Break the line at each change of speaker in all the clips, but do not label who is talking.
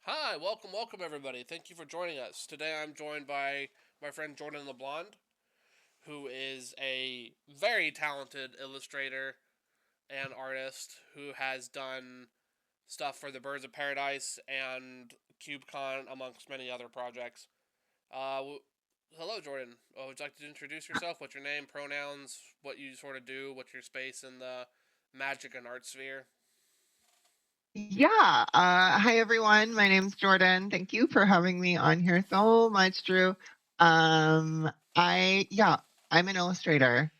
Hi, welcome everybody. Thank you for joining us. Today I'm joined by my friend Jordan Lablond, who is a very talented illustrator and artist who has done stuff for the Birds of Paradise and CubeCon, amongst many other projects. Hello, Jordan. Would you like to introduce yourself? What's your name, pronouns, what you sort of do, what's your space in the magic and art sphere?
Yeah. Hi, everyone. My name's Jordan. Thank you for having me on here so much, Drew. Yeah, I'm an illustrator.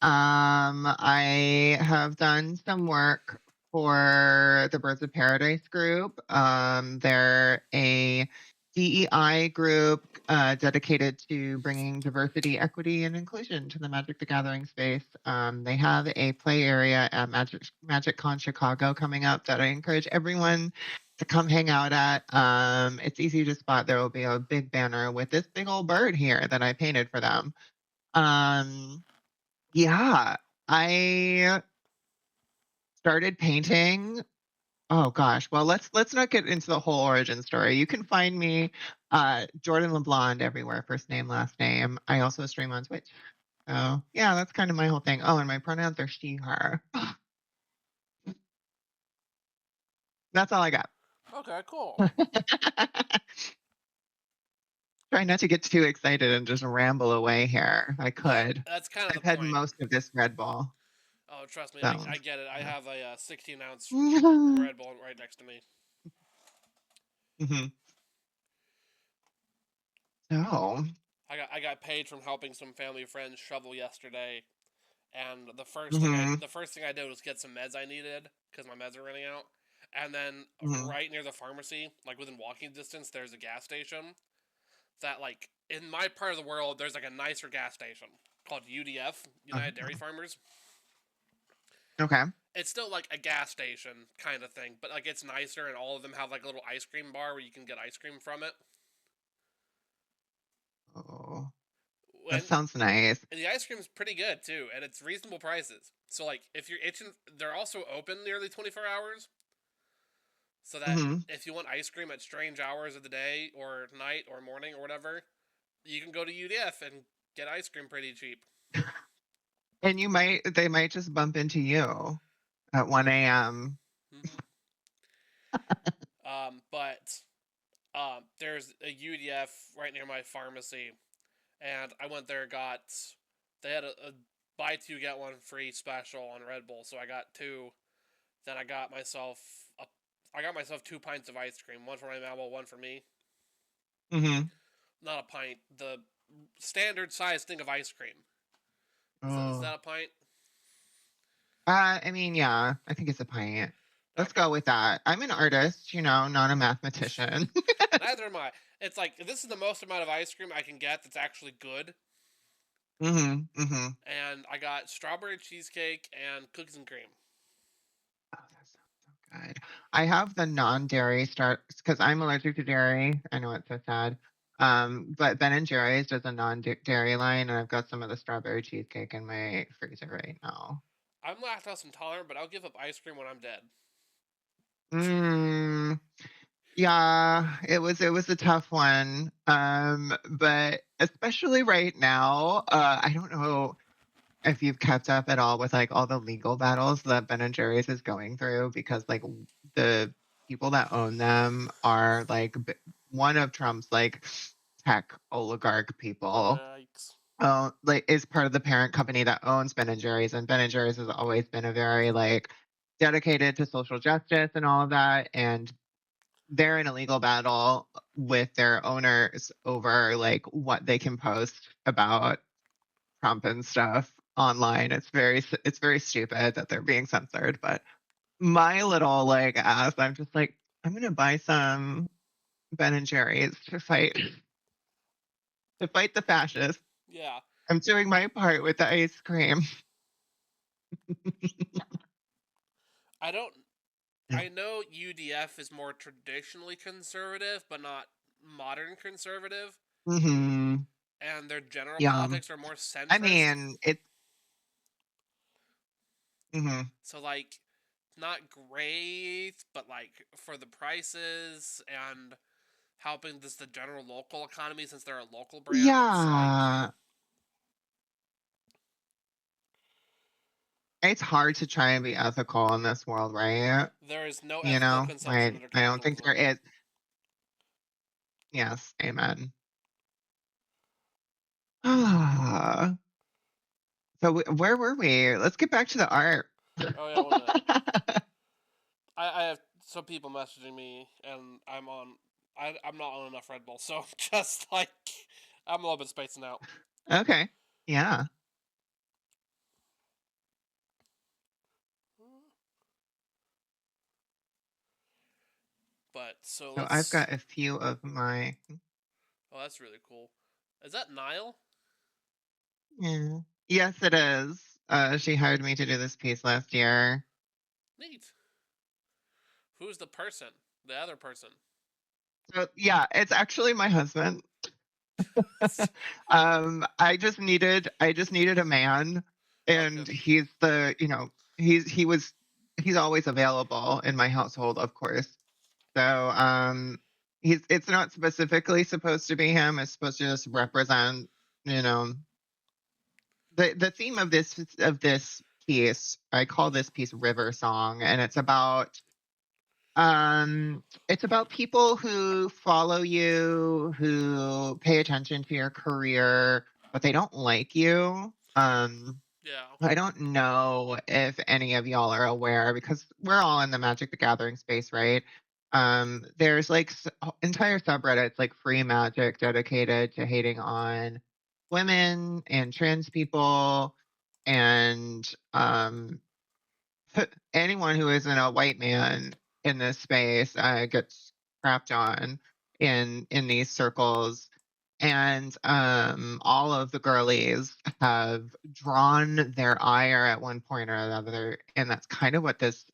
I have done some work for the Birds of Paradise group. They're a DEI group dedicated to bringing diversity, equity, and inclusion to the Magic the Gathering space. They have a play area at MagicCon Chicago coming up that I encourage everyone to come hang out at. It's easy to spot. There will be a big banner with this big old bird here that I painted for them. Um, yeah, I started painting. Oh gosh. Well, let's not get into the whole origin story. You can find me Jordan Lablond everywhere, first name, last name. I also stream on Twitch. So yeah, that's kind of my whole thing. Oh, and my pronouns are she, her. That's all I got.
Okay, cool.
Try not to get too excited and just ramble away here. I
That
could.
that's kind of the
I've had
point.
most of this Red Bull.
Oh, trust me,
So
I get it. I have a 16-ounce
yeah.
Red Bull right next to me.
hmm So
I got paid from helping some family friends shovel yesterday, and
hmm
the first thing I did was get some meds I needed because my meds are running out. And then
hmm
right near the pharmacy, like within walking distance, there's a gas station that like in my part of the world, there's like a nicer gas station called UDF, United Dairy Farmers.
Okay.
It's still like a gas station kind of thing, but like it's nicer, and all of them have like a little ice cream bar where you can get ice cream from it.
Oh, that
When
sounds nice.
And the ice cream is pretty good too, and it's reasonable prices. So like if you're itching, they're also open nearly 24 hours, so that
hmm
if you want ice cream at strange hours of the day or night or morning or whatever, you can go to UDF and get ice cream pretty cheap.
And they might just bump into you at 1 a.m.
Mm-hmm. But there's a UDF right near my pharmacy, and I went there. Got They had a buy two get one free special on Red Bull, so I got two. Then I got myself 2 pints of ice cream, one for my mama, one for me.
hmm
Not a pint, the standard size thing of ice cream. Is
Oh.
that a pint?
I mean, yeah, I think it's a pint. Let's
Okay.
go with that. I'm an artist, not a mathematician.
Neither am I. It's like this is the most amount of ice cream I can get that's actually good,
hmm
and I got strawberry cheesecake and cookies and cream.
Oh, that sounds so good. I have the non-dairy start because I'm allergic to dairy. I know it's so sad. But Ben and Jerry's does a non-dairy line, and I've got some of the strawberry cheesecake in my freezer right now.
I'm lactose intolerant, but I'll give up ice cream when I'm dead.
Mm, yeah, it was a tough one. But especially right now, I don't know if you've kept up at all with like all the legal battles that Ben and Jerry's is going through because like the people that own them are like one of Trump's like tech oligarch people.
Yikes.
Like is part of the parent company that owns Ben and Jerry's, and Ben and Jerry's has always been a very like dedicated to social justice and all of that, and they're in a legal battle with their owners over like what they can post about Trump and stuff online. It's very stupid that they're being censored, but my little like ass, I'm just like, I'm gonna buy some Ben and Jerry's to fight the fascists.
Yeah.
I'm doing my part with the ice cream.
I don't. I know UDF is more traditionally conservative, but not modern conservative,
hmm
and their general
Yeah.
politics are more
I
centrist.
mean, it. hmm
So like not great, but like for the prices and helping this the general local economy since they're a local brand, it's like
Yeah. It's hard to try and be ethical in this world, right?
there is no
You
ethical
know,
consumption under
I don't think there
capitalism.
is. Yes, amen. Ah, so where were we? Let's get back to the art.
Oh yeah, 1 minute. I have some people messaging me, and I'm not on enough Red Bull, so just like I'm a little bit spacing out.
Okay. Yeah.
But so
So I've
let's.
got a few of my.
Oh, that's really cool. Is that Nile?
Yeah. Yes, it is. She hired me to do this piece last year.
Neat. Who's the person? The other person.
So yeah, it's actually my husband. I just needed a man,
Okay.
and he's the, he's always available in my household, of course. So it's not specifically supposed to be him. It's supposed to just represent, you know, the theme of this piece. I call this piece River Song, and it's about people who follow you, who pay attention to your career, but they don't like you.
Yeah.
I don't know if any of y'all are aware because we're all in the Magic the Gathering space, right? There's like entire subreddits like free magic dedicated to hating on women and trans people and anyone who isn't a white man in this space gets crapped on in these circles. And all of the girlies have drawn their ire at one point or another, and that's kind of what this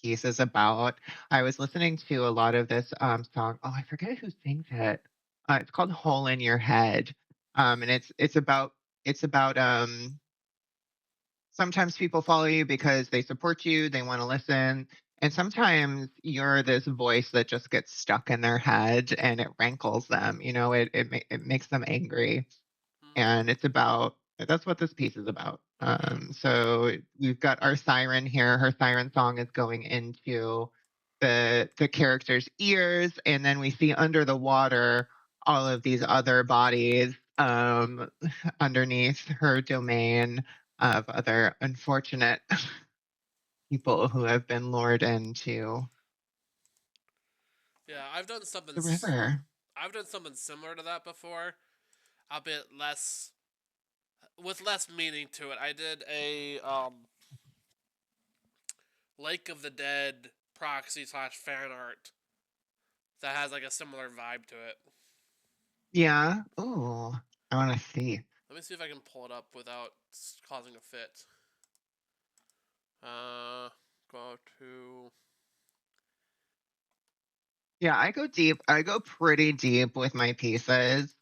piece is about. I was listening to a lot of this song. Oh, I forget who sings it. It's called "Hole in Your Head," and it's about sometimes people follow you because they support you, they want to listen. And sometimes you're this voice that just gets stuck in their head and it rankles them. You know, it makes them angry.
Hmm.
And that's what this piece is about.
Okay.
So we've got our siren here. Her siren song is going into the character's ears, and then we see under the water all of these other bodies underneath her domain of other unfortunate people who have been lured into
Yeah,
the river.
I've done something similar to that before, a bit less with less meaning to it. I did a Lake of the Dead proxy slash fan art that has like a similar vibe to it.
Yeah. Oh, I want to see.
Let me see if I can pull it up without causing a fit. Uh, go to.
Yeah, I go deep. I go pretty deep with my pieces.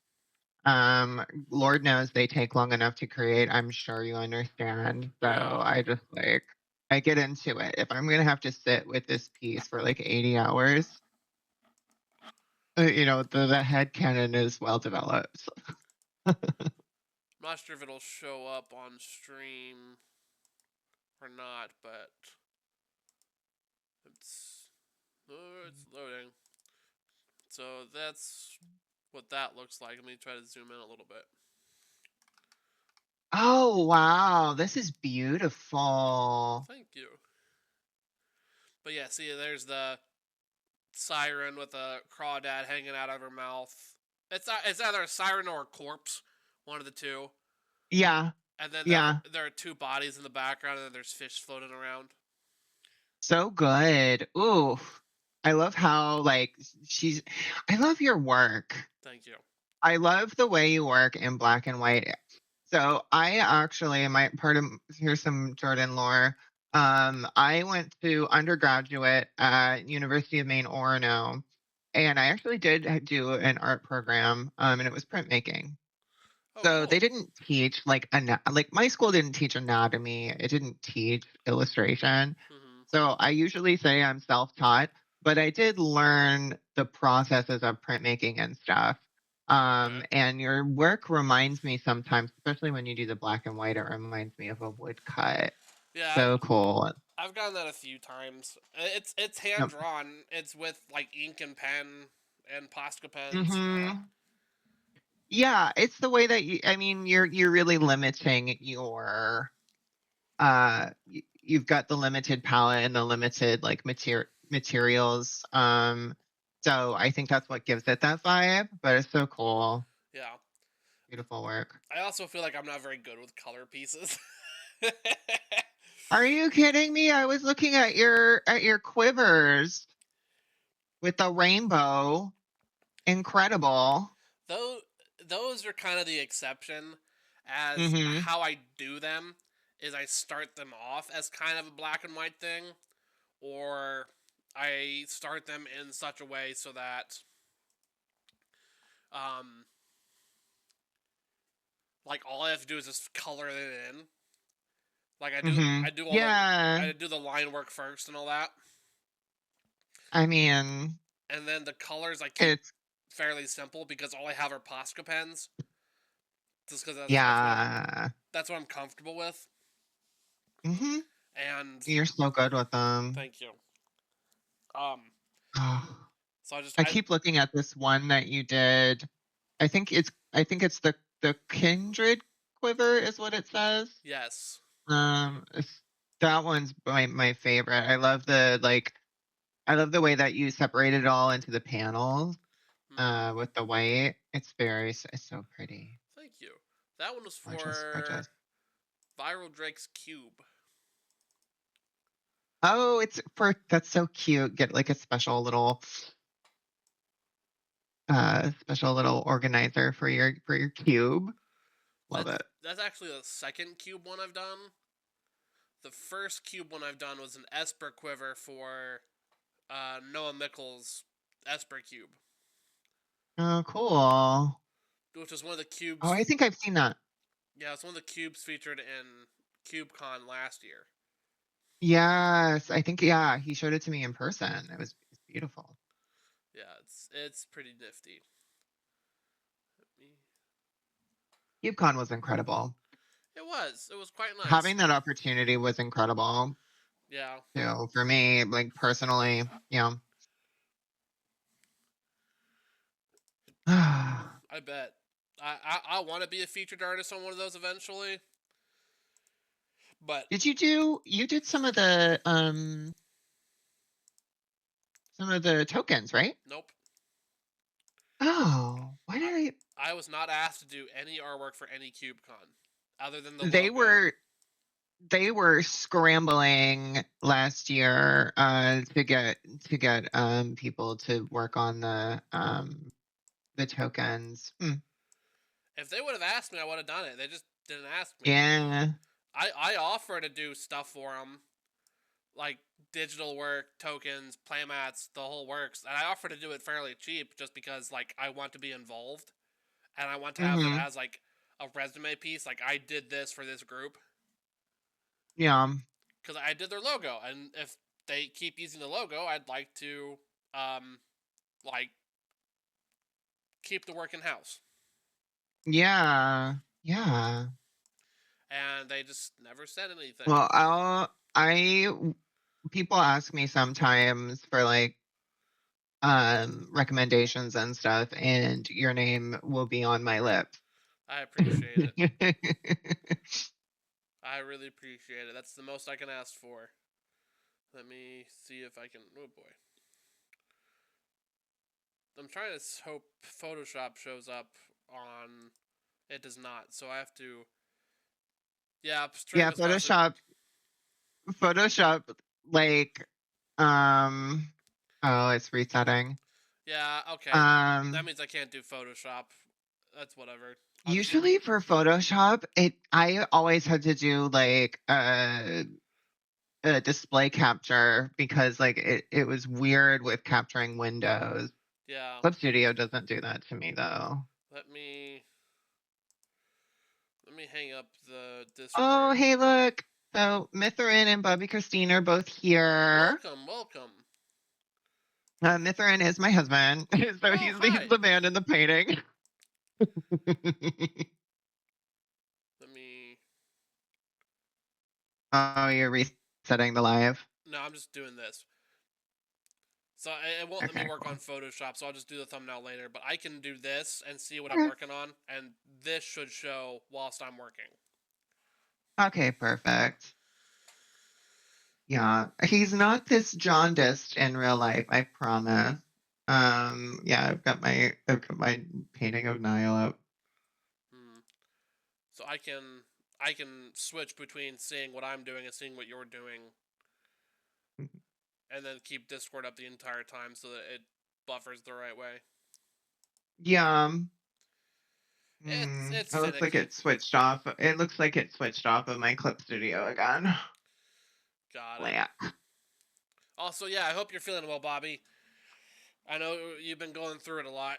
Um, Lord knows they take long enough to create. I'm sure you understand. So
Yeah.
I get into it. If I'm gonna have to sit with this piece for like 80 hours, the head canon is well developed.
I'm not sure if it'll show up on stream or not, but it's it's loading. So that's what that looks like. Let me try to zoom in a little bit.
Oh wow, this is beautiful.
Thank you. But yeah, see, there's the siren with a crawdad hanging out of her mouth. It's either a siren or a corpse, one of the two.
Yeah,
And then
yeah.
there are two bodies in the background, and then there's fish floating around.
So good. Ooh. I love how like she's I love your work.
Thank you.
I love the way you work in black and white. So I actually my part of here's some Jordan lore. I went to undergraduate at University of Maine Orono, and I actually did do an art program, and it was printmaking.
Oh,
So they
cool.
didn't teach like my school didn't teach anatomy. It didn't teach illustration. So I usually say I'm self-taught, but I did learn the processes of printmaking and stuff.
Okay.
And your work reminds me sometimes, especially when you do the black and white, it reminds me of a woodcut.
Yeah,
So cool.
I've gotten that a few times. It's hand
Yep.
drawn. It's with like ink and pen and Posca pens.
Hmm. Yeah, it's the way that I mean, you're really limiting your you've got the limited palette and the limited like materials. So I think that's what gives it that vibe, but it's so cool.
Yeah.
Beautiful work.
I also feel like I'm not very good with color pieces.
Are you kidding me? I was looking at your quivers with the rainbow. Incredible.
those those are kind of the exception, as
Mhm.
how I do them is I start them off as kind of a black and white thing, or I start them in such a way so that um like all I have to do is just color it in. Like I
Mhm.
do all the
Yeah.
I do the line work first and all that,
I mean,
and then the colors I keep
it's
fairly simple because all I have are Posca pens, just because
yeah.
that's what I'm comfortable with.
Mhm.
And
You're so good with them.
thank you. Um,
Oh,
so I just
I
I
keep looking at this one that you did. I think it's the Kindred quiver is what it says.
yes.
It's, that one's my favorite. I love the way that you separated it all into the panels
Hmm.
with the white. It's so pretty.
Thank you. That one was
Gorgeous,
for
gorgeous.
Viral Drake's Cube.
Oh, it's for that's so cute. Get like a special little organizer for your cube. Love
That's
it.
that's actually the second cube one I've done. The first cube one I've done was an Esper quiver for Noah Mickles' Esper cube,
Oh, cool.
which was one of the
Oh,
cubes.
I think I've seen that.
Yeah, it's one of the cubes featured in CubeCon last year.
Yes, I think yeah, he showed it to me in person. It's beautiful.
Yeah, it's pretty nifty.
KubeCon was incredible.
It was quite nice.
Having that opportunity was incredible
Yeah,
too for me, like personally. Yeah.
I bet. I want to be a featured artist on one of those eventually, but
You did some of the tokens, right?
nope.
Oh, why
I
did
I was not asked to do any artwork for any CubeCon other than the
they
logo.
were they were scrambling last year to get people to work on the tokens.
If they would have asked me, I would have done it. They just didn't ask me.
Yeah.
I offer to do stuff for them, like digital work, tokens, playmats, the whole works, and I offer to do it fairly cheap just because like I want to be involved and I want to have it
Mhm.
as like a resume piece. Like I did this for this group
Yeah.
because I did their logo, and if they keep using the logo, I'd like to um like keep the work in house.
Yeah. Yeah.
And they just never said anything.
Well, I people ask me sometimes for like recommendations and stuff, and your name will be on my lips.
I appreciate it. I really appreciate it. That's the most I can ask for. Let me see if I can. Oh boy. I'm trying to hope Photoshop shows up on. It does not, so I have to. Yeah, stream
Yeah,
is possibly.
Photoshop like um oh, it's resetting.
Yeah, okay. That
Um
means I can't do Photoshop. That's whatever. I'll just.
Usually for Photoshop, it I always had to do like a display capture because like it was weird with capturing windows.
Yeah.
Clip Studio doesn't do that to me though.
Let me. Let me hang up the
Oh,
Discord.
hey, look. So Mithrin and Bobby Christine are both here.
Welcome, welcome.
Mithrin is my husband, so
Oh,
he's
hi.
the man in the painting.
Let me.
Oh, you're resetting the live.
No, I'm just doing this. So it won't let me
Okay,
work on
cool.
Photoshop, so I'll just do the thumbnail later. But I can do this and see what I'm
Okay.
working on, and this should show whilst I'm working.
Okay, perfect. Yeah, he's not this jaundiced in real life, I promise. Yeah, I've got my painting of Niall up.
Hmm. So I can switch between seeing what I'm doing and seeing what you're doing, and then keep Discord up the entire time so that it buffers the right way.
Yeah.
It's
It looks like
finicky.
it switched off. It looks like it switched off of my clip studio again.
Got it.
Black.
Also, yeah, I hope you're feeling well, Bobby. I know you've been going through it a lot.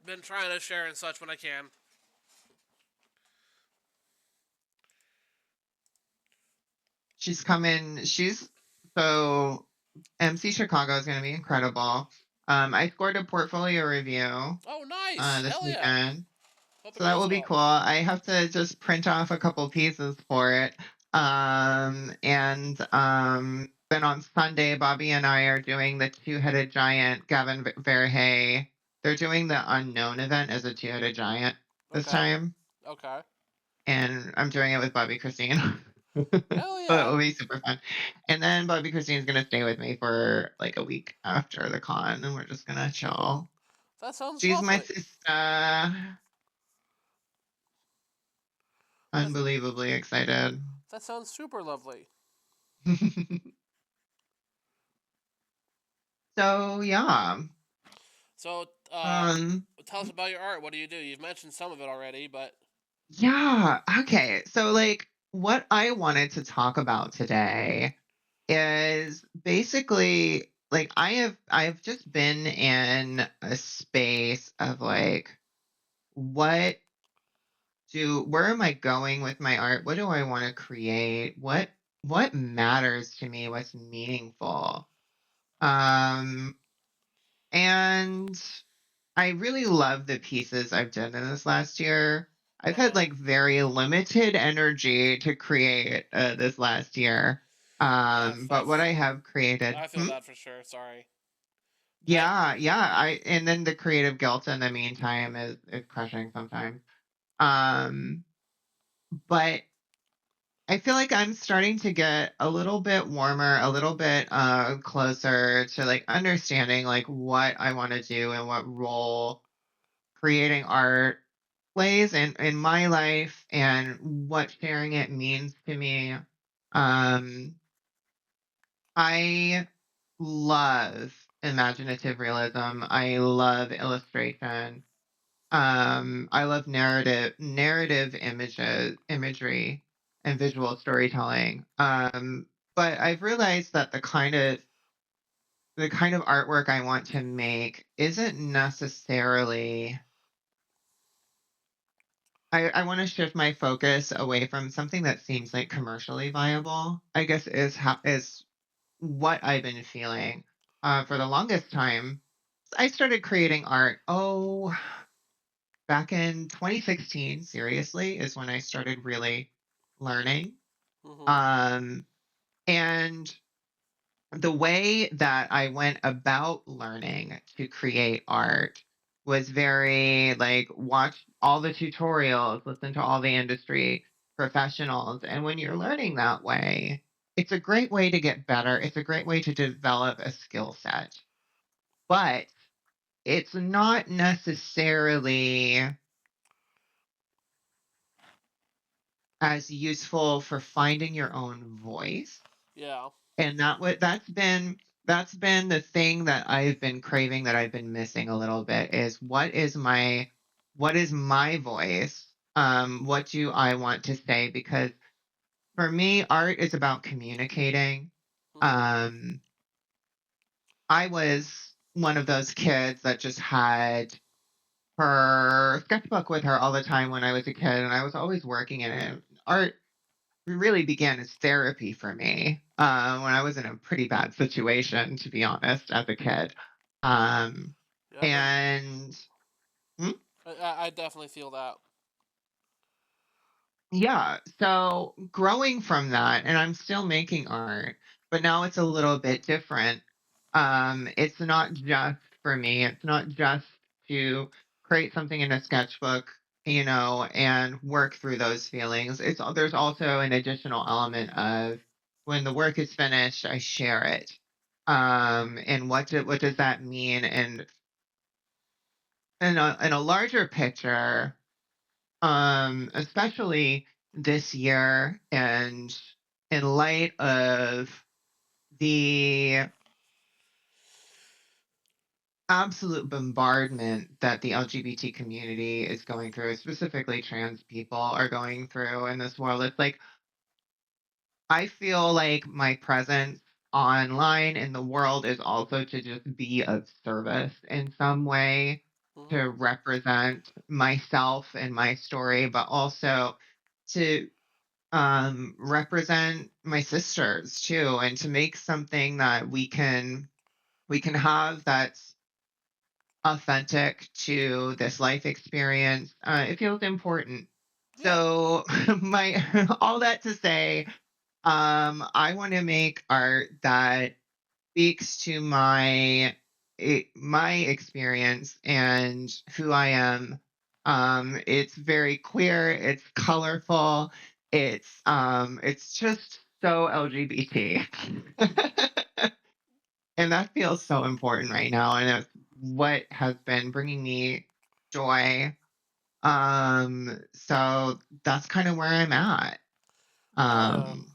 Been trying to share and such when I can.
She's coming. She's so MC Chicago is going to be incredible. I scored a portfolio review
Oh, nice!
this
Hell yeah!
weekend.
Hope it
So that
goes
will be
well.
cool. I have to just print off a couple pieces for it. And then on Sunday, Bobby and I are doing the two-headed giant, Gavin Verhey. They're doing the unknown event as a two-headed giant this
Okay.
time.
Okay.
And I'm doing it with Bobby Christine.
Hell
So
yeah!
it'll be super fun. And then Bobby Christine's gonna stay with me for like a week after the con, and we're just gonna chill.
That sounds
She's my
lovely.
sister.
That
Unbelievably excited.
that sounds super lovely.
So yeah.
So,
Um
tell us about your art. What do you do? You've mentioned some of it already, but
yeah, okay. So like what I wanted to talk about today is basically like I've just been in a space of like what where am I going with my art? What do I want to create? What matters to me? What's meaningful? Um and I really love the pieces I've done in this last year. I've had like very limited energy to create this last year. But what
that's
I have created,
I feel that for sure. Sorry. I
yeah, and then the creative guilt in the meantime is crushing sometimes. Um, but I feel like I'm starting to get a little bit warmer, a little bit closer to like understanding like what I want to do and what role creating art plays in my life and what sharing it means to me. I love imaginative realism. I love illustration. I love narrative imagery, and visual storytelling. But I've realized that the kind of artwork I want to make isn't necessarily. I want to shift my focus away from something that seems like commercially viable. I guess is what I've been feeling for the longest time. I started creating art. Oh, back in 2016, seriously, is when I started really learning.
mhm.
Um, and the way that I went about learning to create art was very like watch all the tutorials, listen to all the industry professionals. And when you're learning that way, it's a great way to get better. It's a great way to develop a skill set. But it's not necessarily as useful for finding your own voice.
Yeah.
And that's been the thing that I've been craving, that I've been missing a little bit, is what is my voice? What do I want to say? Because for me, art is about communicating.
Mhm.
Um, I was one of those kids that just had her sketchbook with her all the time when I was a kid, and I was always working in it. Art really began as therapy for me when I was in a pretty bad situation, to be honest, as a kid. Um,
Yep, and
and hmm?
I definitely feel that.
Yeah, so growing from that, and I'm still making art, but now it's a little bit different. It's not just for me, it's not just to create something in a sketchbook, and work through those feelings. There's also an additional element of when the work is finished, I share it. And what does that mean? And in a larger picture, especially this year and in light of the absolute bombardment that the LGBT community is going through, specifically trans people are going through in this world. It's like I feel like my presence online in the world is also to just be of service in some way,
Hmm.
to represent myself and my story, but also to represent my sisters too, and to make something that we can have that's authentic to this life experience. It feels important.
Yeah.
So my all that to say, I want to make art that speaks to my experience and who I am. It's very queer, it's colorful, it's just so LGBT. And that feels so important right now, and it's what has been bringing me joy. So that's kind of where I'm at.
Hell yeah.
Um,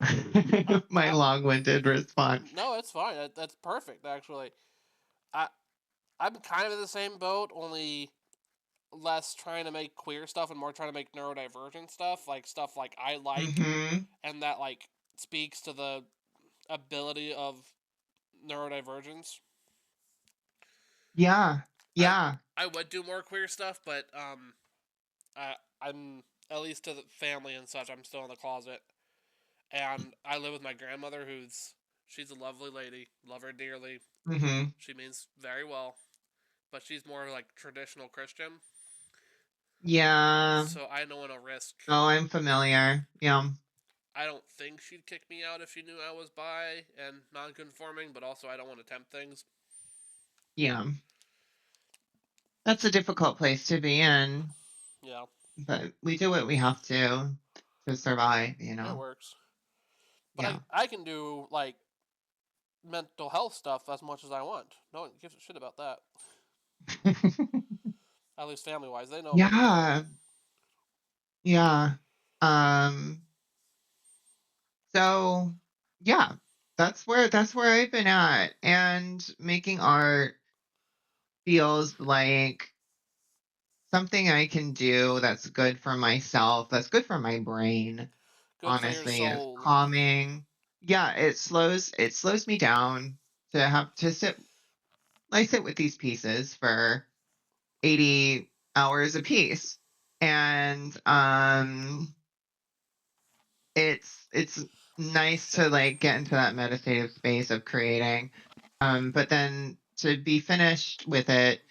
I,
my
I,
long-winded response.
no, it's fine. That's perfect, actually. I I'm kind of in the same boat, only less trying to make queer stuff and more trying to make neurodivergent stuff, like stuff like I like,
Hmm.
and that like speaks to the ability of neurodivergence.
Yeah,
I
yeah.
I would do more queer stuff, but I'm at least to the family and such. I'm still in the closet, and I live with my grandmother, she's a lovely lady, love her dearly.
Hmm.
She means very well, but she's more like traditional Christian,
Yeah.
so I don't want to risk.
Oh, I'm familiar. Yeah.
I don't think she'd kick me out if she knew I was bi and non-conforming, but also I don't want to tempt things.
Yeah. That's a difficult place to be in,
Yeah,
but we do what we have to survive, you
it
know.
works. But
Yeah.
I can do like mental health stuff as much as I want. No one gives a shit about that. At least family wise, they know about mental health.
Yeah. Yeah. Um, so yeah, that's where I've been at. And making art feels like something I can do that's good for myself, that's good for my brain.
Good for your
Honestly, it's
soul.
calming. Yeah, it slows me down to have to sit I sit with these pieces for 80 hours a piece. And it's nice to like get into that meditative space of creating. But then to be finished with it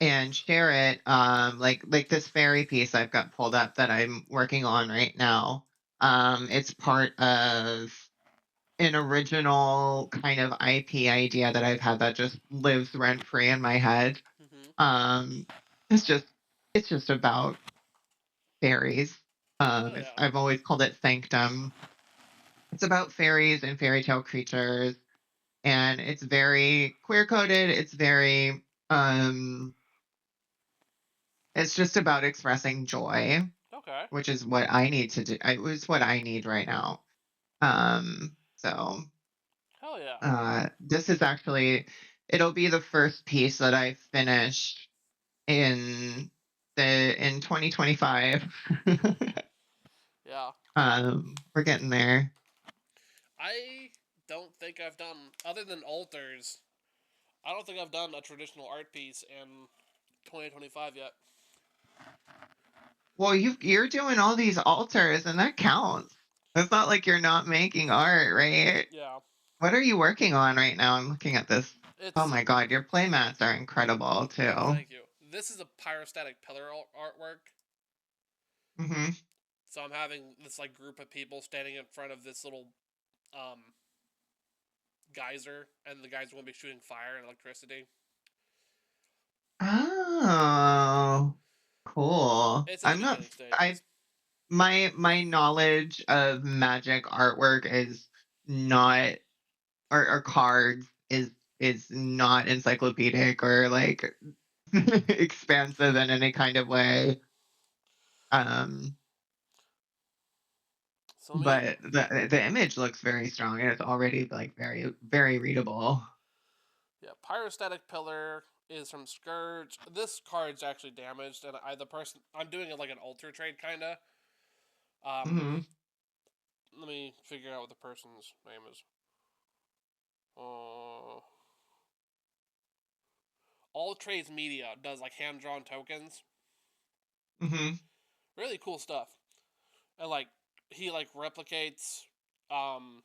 and share it, like this fairy piece I've got pulled up that I'm working on right now. It's part of an original kind of IP idea that I've had that just lives rent free in my head.
Hmm.
Um, it's just it's just about fairies.
Oh yeah.
I've always called it Sanctum. It's about fairies and fairy tale creatures, and it's very queer coded. It's just about expressing joy,
Okay.
which is what I need to do. It's what I need right now. So
Hell yeah.
this is actually it'll be the first piece that I finish in in 2025.
Yeah.
We're getting there.
I don't think I've done, other than altars, I don't think I've done a traditional art piece in 2025 yet.
Well, you're doing all these altars, and that counts. It's not like you're not making art, right?
Yeah,
What are you working on right now? I'm looking at this. Oh
it's
my god, your playmats are incredible too.
thank you. This is a pyrostatic pillar artwork.
Mhm.
So I'm having this like group of people standing in front of this little um, geyser, and the geyser will be shooting fire and electricity.
Oh, cool.
It's in the
I'm not
beginning
I
stages.
my knowledge of magic artwork is not or cards is not encyclopedic or like expansive in any kind of way. Um,
So let me,
but the image looks very strong and it's already like very readable.
yeah, pyrostatic pillar is from Scourge. This card's actually damaged, and the person I'm doing it like an alter trade kind of.
Hmm.
Let me figure out what the person's name is. Uh, All Trades Media does like hand drawn tokens.
Hmm.
Really cool stuff. And like he like replicates um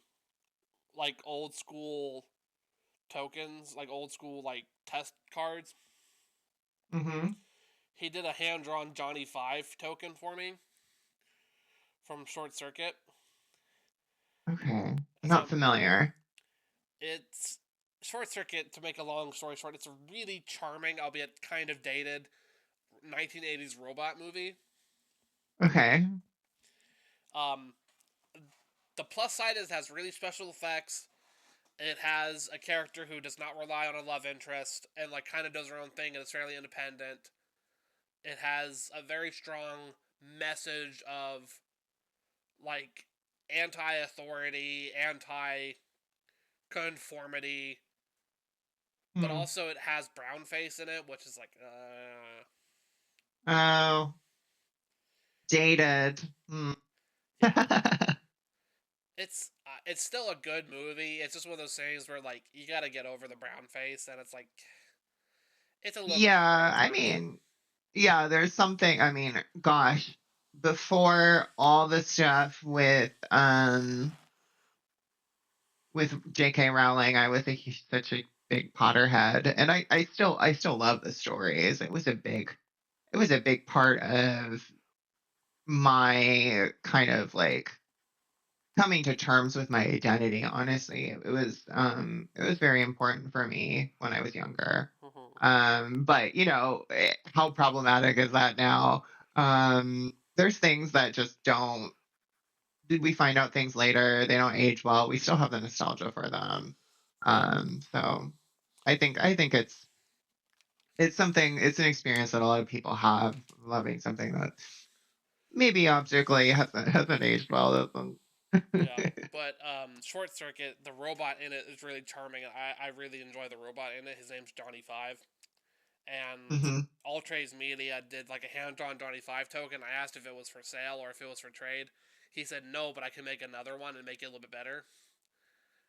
like old school tokens, like old school like test cards.
Hmm.
He did a hand drawn Johnny Five token for me from Short Circuit.
Okay,
So
not familiar.
it's Short Circuit. To make a long story short, it's a really charming, albeit kind of dated, 1980s robot movie.
Okay.
Um, the plus side is it has really special effects. It has a character who does not rely on a love interest and like kind of does her own thing and is fairly independent. It has a very strong message of like anti-authority, anti-conformity, but
Hmm.
also it has brown face in it, which is like,
Oh, dated. Hmm.
yeah. It's still a good movie. It's just one of those things where like you got to get over the brown face, and it's like it's a little bit over
Yeah,
at
I
times.
mean, yeah, there's something, I mean, gosh, before all the stuff with J.K. Rowling, I was such a big Potterhead, and I still love the stories. It was a big part of my kind of like coming to terms with my identity. Honestly, it was very important for me when I was younger.
Mhm.
But how problematic is that now? There's things that just don't. Did we find out things later? They don't age well. We still have the nostalgia for them.
Yeah,
So I think it's something. It's an experience that a lot of people have loving something that maybe objectively hasn't aged well.
yeah.
Doesn't.
But Short Circuit, the robot in it is really charming, and I really enjoy the robot in it. His name's Johnny Five, and
Hmm.
Alltrays Media did like a hand drawn Johnny Five token. I asked if it was for sale or if it was for trade. He said no, but I can make another one and make it a little bit better.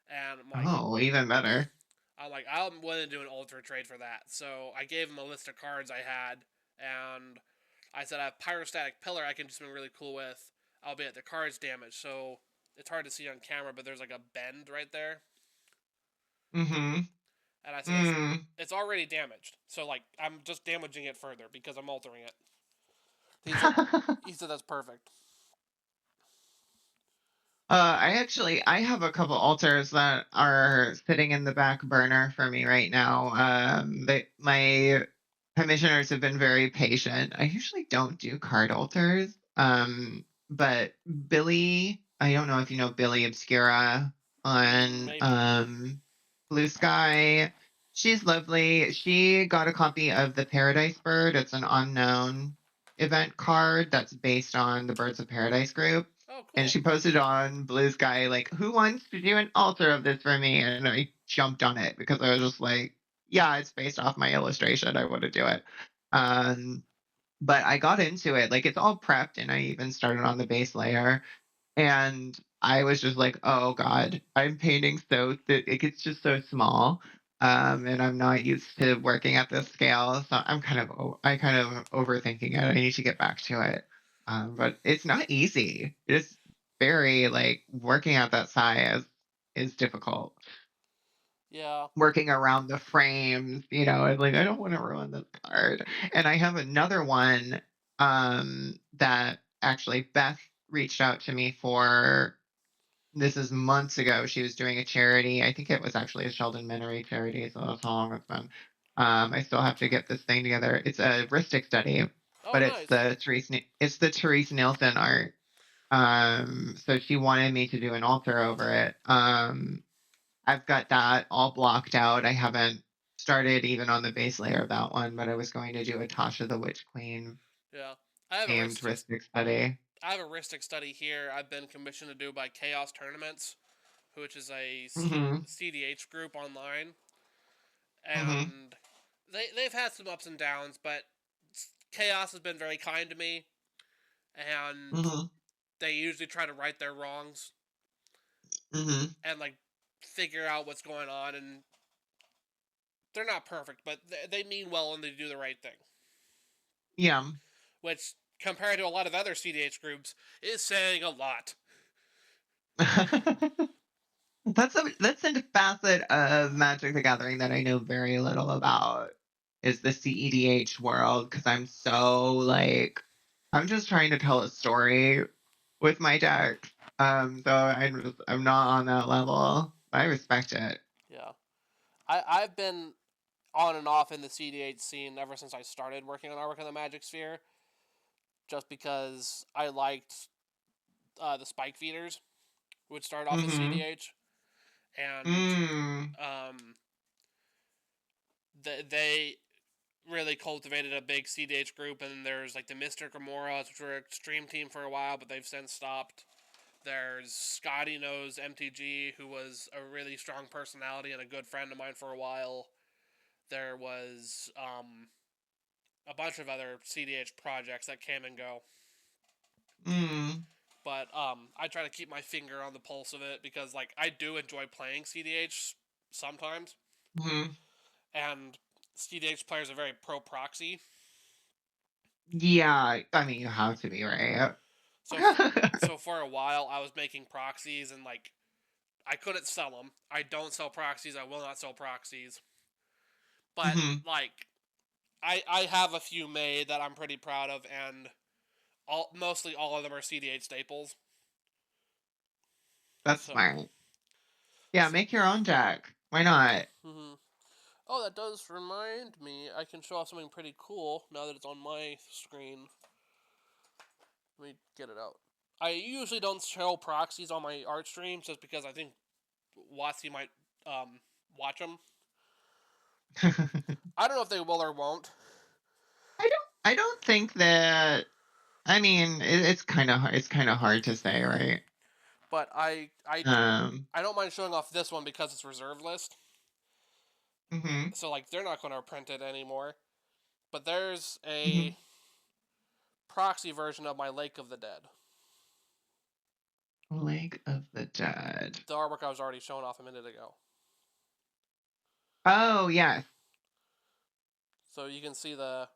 And
Oh, even better.
I'm willing to do an alter trade for that. So I gave him a list of cards I had, and I said I have Pyrostatic Pillar I can do something really cool with, albeit the card's damaged, so it's hard to see on camera, but there's like a bend right there.
Mm-hmm.
And I said
Mm.
it's already damaged, so like I'm just damaging it further because I'm altering it. He said he said that's perfect.
I have a couple altars that are sitting in the back burner for me right now. My commissioners have been very patient. I usually don't do card altars. But Billy, I don't know if you know Billy Obscura on
Maybe.
Blue Sky. She's lovely. She got a copy of the Paradise Bird. It's an unknown event card that's based on the Birds of Paradise group.
Oh,
And
cool.
she posted on Blue Sky, like, who wants to do an altar of this for me? And I jumped on it because I was just like, yeah, it's based off my illustration. I want to do it. Um, but I got into it. Like, it's all prepped, and I even started on the base layer. And I was just like, oh God, I'm painting so it's just so small. And I'm not used to working at this scale. So I kind of overthinking it. I need to get back to it. But it's not easy. It's very like working at that size is difficult.
Yeah.
Working around the frames, you know, it's like I don't want to ruin this card. And I have another one that actually Beth reached out to me for. This is months ago. She was doing a charity. I think it was actually a Sheldon Minery charity, so that's how long it's been. I still have to get this thing together. It's a Ristic study,
Oh,
but
nice.
it's the Therese Nielsen art. So she wanted me to do an altar over it. I've got that all blocked out. I haven't started even on the base layer of that one, but I was going to do a Tasha the Witch Queen
Yeah. I have a
themed
Ristic.
Ristic study.
I have a Ristic study here. I've been commissioned to do by Chaos Tournaments, which is a
Mhm.
CDH group online,
Mhm.
and they've had some ups and downs, but Chaos has been very kind to me, and
Mhm.
they usually try to right their wrongs
Mhm.
and like figure out what's going on, and they're not perfect, but they mean well and they do the right thing,
Yeah.
which compared to a lot of other CDH groups is saying a lot.
That's a facet of Magic the Gathering that I know very little about is the CEDH world because I'm so like I'm just trying to tell a story with my decks. So I'm not on that level. I respect it.
Yeah, I've been on and off in the CDH scene ever since I started working on artwork in the Magic Sphere, just because I liked the Spike Feeders, which started off as
Mhm.
CDH, and
Mm.
um, they really cultivated a big CDH group. And there's like the Mr. Gamoras, which were an extreme team for a while, but they've since stopped. There's Scotty Knows MTG, who was a really strong personality and a good friend of mine for a while. There was a bunch of other CDH projects that came and go.
Mm.
But I try to keep my finger on the pulse of it because like I do enjoy playing CDH sometimes,
Mhm.
and CDH players are very pro proxy.
Yeah, I mean you have to be, right?
So so for a while I was making proxies and like I couldn't sell them. I don't sell proxies. I will not sell proxies. But
Mhm.
like I have a few made that I'm pretty proud of, and mostly all of them are CDH staples.
That's
So,
smart. Yeah,
so
make your own deck. Why not?
mm-hmm. Oh, that does remind me. I can show off something pretty cool now that it's on my screen. Let me get it out. I usually don't show proxies on my art streams just because I think Watsy might um, watch them. I don't know if they will or won't,
I don't think that. I mean, it's kind of hard to say, right?
but
Um.
I don't mind showing off this one because it's reserve list.
Mhm.
So like they're not going to print it anymore. But there's a
Mhm.
proxy version of my Lake of the Dead.
Lake of the Dead.
The artwork I was already showing off a minute ago.
Oh yes.
So you can see the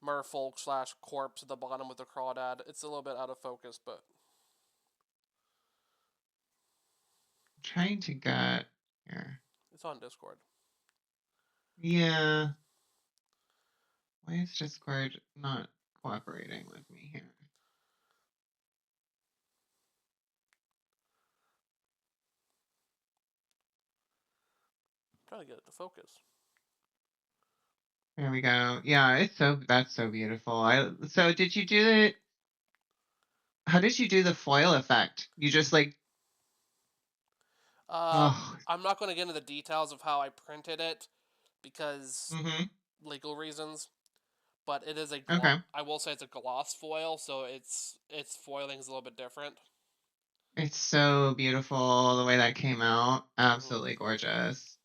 merfolk slash corpse at the bottom with the crawdad. It's a little bit out of focus, but
Trying to get here.
it's on Discord.
Yeah. Why is Discord not cooperating with me here?
I'm trying to get it to focus.
There we go. Yeah, that's so beautiful. So did you do it? How did you do the foil effect? You just like
Uh,
oh.
I'm not going to get into the details of how I printed it because
Mhm.
legal reasons. But it is a
Okay.
I will say it's a gloss foil, so its foiling is a little bit different.
It's so beautiful the way that came out.
Mm-hmm.
Absolutely gorgeous.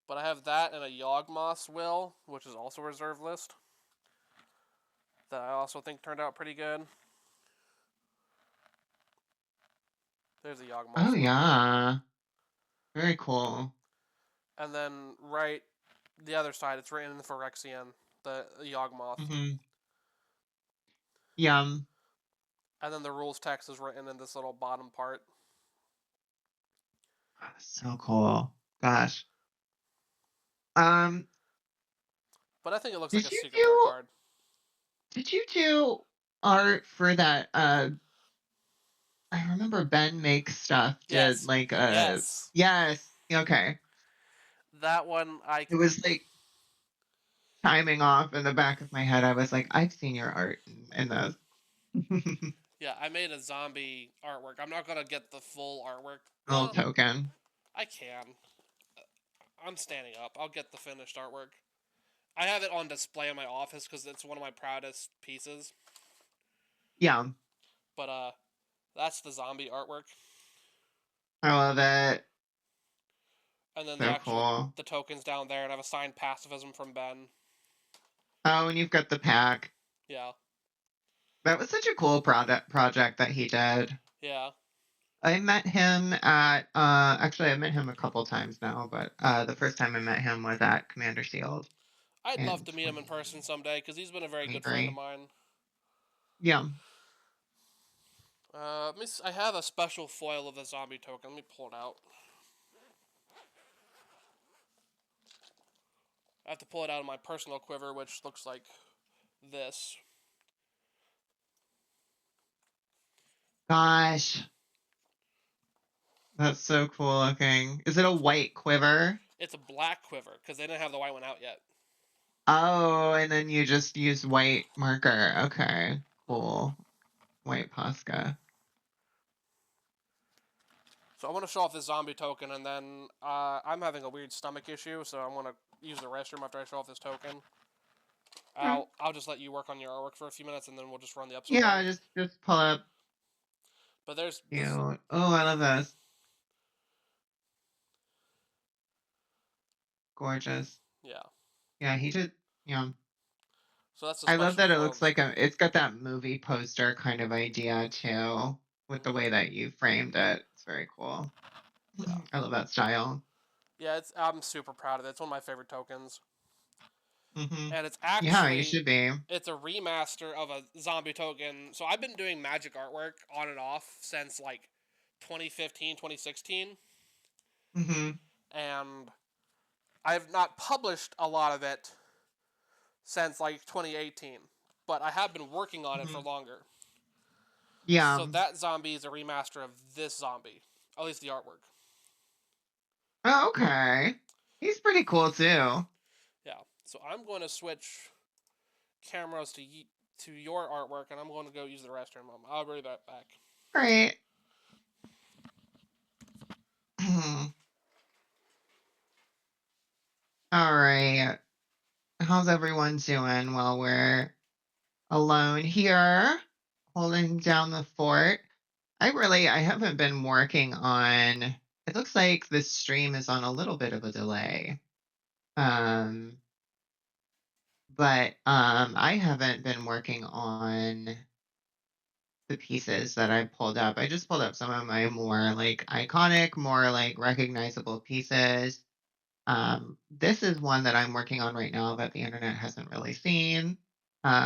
But I have that and a Yawgmoth's Will, which is also reserve list, that I also think turned out pretty good. There's a
Oh
Yawgmoth's Will.
yeah. Very cool.
And then right the other side, it's written in Phyrexian, the Yawgmoth.
Mhm. Yum.
And then the rules text is written in this little bottom part.
So cool. Gosh. Um,
But I think it looks like
did
a
you
secret rare
do
card.
did you do art for that I remember Ben Makes Stuff did
Yes.
like
Yes.
yes, okay.
That one I
It was like timing off in the back of my head. I was like, I've seen your art in those.
yeah, I made a zombie artwork. I'm not gonna get the full artwork.
Little
Well,
token.
I can. I'm standing up. I'll get the finished artwork. I have it on display in my office because it's one of my proudest pieces.
Yeah,
But that's the zombie artwork,
I love it.
and then the
So
actual
cool.
the tokens down there, and I've assigned pacifism from Ben.
Oh, and you've got the pack.
Yeah,
That was such a cool project that he did.
yeah.
I met him at actually I met him a couple times now, but the first time I met him was at Commander Shield
I'd love
in
to meet him in person someday because he's been a very good friend of
2023.
mine.
Yeah.
I have a special foil of the zombie token. Let me pull it out. I have to pull it out of my personal quiver, which looks like this.
Gosh, that's so cool looking. Is it a white quiver?
It's a black quiver because they didn't have the white one out yet.
Oh, and then you just use white marker. Okay,
Mm-hmm.
cool. White Posca.
So I want to show off this zombie token, and then I'm having a weird stomach issue, so I'm gonna use the restroom after I show off this token.
Okay.
I'll just let you work on your artwork for a few minutes, and then we'll just run the episode
Yeah,
live.
just pull up.
But there's this,
You. Oh, I love this. Gorgeous.
yeah.
Yeah, he did. Yeah.
So that's a
I love
special
that it
foil.
looks like it's got that movie poster kind of idea too, with the
Mm-hmm.
way that you framed it. It's very cool.
Yeah,
I love that style.
yeah. I'm super proud of it. It's one of my favorite tokens,
Hmm.
and
Yeah, you should be.
it's a remaster of a zombie token. So I've been doing magic artwork on and off since like 2015, 2016,
Hmm.
and I've not published a lot of it since like 2018, but I have been working on it for
Hmm.
longer.
Yeah.
So that zombie is a remaster of this zombie, at least the artwork.
Oh, okay. He's pretty cool too.
Yeah. So I'm going to switch cameras to your artwork, and I'm going to go use the restroom. I'll be right back.
Great. All right. How's everyone doing while we're alone here, holding down the fort? I haven't been working on. It looks like this stream is on a little bit of a delay. Um, but I haven't been working on the pieces that I pulled up. I just pulled up some of my more like iconic, more like recognizable pieces. This is one that I'm working on right now that the internet hasn't really seen.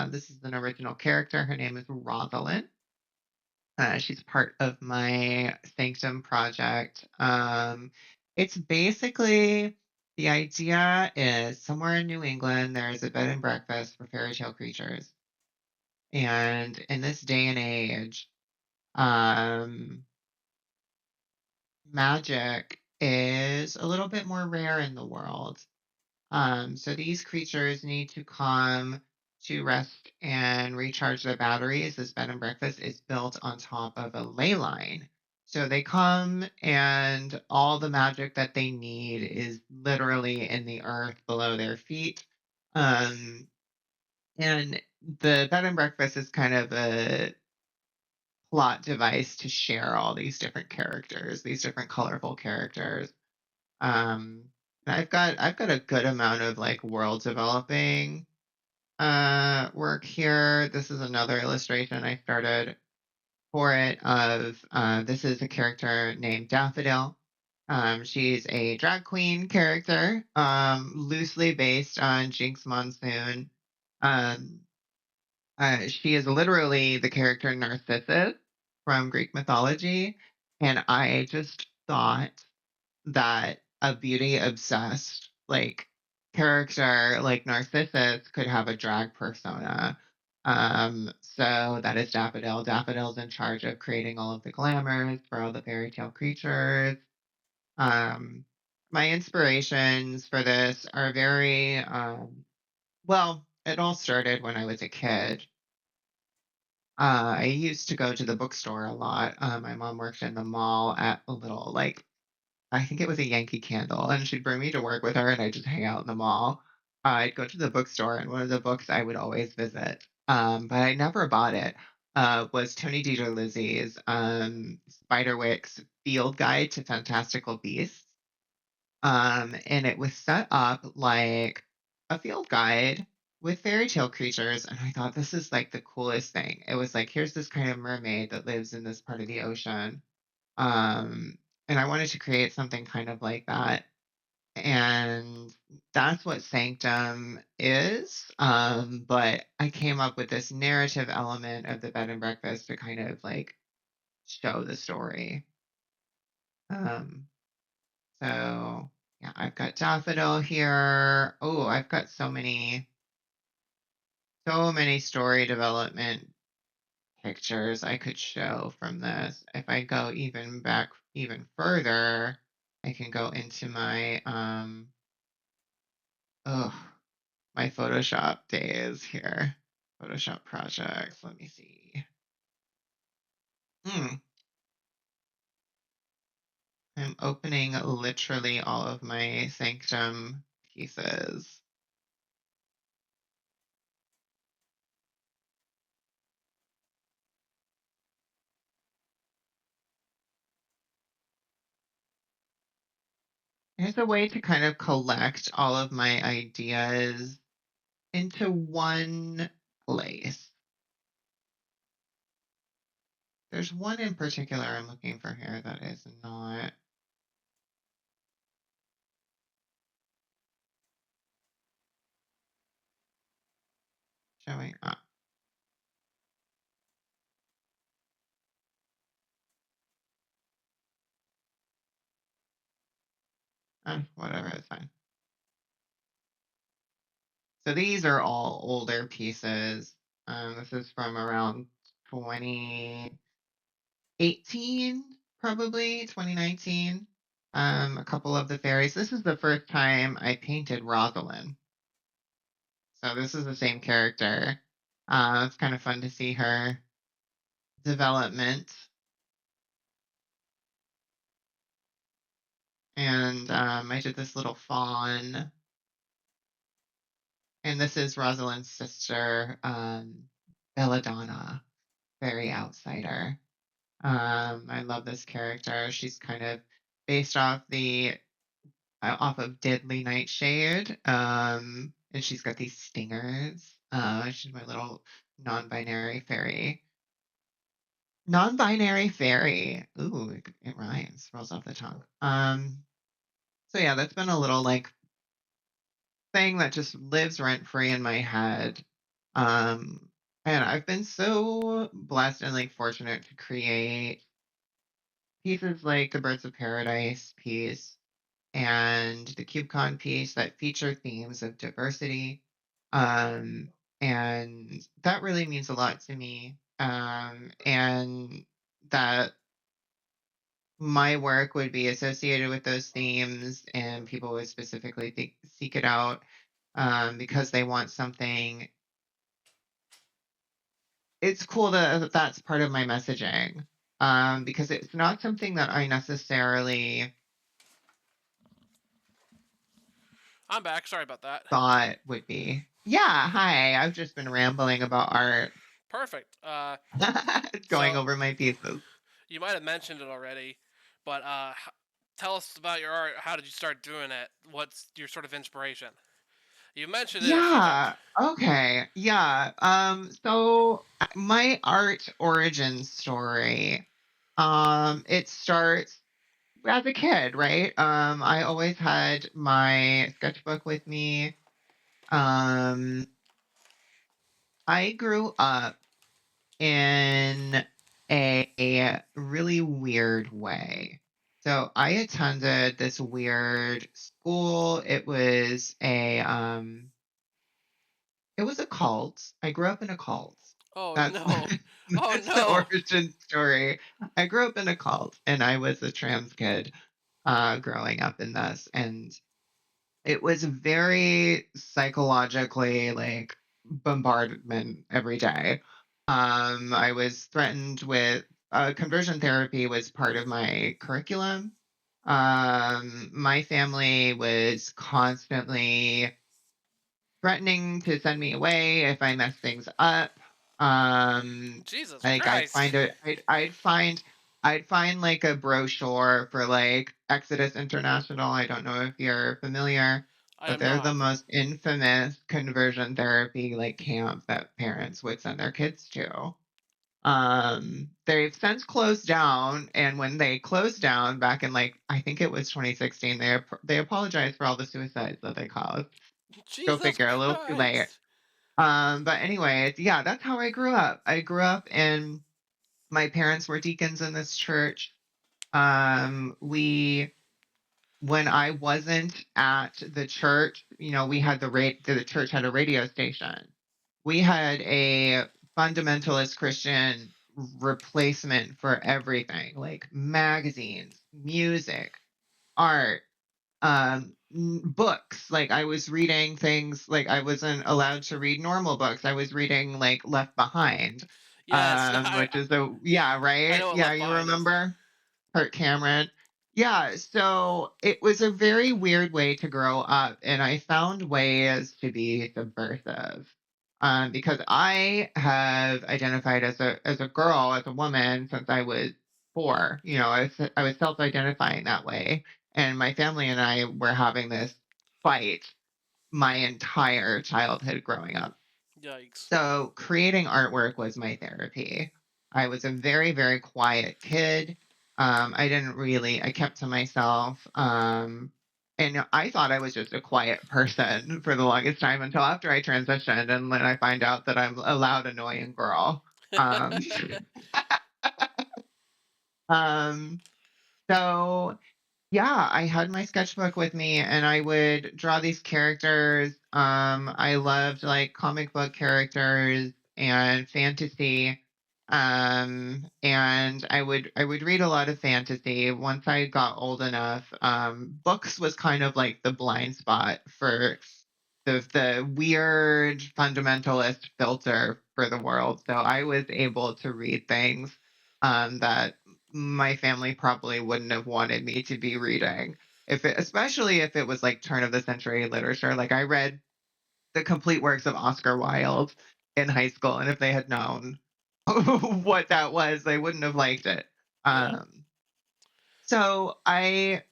This is an original character. Her name is Rosalind. She's part of my Sanctum project. It's basically the idea is somewhere in New England, there's a bed and breakfast for fairy tale creatures. And in this day and age, um, magic is a little bit more rare in the world. So these creatures need to come to rest and recharge their batteries. This bed and breakfast is built on top of a ley line. So they come and all the magic that they need is literally in the earth below their feet. Um, and the bed and breakfast is kind of a plot device to share all these different characters, these different colorful characters. Um, I've got a good amount of like world developing work here. This is another illustration I started for it of this is a character named Daffodil. She's a drag queen character, loosely based on Jinx Monsoon. Um, She is literally the character Narcissus from Greek mythology, and I just thought that a beauty obsessed like character like Narcissus could have a drag persona. So that is Daffodil. Daffodil's in charge of creating all of the glamours for all the fairy tale creatures. Um, my inspirations for this are very well, it all started when I was a kid. I used to go to the bookstore a lot. My mom worked in the mall at a little, like, I think it was a Yankee Candle, and she'd bring me to work with her, and I'd just hang out in the mall. I'd go to the bookstore, and one of the books I would always visit, but I never bought it, was Tony DiGerlizzi's Spiderwick's Field Guide to Fantastical Beasts. And it was set up like a field guide with fairy tale creatures. And I thought this is like the coolest thing. It was like, here's this kind of mermaid that lives in this part of the ocean. Um, and I wanted to create something kind of like that. And that's what Sanctum is. But I came up with this narrative element of the bed and breakfast to kind of like show the story. Um, So, yeah, I've got Daffodil here. Oh, I've got so many story development pictures I could show from this. If I go even back even further, I can go into oh, my Photoshop days here. Photoshop projects. Let me see. Hmm. I'm opening literally all of my Sanctum pieces. There's a way to kind of collect all of my ideas into one place. There's one in particular I'm looking for here that is not showing up. Whatever, it's fine. So these are all older pieces. This is from around 2018, probably 2019. A couple of the fairies. This is the first time I painted Rosalind. So this is the same character. It's kind of fun to see her development. And I did this little fawn. And this is Rosalind's sister, Belladonna, very outsider. I love this character. She's kind of based off of Deadly Nightshade. And she's got these stingers. She's my little non-binary fairy. Non-binary fairy. Ooh, it rhymes. Rolls off the tongue. So yeah, that's been a little like thing that just lives rent free in my head. Um, and I've been so blessed and like fortunate to create pieces like the Birds of Paradise piece and the CubeCon piece that feature themes of diversity. Um, and that really means a lot to me. And that my work would be associated with those themes and people would specifically seek it out because they want something. It's cool that that's part of my messaging because it's not something that I necessarily
I'm back. Sorry about that.
thought would be. Yeah, hi. I've just been rambling about art,
Perfect.
going
So
over my pieces.
you might have mentioned it already, but tell us about your art. How did you start doing it? What's your sort of inspiration? You mentioned it a few times.
Yeah. Okay. Yeah. So my art origin story, it starts as a kid, right? I always had my sketchbook with me. Um, I grew up in a really weird way. So I attended this weird school. It was a cult. I grew up in a cult.
Oh
That's
no. Oh
that's the
no.
origin story. I grew up in a cult and I was a trans kid growing up in this, and it was very psychologically like bombardment every day. I was threatened with conversion therapy was part of my curriculum. My family was constantly threatening to send me away if I messed things up.
Jesus
Like I'd
Christ.
find a, I'd find like a brochure for like Exodus International. I don't know if you're familiar,
I
but
am
they're the
not.
most infamous conversion therapy like camp that parents would send their kids to. They've since closed down, and when they closed down back in like I think it was 2016, they apologized for all the suicides that they caused. Go
Jesus
figure, a little too late.
Christ.
But anyways, yeah, that's how I grew up. I grew up and my parents were deacons in this church. We When I wasn't at the church, we had the church had a radio station. We had a fundamentalist Christian replacement for everything, like magazines, music, art, books. Like I was reading things like I wasn't allowed to read normal books. I was reading like Left Behind,
Yes,
which is a yeah,
I
right?
know what
Yeah,
Left
you
Behind is.
remember Kurt Cameron? Yeah, so it was a very weird way to grow up, and I found ways to be subversive. Because I have identified as a girl, as a woman since I was 4. I was self-identifying that way, and my family and I were having this fight my entire childhood growing up.
Yikes.
So creating artwork was my therapy. I was a very, very quiet kid. I kept to myself. And I thought I was just a quiet person for the longest time until after I transitioned. And then I find out that I'm a loud, annoying girl. Um, um, so yeah, I had my sketchbook with me and I would draw these characters. I loved like comic book characters and fantasy. And I would read a lot of fantasy. Once I got old enough, books was kind of like the blind spot for the weird fundamentalist filter for the world. So I was able to read things that my family probably wouldn't have wanted me to be reading. Especially if it was like turn of the century literature. Like I read the complete works of Oscar Wilde in high school, and if they had known what that was, they wouldn't have liked it.
Yeah.
Um, so I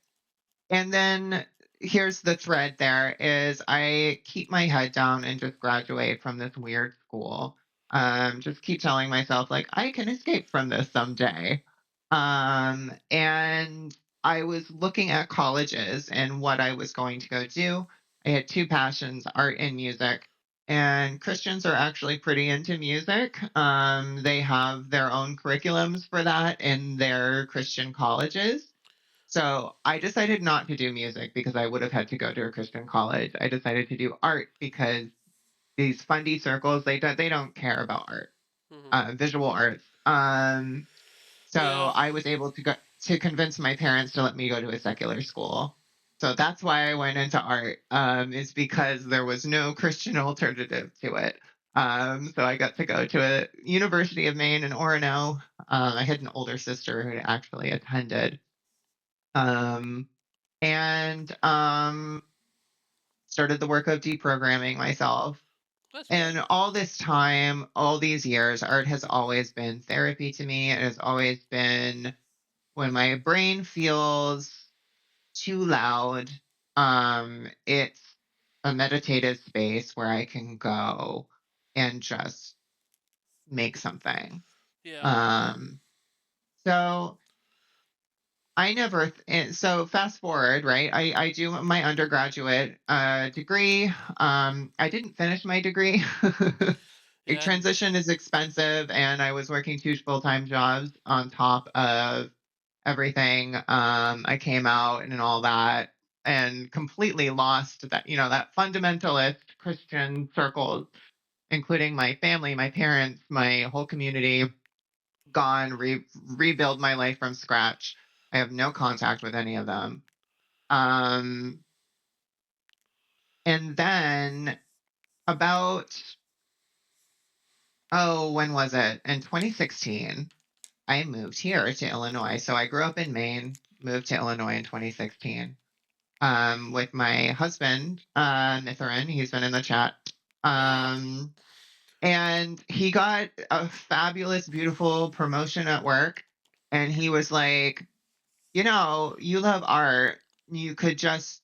and then here's the thread there is I keep my head down and just graduate from this weird school. Just keep telling myself like I can escape from this someday. And I was looking at colleges and what I was going to go do. I had two passions, art and music. And Christians are actually pretty into music. They have their own curriculums for that in their Christian colleges. So I decided not to do music because I would have had to go to a Christian college. I decided to do art because these fundy circles they don't care about art,
Hmm.
visual arts. So
Yeah.
I was able to convince my parents to let me go to a secular school. So that's why I went into art. Is because there was no Christian alternative to it. So I got to go to a University of Maine in Orono. I had an older sister who had actually attended. Um, and started the work of deprogramming myself.
That's good.
And all this time, all these years, art has always been therapy to me. It has always been when my brain feels too loud, it's a meditative space where I can go and just make something.
Yeah.
Um, so so fast forward, right? I do my undergraduate degree. I didn't finish my degree. A
Yeah.
transition is expensive, and I was working two full-time jobs on top of everything. I came out and all that, and completely lost that, that fundamentalist Christian circles, including my family, my parents, my whole community, gone. Rebuild my life from scratch. I have no contact with any of them. Um, and then about, oh, when was it? In 2016, I moved here to Illinois. So I grew up in Maine, moved to Illinois in 2016, with my husband, Mithrin. He's been in the chat.
Yeah.
Um, and he got a fabulous, beautiful promotion at work. And he was like, you love art. You could just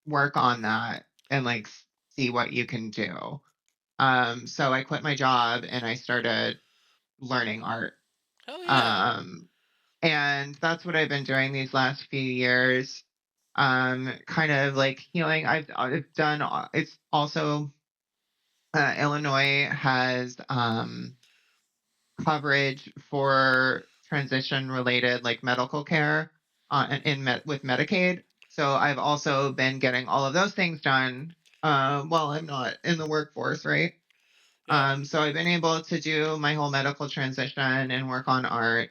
work on that and like see what you can do. So I quit my job and I started learning art.
Hell yeah.
Um, and that's what I've been doing these last few years. Kind of like healing. I've done. It's also Illinois has coverage for transition related like medical care with Medicaid. So I've also been getting all of those things done while I'm not in the workforce, right?
Yeah.
So I've been able to do my whole medical transition and work on art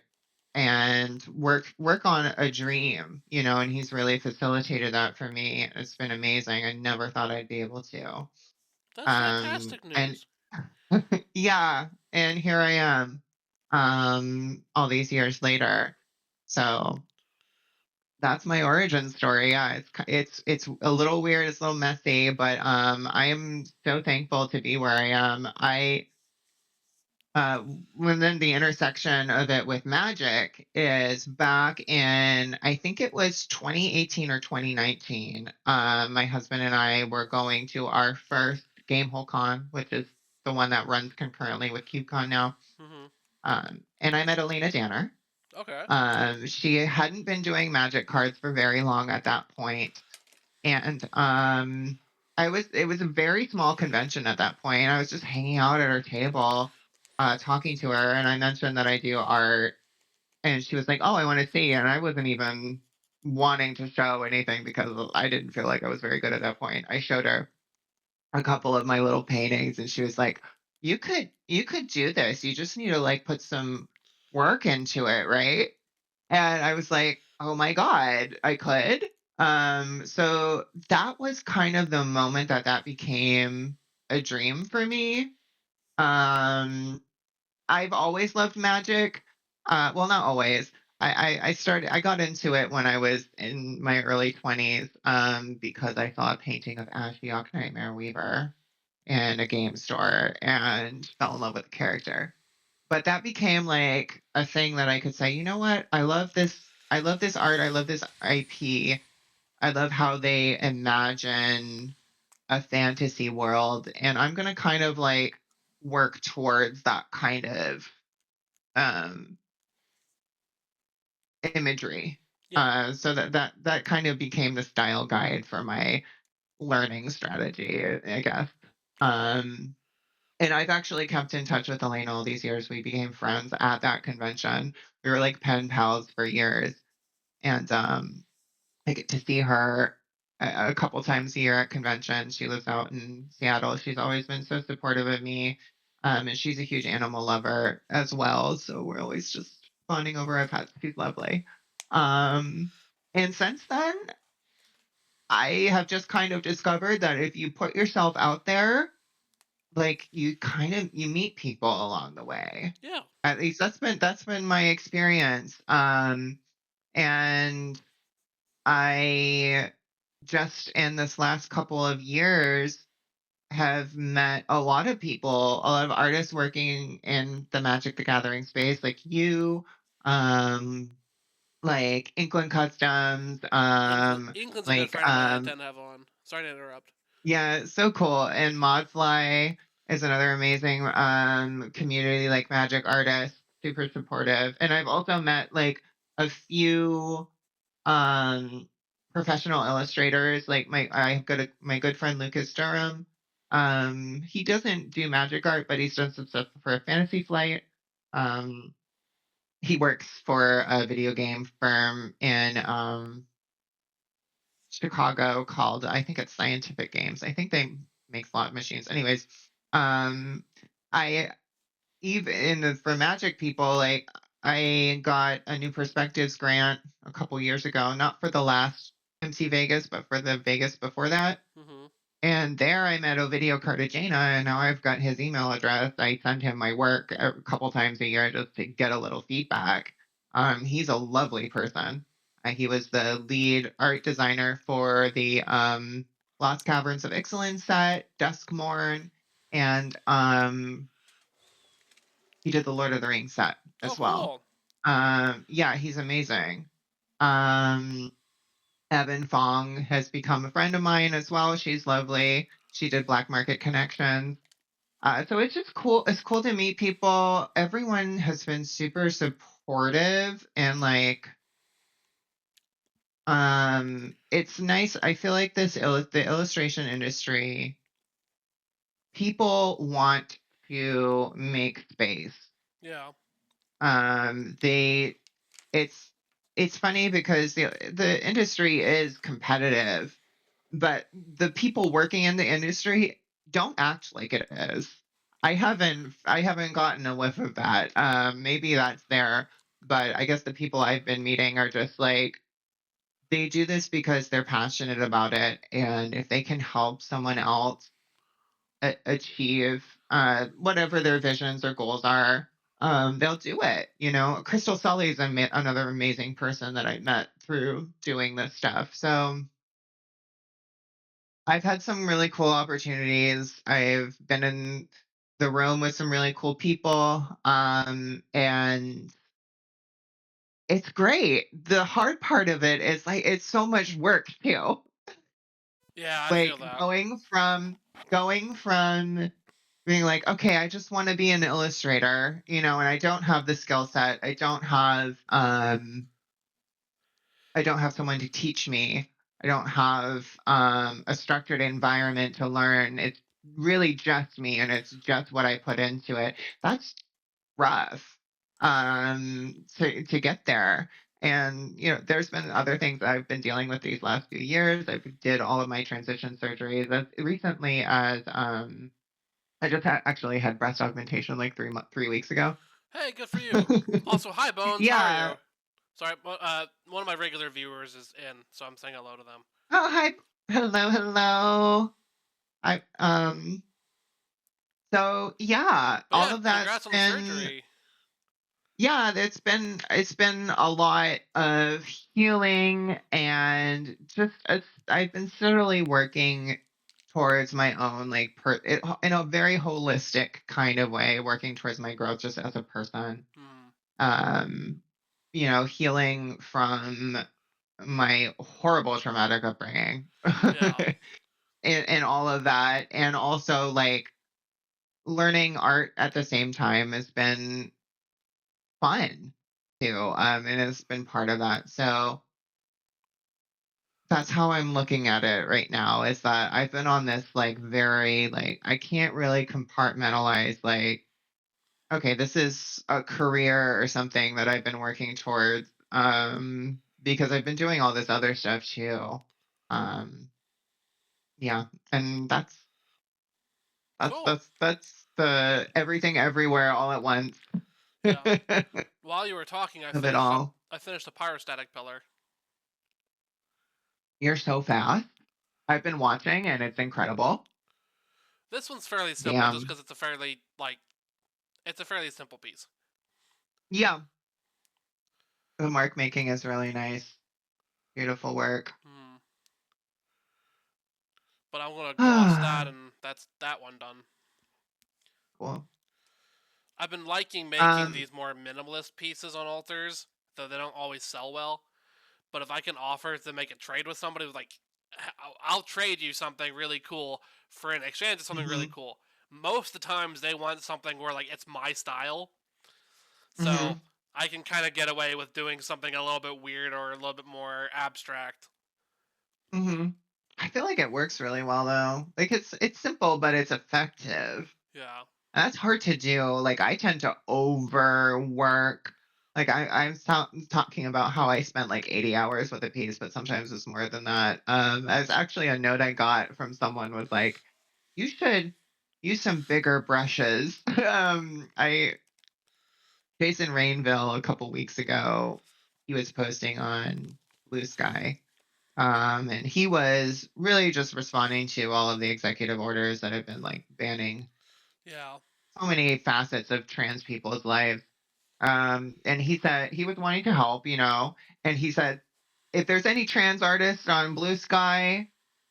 and work on a dream, and he's really facilitated that for me. It's been amazing. I never thought I'd be able to.
That's fantastic
And
news.
yeah, and here I am, all these years later. So that's my origin story. Yeah, it's a little weird, it's a little messy, but I am so thankful to be where I am. Uh, and then the intersection of it with magic is back in, I think it was 2018 or 2019. My husband and I were going to our first Gamehole Con, which is the one that runs concurrently with CubeCon now.
Hmm.
And I met Elena Danner.
Okay.
She hadn't been doing magic cards for very long at that point, and it was a very small convention at that point. I was just hanging out at her table, talking to her, and I mentioned that I do art, and she was like, "Oh, I want to see," and I wasn't even wanting to show anything because I didn't feel like I was very good at that point. I showed her a couple of my little paintings, and she was like, you could do this. You just need to like put some work into it, right?" And I was like, "Oh my god, I could." So that was kind of the moment that became a dream for me. Um, I've always loved magic. Well, not always. I got into it when I was in my early 20s, because I saw a painting of Ashiok Nightmare Weaver in a game store and fell in love with the character. But that became like a thing that I could say, you know what? I love this. I love this art. I love this IP. I love how they imagine a fantasy world. And I'm going to kind of like work towards that kind of um, imagery.
Yeah.
So that kind of became the style guide for my learning strategy, I guess. Um, And I've actually kept in touch with Elena all these years. We became friends at that convention. We were like pen pals for years. And I get to see her a couple times a year at conventions. She lives out in Seattle. She's always been so supportive of me. And she's a huge animal lover as well. So we're always just bonding over our pets. She's lovely. Um, and since then, I have just kind of discovered that if you put yourself out there, like you meet people along the way.
Yeah.
At least that's been my experience. And I just in this last couple of years have met a lot of people, a lot of artists working in the Magic the Gathering space, like you, um, like Inkland Customs,
England's a good
like
friend of mine. I tend to have on. Sorry to interrupt.
yeah, so cool. And Modfly is another amazing community like magic artist, super supportive. And I've also met like a few um professional illustrators, like my good friend Lucas Durham. He doesn't do magic art, but he's done some stuff for Fantasy Flight. Um, he works for a video game firm in Chicago called, I think it's Scientific Games. I think they make slot machines. Anyways, I even for magic people, like I got a New Perspectives grant a couple years ago, not for the last MC Vegas, but for the Vegas before that.
Mm-hmm.
And there I met Ovidio Cartagena, and now I've got his email address. I send him my work a couple times a year just to get a little feedback. He's a lovely person. He was the lead art designer for the Lost Caverns of Ixalan set, Duskmorn, and he did the Lord of the Rings set
Oh,
as well.
cool.
Yeah, he's amazing. Um, Evan Fong has become a friend of mine as well. She's lovely. She did Black Market Connections. So it's just cool. It's cool to meet people. Everyone has been super supportive and like it's nice. I feel like the illustration industry, people want to make space.
Yeah.
They it's it's funny because the industry is competitive, but the people working in the industry don't act like it is. I haven't gotten a whiff of that. Maybe that's there, but I guess the people I've been meeting are just like they do this because they're passionate about it, and if they can help someone else achieve whatever their visions or goals are, they'll do it. You know, Crystal Sully is another amazing person that I met through doing this stuff. So I've had some really cool opportunities. I've been in the room with some really cool people, and it's great. The hard part of it is like it's so much work too.
Yeah, I feel
Like
that.
going from being like, okay, I just want to be an illustrator, and I don't have the skill set. I don't have someone to teach me. I don't have a structured environment to learn. It's really just me, and it's just what I put into it. That's rough to get there. And there's been other things I've been dealing with these last few years. I did all of my transition surgeries as recently as I just actually had breast augmentation like 3 weeks ago.
Hey, good for you. Also, hi, Bones. How are
Yeah.
you? Sorry, one of my regular viewers is in, so I'm saying hello to them.
Oh, hi. Hello, hello. I so yeah,
But
all
yeah,
of that's
congrats on the
been
surgery.
yeah, it's been a lot of healing and just I've been steadily working towards my own like in a very holistic kind of way, working towards my growth just as a person.
Hmm.
Um, healing from my horrible traumatic upbringing
Yeah.
and all of that, and also like learning art at the same time has been fun too. And it's been part of that. So that's how I'm looking at it right now is that I've been on this like very like I can't really compartmentalize like okay, this is a career or something that I've been working towards because I've been doing all this other stuff too. Um yeah, and
Cool.
that's the everything everywhere all at once.
Yeah. While you were talking,
Of it all.
I finished a pyrostatic pillar.
You're so fast. I've been watching and it's incredible.
This one's fairly simple, just
Damn.
because it's a fairly it's a fairly simple piece.
Yeah. The mark making is really nice. Beautiful work.
Hmm. But I'm gonna gloss that,
Cool.
and that's that one done.
Um,
I've been liking making these more minimalist pieces on altars, though they don't always sell well. But if I can offer to make a trade with somebody, with like, I'll trade you something really cool for an exchange of something really
mhm.
cool. Most of the times they want something where like it's my style, so
Mhm.
I can kind of get away with doing something a little bit weird or a little bit more abstract.
Mhm. I feel like it works really well though. Like it's simple, but it's effective.
Yeah.
And that's hard to do. Like I tend to overwork. Like talking about how I spent like 80 hours with a piece, but sometimes it's more than that. As actually a note I got from someone was like, you should use some bigger brushes. I Jason Rainville a couple weeks ago, he was posting on Blue Sky. And he was really just responding to all of the executive orders that have been like banning
Yeah.
so many facets of trans people's lives. And he said he was wanting to help, and he said, if there's any trans artists on Blue Sky,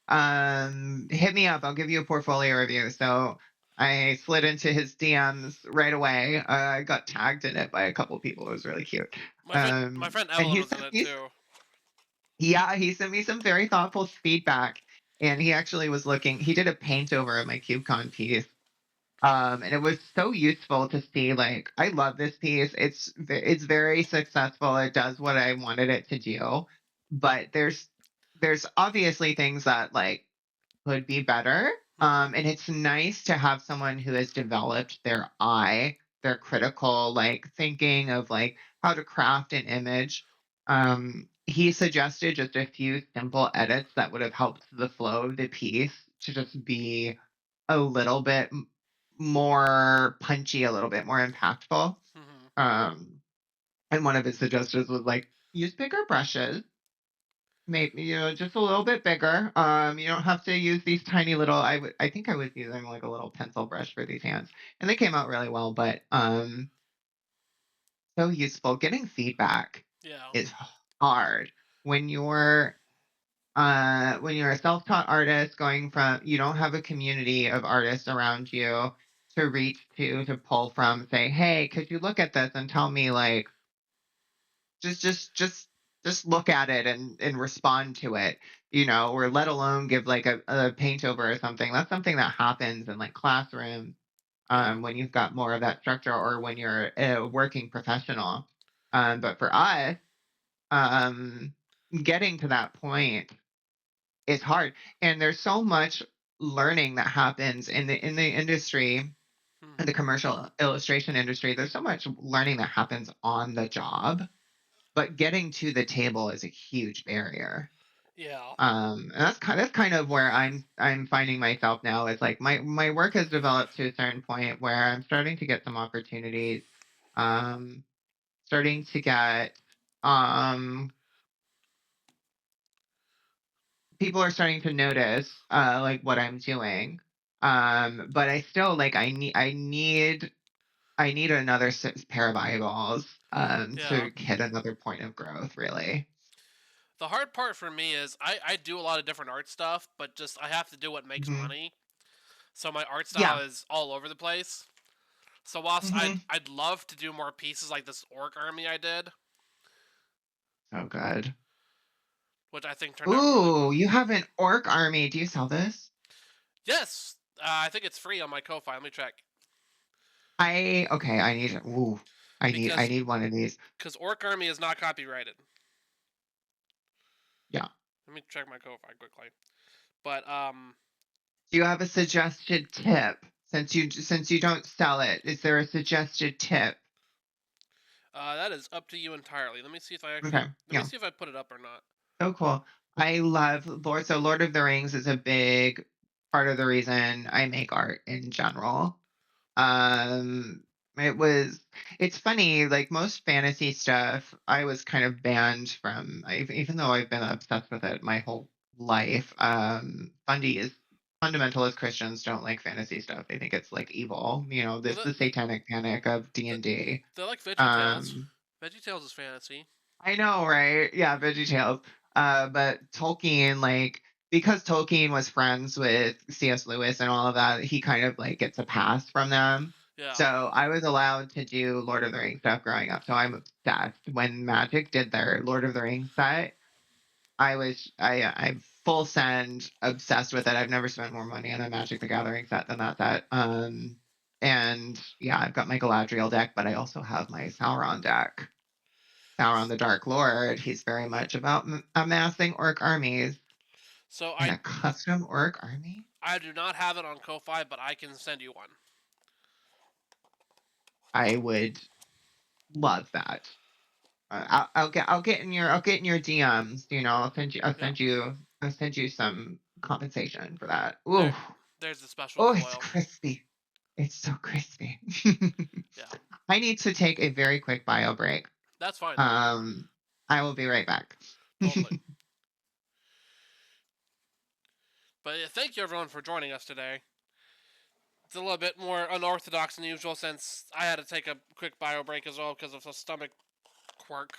hit me up. I'll give you a portfolio review. So I slid into his DMs right away. I got tagged in it by a couple people. It was really cute.
My friend
And
Evelyn was in it too.
he sent me some very thoughtful feedback. And he actually was looking, he did a paint over of my KubeCon piece, and it was so useful to see. Like, I love this piece. It's very successful. It does what I wanted it to do, but there's obviously things that like could be better.
Hmm.
And it's nice to have someone who has developed their eye, their critical like thinking of like how to craft an image. He suggested just a few simple edits that would have helped the flow of the piece to just be a little bit more punchy, a little bit more impactful.
Hmm.
Um, and one of his suggestions was like use bigger brushes, maybe just a little bit bigger. You don't have to use these tiny little. I think I was using like a little pencil brush for these hands, and they came out really well. But so useful. Getting feedback
Yeah.
is hard when you're a self-taught artist going from you don't have a community of artists around you to reach to pull from, say, hey, could you look at this and tell me like just look at it and respond to it, or let alone give like a paint over or something. That's something that happens in like classrooms,
Yeah.
when you've got more of that structure or when you're a working professional. But for us, um, getting to that point is hard, and there's so much learning that happens in the industry, in the
Hmm.
commercial illustration industry. There's so much learning that happens on the job, but getting to the table is a huge barrier.
Yeah.
And that's kind of where I'm finding myself now. Is like my work has developed to a certain point where I'm starting to get some opportunities, um, starting to get um people are starting to notice like what I'm doing. But I still like I need another pair of eyeballs
Yeah.
to hit another point of growth, really.
The hard part for me is I do a lot of different art stuff, but just I have to do what makes
Hmm.
money. So my art style
Yeah.
is all over the place. So whilst I'd
Hmm.
I'd love to do more pieces like this orc army I did,
Oh, good.
which I think turned out really
Ooh,
well.
you have an orc army. Do you sell this?
Yes, I think it's free on my Ko-fi. Let me check
I okay. I need. Ooh, I
because
need one of these.
because orc army is not copyrighted.
Yeah.
Let me check my Ko-fi quickly. But
Do you have a suggested tip? Since you don't sell it, is there a suggested tip?
that is up to you entirely. Let me see if I actually
Okay.
let me
Yeah.
see if I put it up or not.
So cool. I love Lord. So Lord of the Rings is a big part of the reason I make art in general. Um, it was it's funny, like most fantasy stuff, I was kind of banned from, even though I've been obsessed with it my whole life. Fundamentalist Christians don't like fantasy stuff. They think it's like evil,
Well,
this the satanic panic of
they,
D&D.
they like Veggie Tales.
Um,
Veggie Tales is fantasy.
I know, right? Yeah, Veggie Tales. But Tolkien, like, because Tolkien was friends with C.S. Lewis and all of that, he kind of like gets a pass from them.
Yeah.
So I was allowed to do Lord of the Rings stuff growing up. So I'm obsessed. When Magic did their Lord of the Rings set, I'm full send obsessed with it. I've never spent more money on a Magic the Gathering set than that set. And yeah, I've got my Galadriel deck, but I also have my Sauron deck. Sauron the Dark Lord, he's very much about amassing orc armies.
So
And a custom orc army?
I do not have it on Ko-Fi, but I can send you one.
I would love that. I'll get in your DMs.
Yeah.
I'll send you some compensation for that.
There,
Ooh,
there's the special
oh, it's
foil.
crispy. It's so crispy.
Yeah,
I need to take a very quick bio break.
that's fine.
I will be right back.
Totally. But yeah, thank you everyone for joining us today. It's a little bit more unorthodox than usual since I had to take a quick bio break as well because of a stomach quirk.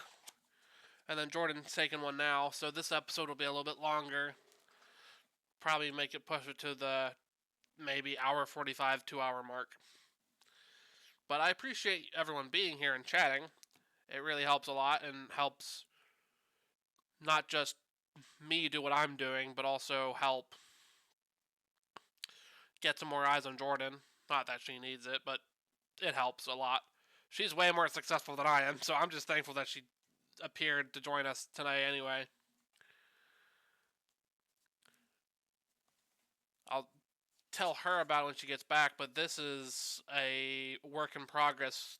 And then Jordan's taking one now, so this episode will be a little bit longer. Probably make it push it to the maybe hour 45, 2 hour mark. But I appreciate everyone being here and chatting. It really helps a lot and helps not just me do what I'm doing, but also help get some more eyes on Jordan. Not that she needs it, but it helps a lot. She's way more successful than I am, so I'm just thankful that she appeared to join us tonight anyway. I'll tell her about it when she gets back, but this is a work in progress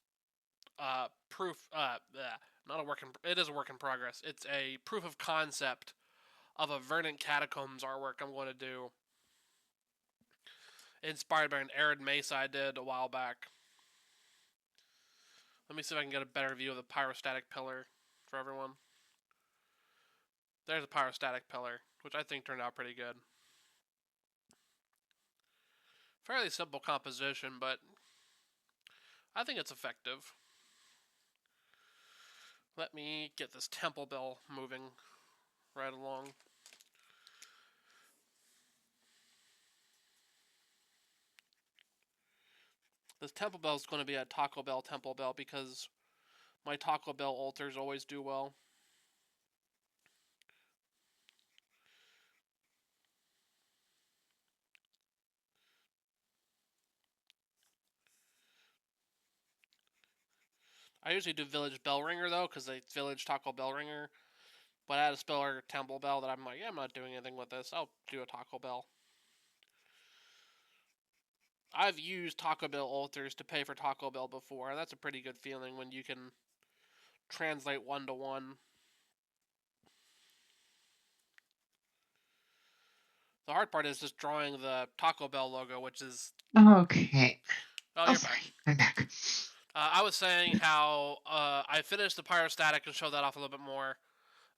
proof. Not a work in. It is a work in progress. It's a proof of concept of a Verdant Catacombs artwork I'm going to do, inspired by an Arid Mesa I did a while back. Let me see if I can get a better view of the pyrostatic pillar for everyone. There's a pyrostatic pillar, which I think turned out pretty good. Fairly simple composition, but I think it's effective. Let me get this temple bell moving right along. This temple bell is going to be a Taco Bell temple bell because my Taco Bell altars always do well. I usually do Village Bell Ringer though, because it's Village Taco Bell Ringer. But I had a spell temple bell that I'm like, yeah, I'm not doing anything with this. I'll do a Taco Bell. I've used Taco Bell altars to pay for Taco Bell before, and that's a pretty good feeling when you can translate one to one. The hard part is just drawing the Taco Bell logo, which is.
Okay.
Oh,
Oh,
you're back.
sorry. I'm back.
I was saying how I finished the pyrostatic and showed that off a little bit more.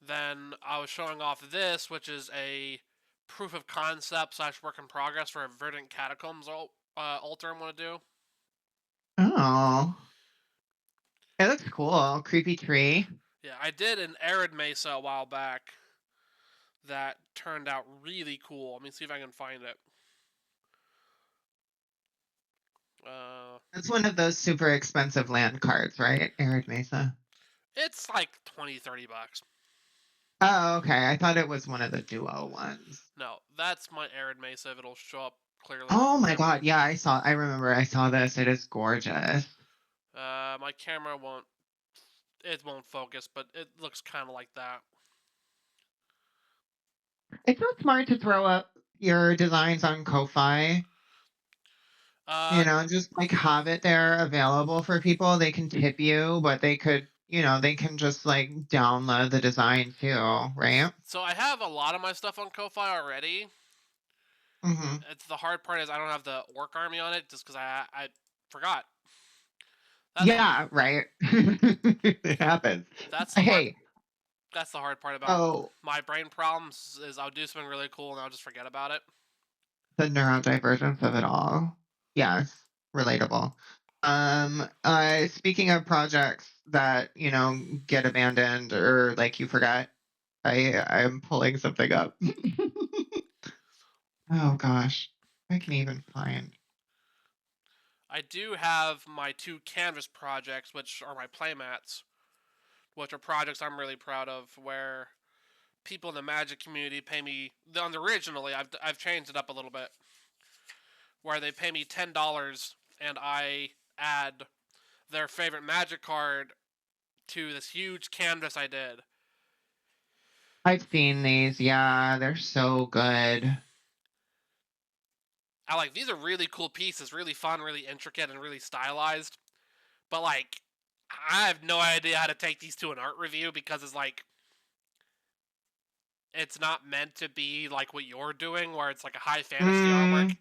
Then I was showing off this, which is a proof of concept / work in progress for a Verdant Catacombs altar I'm going to do.
Oh, it looks cool. Creepy tree.
Yeah, I did an Arid Mesa a while back that turned out really cool. Let me see if I can find it.
It's one of those super expensive land cards, right? Arid Mesa.
It's like 20, $30.
Oh, okay. I thought it was one of the duo ones.
No, that's my Arid Mesa if it'll show up clearly on
Oh my
camera.
god, yeah, I remember I saw this. It is gorgeous.
My camera won't. It won't focus, but it looks kind of like that.
It's so smart to throw up your designs on Ko-Fi. Just like have it there available for people. They can tip you, but they can just like download the design too, right?
So I have a lot of my stuff on Ko-Fi already.
Mm-hmm.
It's the hard part is I don't have the Orc Army on it just because I forgot. That's
Yeah, right. It happens.
that's the hard
Hey,
that's the hard part about
oh,
my brain problems is I'll do something really cool and I'll just forget about it.
the neurodivergence of it all. Yes, relatable. Speaking of projects that, get abandoned or like you forgot, I'm pulling something up. Oh gosh, I can even find.
I do have my 2 canvas projects, which are my playmats, which are projects I'm really proud of, where people in the Magic community pay me. Originally, I've changed it up a little bit, where they pay me $10 and I add their favorite Magic card to this huge canvas I did.
I've seen these. Yeah, they're so good.
I like these are really cool pieces, really fun, really intricate, and really stylized. But like, I have no idea how to take these to an art review because it's like it's not meant to be like what you're doing, where it's like a high fantasy artwork.
Mm,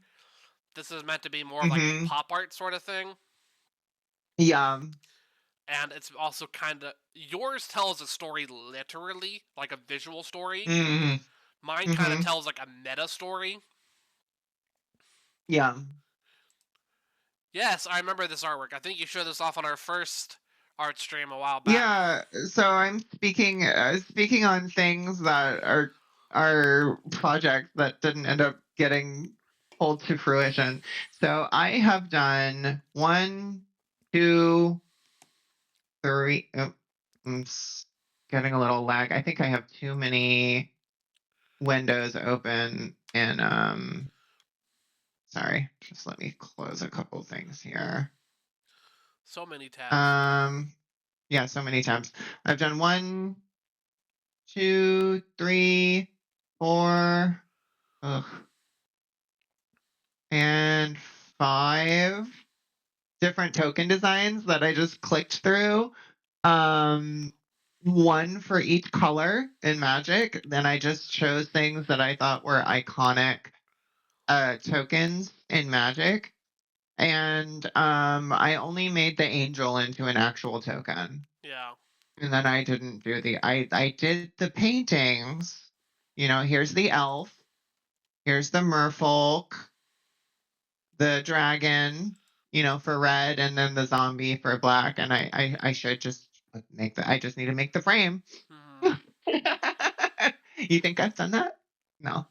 This is meant to be more of like a
mm-hmm.
pop art sort of thing,
Yeah.
and it's also kind of yours tells a story literally, like a visual story.
Mm-hmm.
Mine kind of
Mm-hmm.
tells like a meta story.
Yeah.
Yes, I remember this artwork. I think you showed this off on our first art stream a while back.
Yeah. So I'm speaking on things that are projects that didn't end up getting pulled to fruition. So I have done one, two, three. Oh, getting a little lag. I think I have too many windows open and sorry, just let me close a couple things here.
So many tabs.
Um yeah, so many times. I've done one, two, three, four, ugh, and five different token designs that I just clicked through. Um one for each color in Magic. Then I just chose things that I thought were iconic tokens in Magic. And I only made the angel into an actual token.
Yeah.
And then I didn't do I did the paintings. You know, here's the elf, here's the merfolk, the dragon, you know, for red, and then the zombie for black. And I should just make the I just need to make the frame.
Hmm.
You think I've done that? No.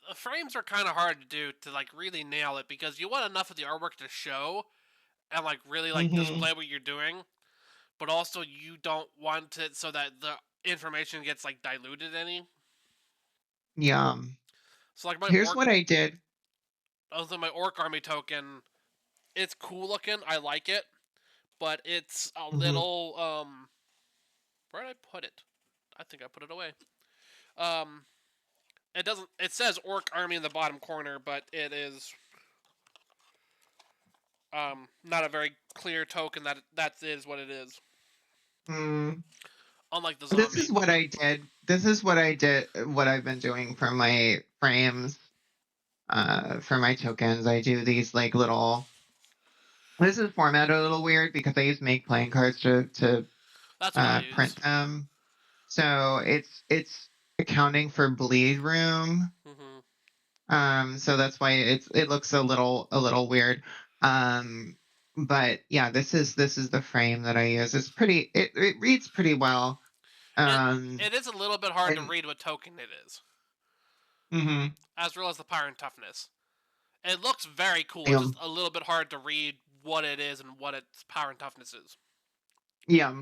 The frames are kind of hard to do to like really nail it because you want enough of the artwork to show and like really like
Hmm.
display what you're doing, but also you don't want it so that the information gets like diluted any.
Yeah.
So like
Here's what I did.
my orc army token, it's cool looking. I like it, but it's a
Hmm.
little where did I put it? I think I put it away. Um, it doesn't. It says orc army in the bottom corner, but it is not a very clear token that is what it is.
Mm.
Unlike the
This
zombie.
is what I did. This is what I did. What I've been doing for my frames, for my tokens. I do these like little. This is formatted a little weird because I use make playing cards to
That's what I
print
use.
them. So it's accounting for bleed room.
Hmm.
So that's why it looks a little weird. Um, but yeah, this is the frame that I use. It's pretty. It reads pretty well.
It
Um,
it is a little bit hard to
and
read what token it is,
mhm,
as well as the power and toughness. It looks very cool. It's
yeah,
just a little bit hard to read what it is and what its power and toughness is.
yeah,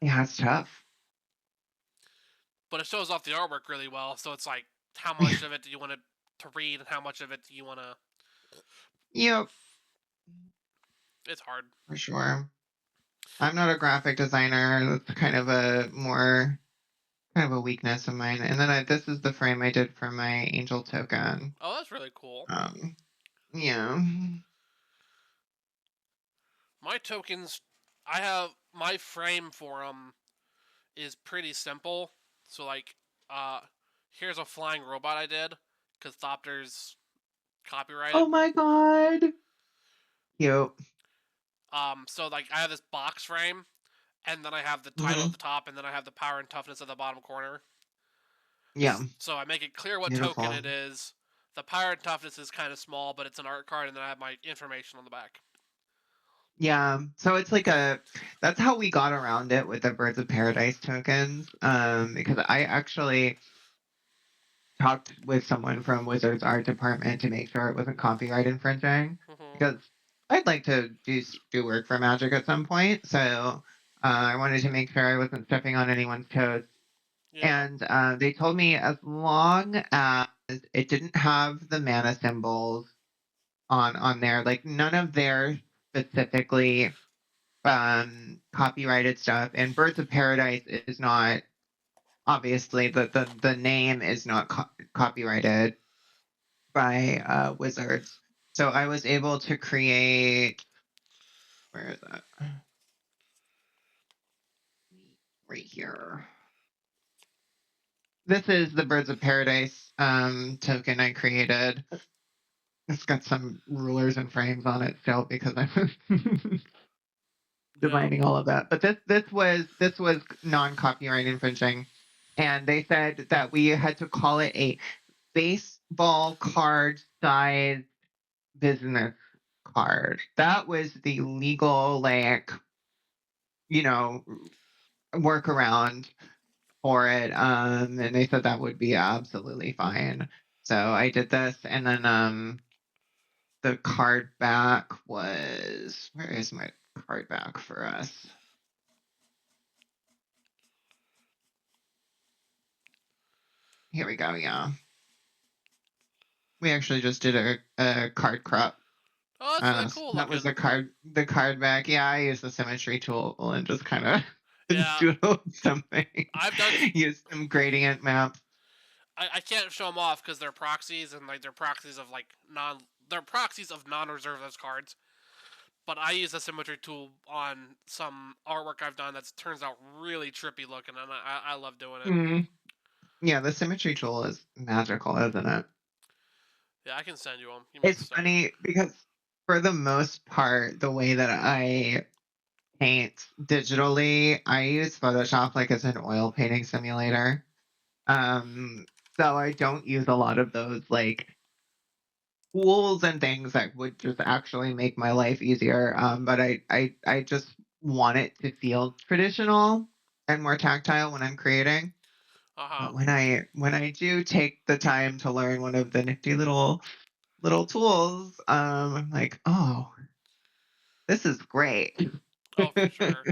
yeah. It's tough.
But it shows off the artwork really well. So it's like, how much of it do you want to read, and how much of it do you want to?
Yep,
It's hard.
for sure. I'm not a graphic designer. That's kind of a weakness of mine. And then this is the frame I did for my angel token.
Oh, that's really cool.
Um, yeah.
My tokens, I have my frame for them is pretty simple. So like, uh, here's a flying robot I did because Thopter's
Oh
copyrighted.
my god. Yep.
So like I have this box frame, and then I have the title at
Hmm.
the top, and then I have the power and toughness at the bottom corner.
Yeah.
So I make it clear what token
Beautiful.
it is. The power and toughness is kind of small, but it's an art card, and then I have my information on the back.
Yeah. So it's like that's how we got around it with the Birds of Paradise tokens. Because I actually talked with someone from Wizards art department to make sure it wasn't copyright infringing
Hmm.
because I'd like to do work for Magic at some point. So I wanted to make sure I wasn't stepping on anyone's toes.
Yeah.
And they told me as long as it didn't have the mana symbols on there, like none of their specifically copyrighted stuff. And Birds of Paradise is not. obviously the name is not copyrighted by Wizards. So I was able to create, where is that? Right here. This is the Birds of Paradise token I created. It's got some rulers and frames on it still because I'm
Yeah.
designing all of that. But this was non-copyright infringing, and they said that we had to call it a baseball card size business card. That was the legal, like, you know, workaround for it. And they said that would be absolutely fine. So I did this, and then the card back was, where is my card back for us? Here we go. Yeah, we actually just did a card crop.
Oh, that's really
So
cool
that was
looking.
the card back. Yeah, I used the symmetry tool and just kind of
Yeah,
doodle something.
I've done.
Use some gradient maps.
I can't show them off because they're proxies and like they're proxies of like non. They're proxies of non-reserve list cards. But I use a symmetry tool on some artwork I've done that turns out really trippy looking, and I love doing it.
Mm. Yeah, the symmetry tool is magical, isn't it?
Yeah, I can send you them. Give me a
It's
second.
funny because for the most part, the way that I paint digitally, I use Photoshop like as an oil painting simulator. Um, so I don't use a lot of those like tools and things that would just actually make my life easier. But I just want it to feel traditional and more tactile when I'm creating.
Uh huh.
But when I do take the time to learn one of the nifty little tools, I'm like, oh, this is great.
Oh, for sure.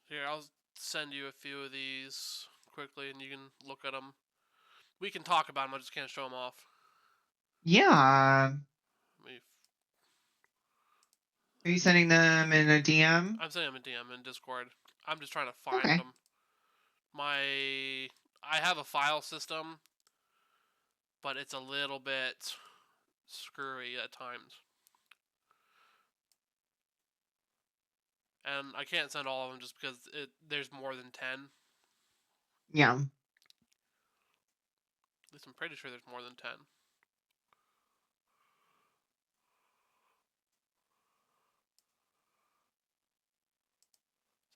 Here, I'll send you a few of these quickly, and you can look at them. We can talk about them. I just can't show them off.
Yeah.
Let me,
Are you sending them in a DM?
I'm sending them a DM in Discord. I'm just trying to find
Okay.
them. I have a file system, but it's a little bit screwy at times. And I can't send all of them just because there's more than 10.
Yeah.
At least I'm pretty sure there's more than 10.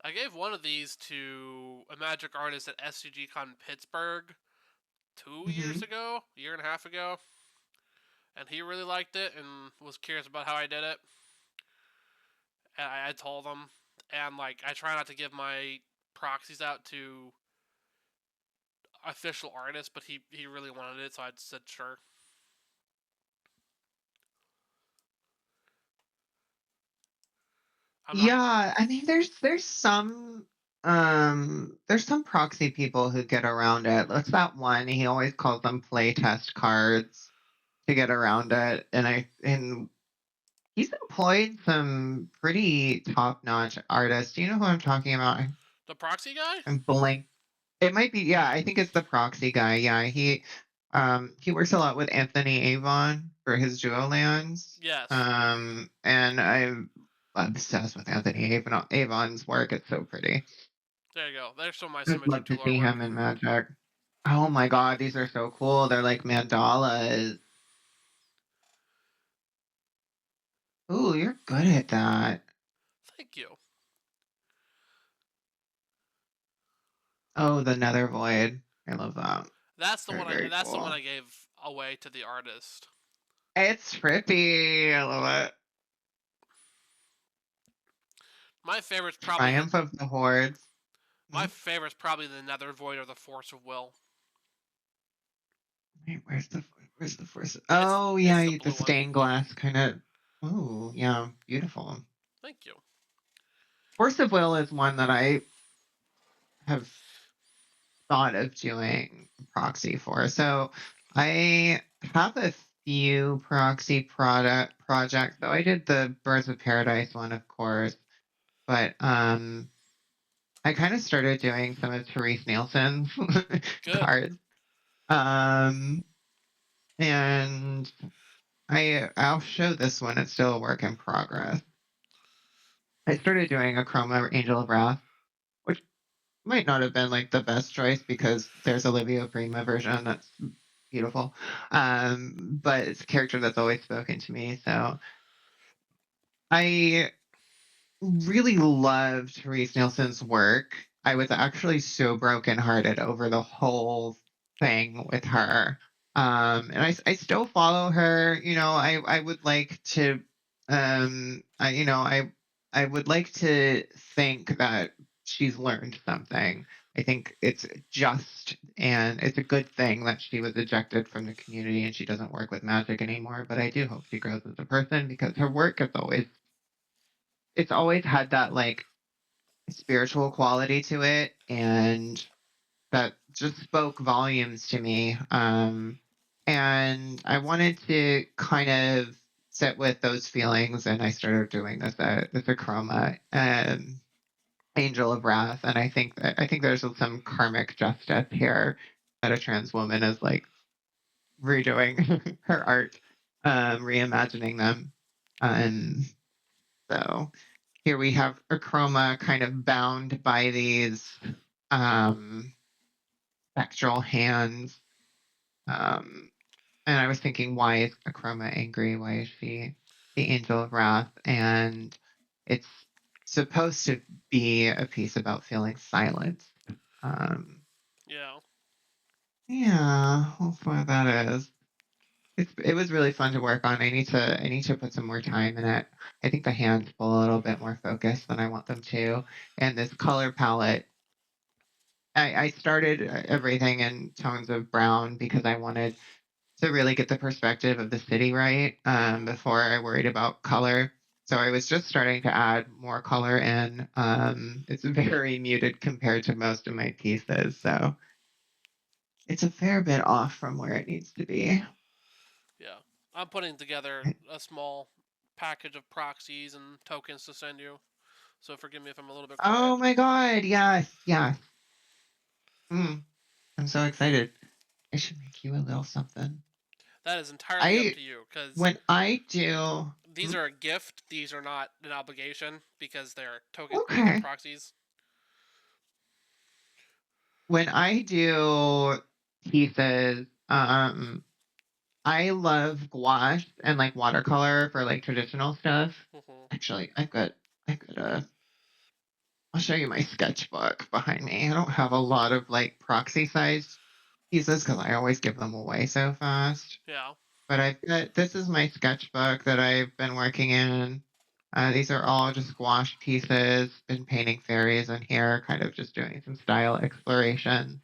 I gave one of these to a magic artist at SCGCon Pittsburgh 2 years
Hmm.
ago, a year and a half ago, and he really liked it and was curious about how I did it. And I told him, and like I try not to give my proxies out to official artists, but he really wanted it, so I said sure. I'm not.
Yeah, I mean there's some proxy people who get around it. That's that one. He always calls them playtest cards to get around it. And he's employed some pretty top-notch artists. Do you know who I'm talking about?
The proxy guy?
I'm blank. It might be, yeah, I think it's the proxy guy. Yeah, he works a lot with Anthony Avon for his Jewel lands.
Yes.
And I'm obsessed with Anthony Avon's work. It's so pretty.
There you go. There's some of my
I'd
symmetry
love
tool
to see
artwork.
him in Magic. Oh my god, these are so cool. They're like mandalas. Ooh, you're good at that.
Thank you.
Oh, the Nether Void. I love that.
That's the
Very,
one.
very
That's the one
cool.
I gave away to the artist.
It's trippy. I love it.
My favorite's probably the
Triumph of the Hordes.
my
Hmm?
favorite's probably the Nether Void or the Force of Will.
Wait, where's the first?
It's
Oh
it's
yeah,
the
the
blue one.
stained glass kind of. Oh yeah, beautiful.
Thank you.
Force of Will is one that I have thought of doing proxy for. So I have a few proxy product projects. So I did the Birds of Paradise one, of course, but I kind of started doing some of Therese Nielsen's
Good.
cards. Um, and I'll show this one. It's still a work in progress. I started doing a Chroma Angel of Wrath, which might not have been like the best choice because there's Olivia Prima version that's beautiful. But it's a character that's always spoken to me. So I really loved Therese Nielsen's work. I was actually so brokenhearted over the whole thing with her. And I still follow her. I would like to, I would like to think that she's learned something. I think it's just, and it's a good thing that she was ejected from the community and she doesn't work with magic anymore. But I do hope she grows as a person because her work is always, it's always had that like spiritual quality to it, and that just spoke volumes to me. And I wanted to kind of sit with those feelings, and I started doing this Acroma Angel of Wrath, and I think there's some karmic justice here that a trans woman is like redoing her art, reimagining them, and so here we have a chroma kind of bound by these um, spectral hands. Um, and I was thinking, why is a chroma angry? Why is she the angel of wrath? And it's supposed to be a piece about feeling silence. Um,
Yeah.
yeah, hopefully that is. It was really fun to work on. I need to put some more time in it. I think the hands pull a little bit more focus than I want them to. And this color palette, I started everything in tones of brown because I wanted to really get the perspective of the city right,
Hmm.
before I worried about color. So I was just starting to add more color in. It's very muted compared to most of my pieces, so it's a fair bit off from where it needs to be.
Yeah. I'm putting together a small package of proxies and tokens to send you. So forgive me if I'm a little bit quiet.
Oh my god, yes, yes. Mm, I'm so excited. I should make you a little something.
That is entirely up
I
to you, because
when I do
these
mm,
are a gift. These are not an obligation because they're token
okay.
proxies.
When I do pieces, I love gouache and like watercolor for like traditional stuff.
Hmm.
Actually, I've got I'll show you my sketchbook behind me. I don't have a lot of like proxy sized pieces because I always give them away so fast.
Yeah.
But this is my sketchbook that I've been working in. These are all just gouache pieces. Been painting fairies in here, kind of just doing some style exploration.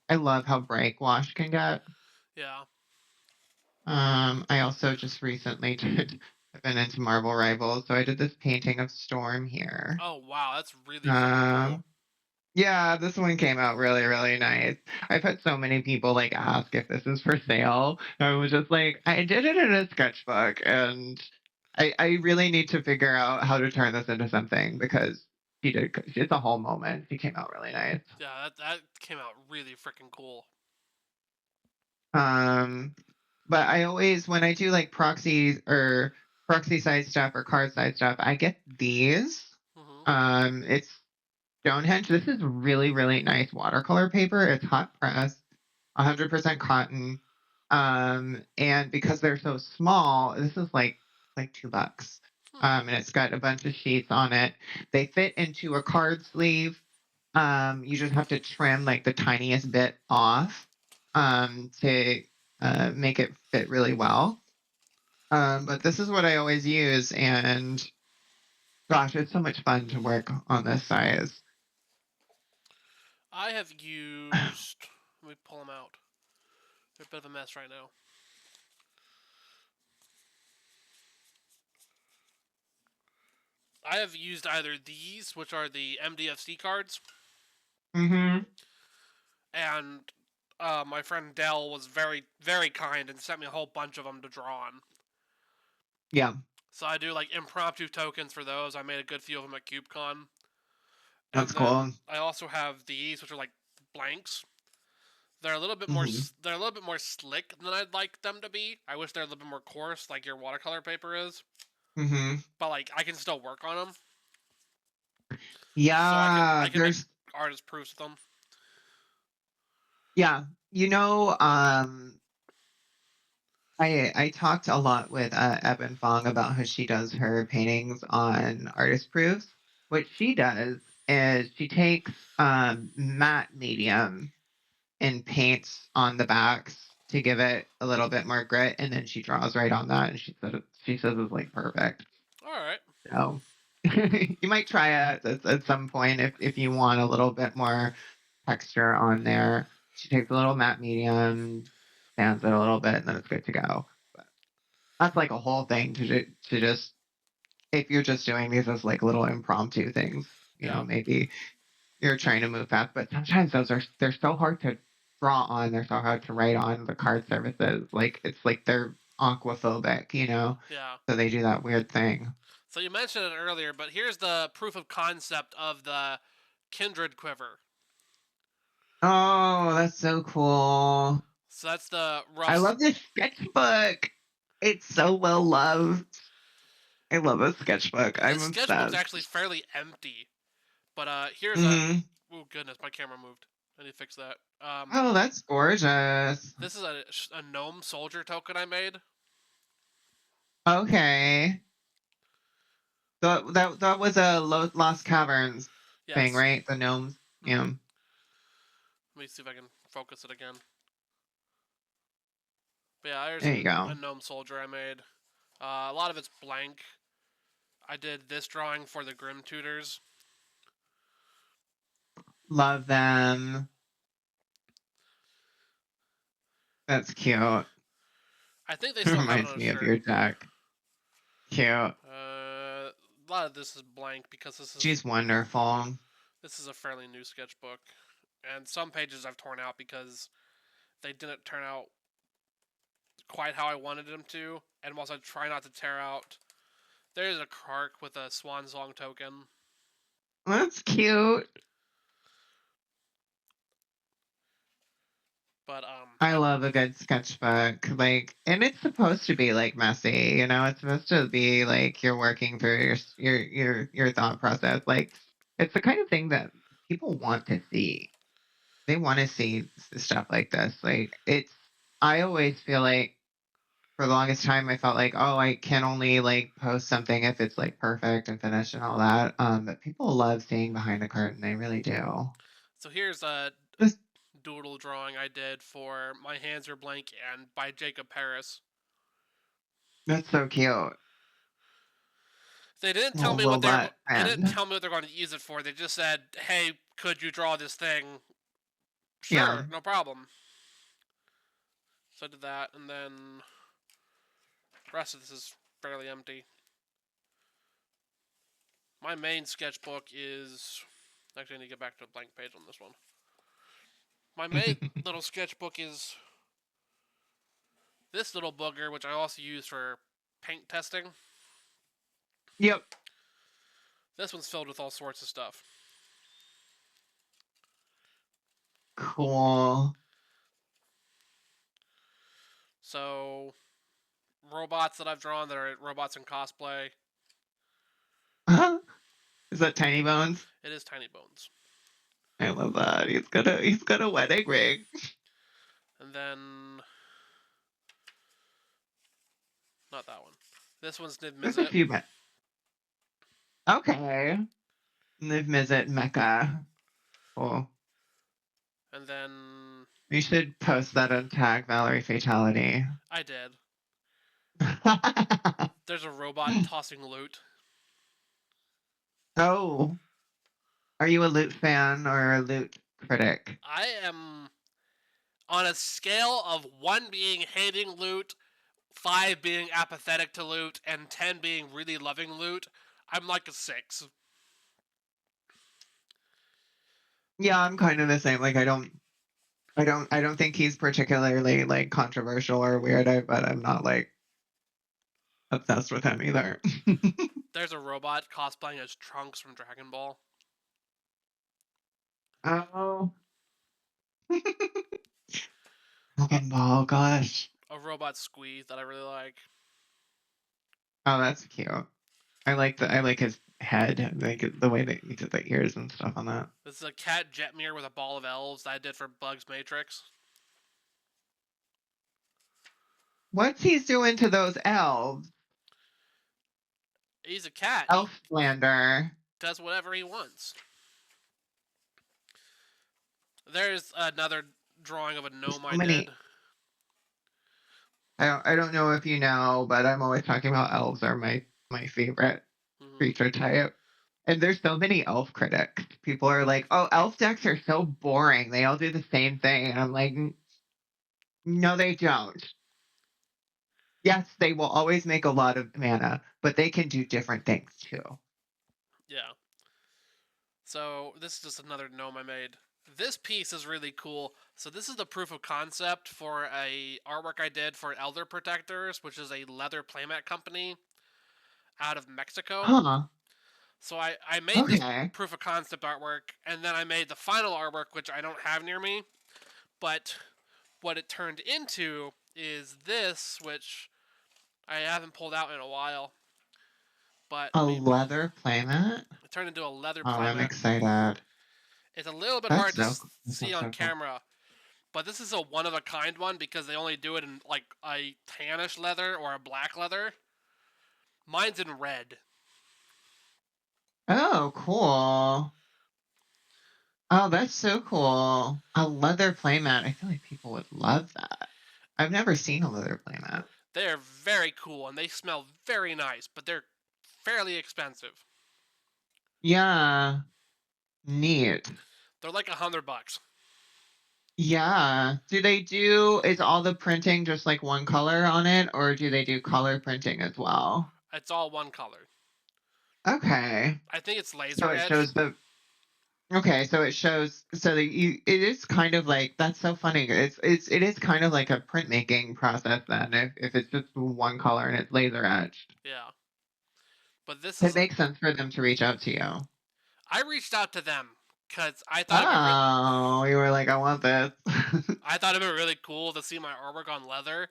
I love how bright gouache can get.
Yeah.
I also just recently did. I've been into Marvel Rivals, so I did this painting of Storm here.
Oh wow, that's really freaking cool.
Um, yeah, this one came out really, really nice. I've had so many people like ask if this is for sale. I was just like, I did it in a sketchbook, and I really need to figure out how to turn this into something because she did. It's a whole moment. She came out really nice.
Yeah, that came out really freaking cool.
Um, but I always, when I do like proxies or proxy size stuff or card size stuff, I get these.
Hmm.
It's Stonehenge. This is really, really nice watercolor paper. It's hot press, 100% cotton. And because they're so small, this is like $2.
Hmm.
And it's got a bunch of sheets on it. They fit into a card sleeve. You just have to trim like the tiniest bit off, to make it fit really well. But this is what I always use, and gosh, it's so much fun to work on this size.
I have used. Let me pull them out. They're a bit of a mess right now. I have used either these, which are the MDFC cards,
Mm-hmm.
and my friend Dell was very, very kind and sent me a whole bunch of them to draw on.
Yeah.
So I do like impromptu tokens for those. I made a good few of them at CubeCon. And
That's
then
cool.
I also have these, which are like blanks. They're a little bit more.
Hmm.
They're a little bit more slick than I'd like them to be. I wish they're a little bit more coarse, like your watercolor paper is.
Hmm.
But like I can still work on them, so I
Yeah,
can make artist proofs with them.
yeah. You know, I talked a lot with Evan Fong about how she does her paintings on artist proofs. What she does is she takes matte medium and paints on the backs to give it a little bit more grit, and then she draws right on that, and she says it's like perfect.
All right.
So you might try it at some point if you want a little bit more texture on there. She takes a little matte medium, sands it a little bit, and then it's good to go. But that's like a whole thing to just if you're just doing these as like little impromptu things,
Yeah.
maybe you're trying to move fast, but sometimes they're so hard to draw on, they're so hard to write on the card services. Like it's like they're aquaphobic,
Yeah.
so they do that weird thing.
So you mentioned it earlier, but here's the proof of concept of the Kindred quiver.
Oh, that's so cool.
So that's the
I
rough.
love this sketchbook. It's so well loved. I love a sketchbook.
The
I'm
sketchbook's
obsessed.
actually fairly empty, but here's a.
Hmm.
Oh goodness, my camera moved. I need to fix that.
Oh, that's gorgeous.
This is a gnome soldier token I made.
Okay. So that was a Lost Caverns thing,
Yes.
right? The gnomes.
Mm-hmm.
Yeah.
Let me see if I can focus it again. But yeah, there's
There you
a
go.
gnome soldier I made. A lot of it's blank. I did this drawing for the Grim Tutors.
Love them. That's cute.
I think they still have it
Reminds
on a
me of
shirt.
your deck. Cute.
A lot of this is blank because
She's wonderful.
this is a fairly new sketchbook, and some pages I've torn out because they didn't turn out quite how I wanted them to. And whilst I try not to tear out, there's a Kark with a Swan Song token.
That's cute.
But
I love a good sketchbook. Like, and it's supposed to be like messy, It's supposed to be like you're working through your thought process. Like, it's the kind of thing that people want to see. They want to see stuff like this. Like, it's. I always feel like for the longest time I felt like, oh, I can only like post something if it's like perfect and finished and all that. But people love seeing behind the curtain. They really do.
so here's a
Just-
doodle drawing I did for My Hands Are Blank and by Jacob Paris.
That's so cute.
They didn't tell
Little
me what
robot
they didn't
friend.
tell me what they're going to use it for. They just said, "Hey, could you draw this thing?"
Yeah.
Sure, no problem. So I did that, and then the rest of this is fairly empty. My main sketchbook is actually I need to get back to a blank page on this one. My main little sketchbook is this little booger, which I also use for paint testing.
Yep.
This one's filled with all sorts of stuff.
Cool.
So robots that I've drawn that are robots in cosplay.
Is that Tiny Bones?
It is Tiny Bones.
I love that. He's got a wedding ring.
And then not that one. This one's Niv
There's a
Mizzet.
few okay. Live Mizzet Mecca. Cool.
And then
You should post that and tag Valerie Fatality.
I did. There's a robot tossing loot.
Oh, are you a Loot fan or a Loot critic?
I am on a scale of 1 being hating loot, 5 being apathetic to loot, and 10 being really loving loot. I'm like a 6.
Yeah, I'm kind of the same. Like I don't think he's particularly like controversial or weird, but I'm not like obsessed with him either.
There's a robot cosplaying as Trunks from Dragon Ball.
Oh. Dragon Ball, gosh.
A robot squeeze that I really like.
Oh, that's cute. I like his head, like the way that he did the ears and stuff on that.
This is a cat Jetmir with a ball of elves that I did for Bugs Matrix.
What's he doing to those elves?
He's a cat. He
Elf slander.
does whatever he wants. There's another drawing of a
There's
gnome
so
I did.
many. I don't know if you know, but I'm always talking about elves are my favorite
Mm-hmm.
creature type. And there's so many elf critics. People are like, "Oh, elf decks are so boring. They all do the same thing." And I'm like, No, they don't. Yes, they will always make a lot of mana, but they can do different things too."
Yeah. So this is just another gnome I made. This piece is really cool. So this is the proof of concept for a artwork I did for Elder Protectors, which is a leather playmat company out of Mexico.
Huh.
So I made this
Okay.
proof of concept artwork, and then I made the final artwork, which I don't have near me. But what it turned into is this, which I haven't pulled out in a while. But
A
let me.
leather playmat?
It turned into a leather
Oh, I'm
playmat.
excited.
It's a little bit
That's
hard to
so
see
that's
on
so cool.
camera, but this is a one of a kind one because they only do it in like a tannish leather or a black leather. Mine's in red.
Oh, cool. Oh, that's so cool. A leather playmat. I feel like people would love that. I've never seen a leather playmat.
They are very cool and they smell very nice, but they're fairly expensive.
Yeah. Neat.
They're like $100.
Yeah. Is all the printing just like one color on it, or do they do color printing as well?
It's all one color.
Okay.
I think it's
So
laser
it
edged.
shows the Okay, so it shows so that it is kind of like that's so funny. It is kind of like a printmaking process then if it's just one color and it's laser etched.
Yeah, but this
It
is.
makes sense for them to reach out to you.
I reached out to them because
Oh, you were like, I want this.
I thought it'd be really cool to see my artwork on leather,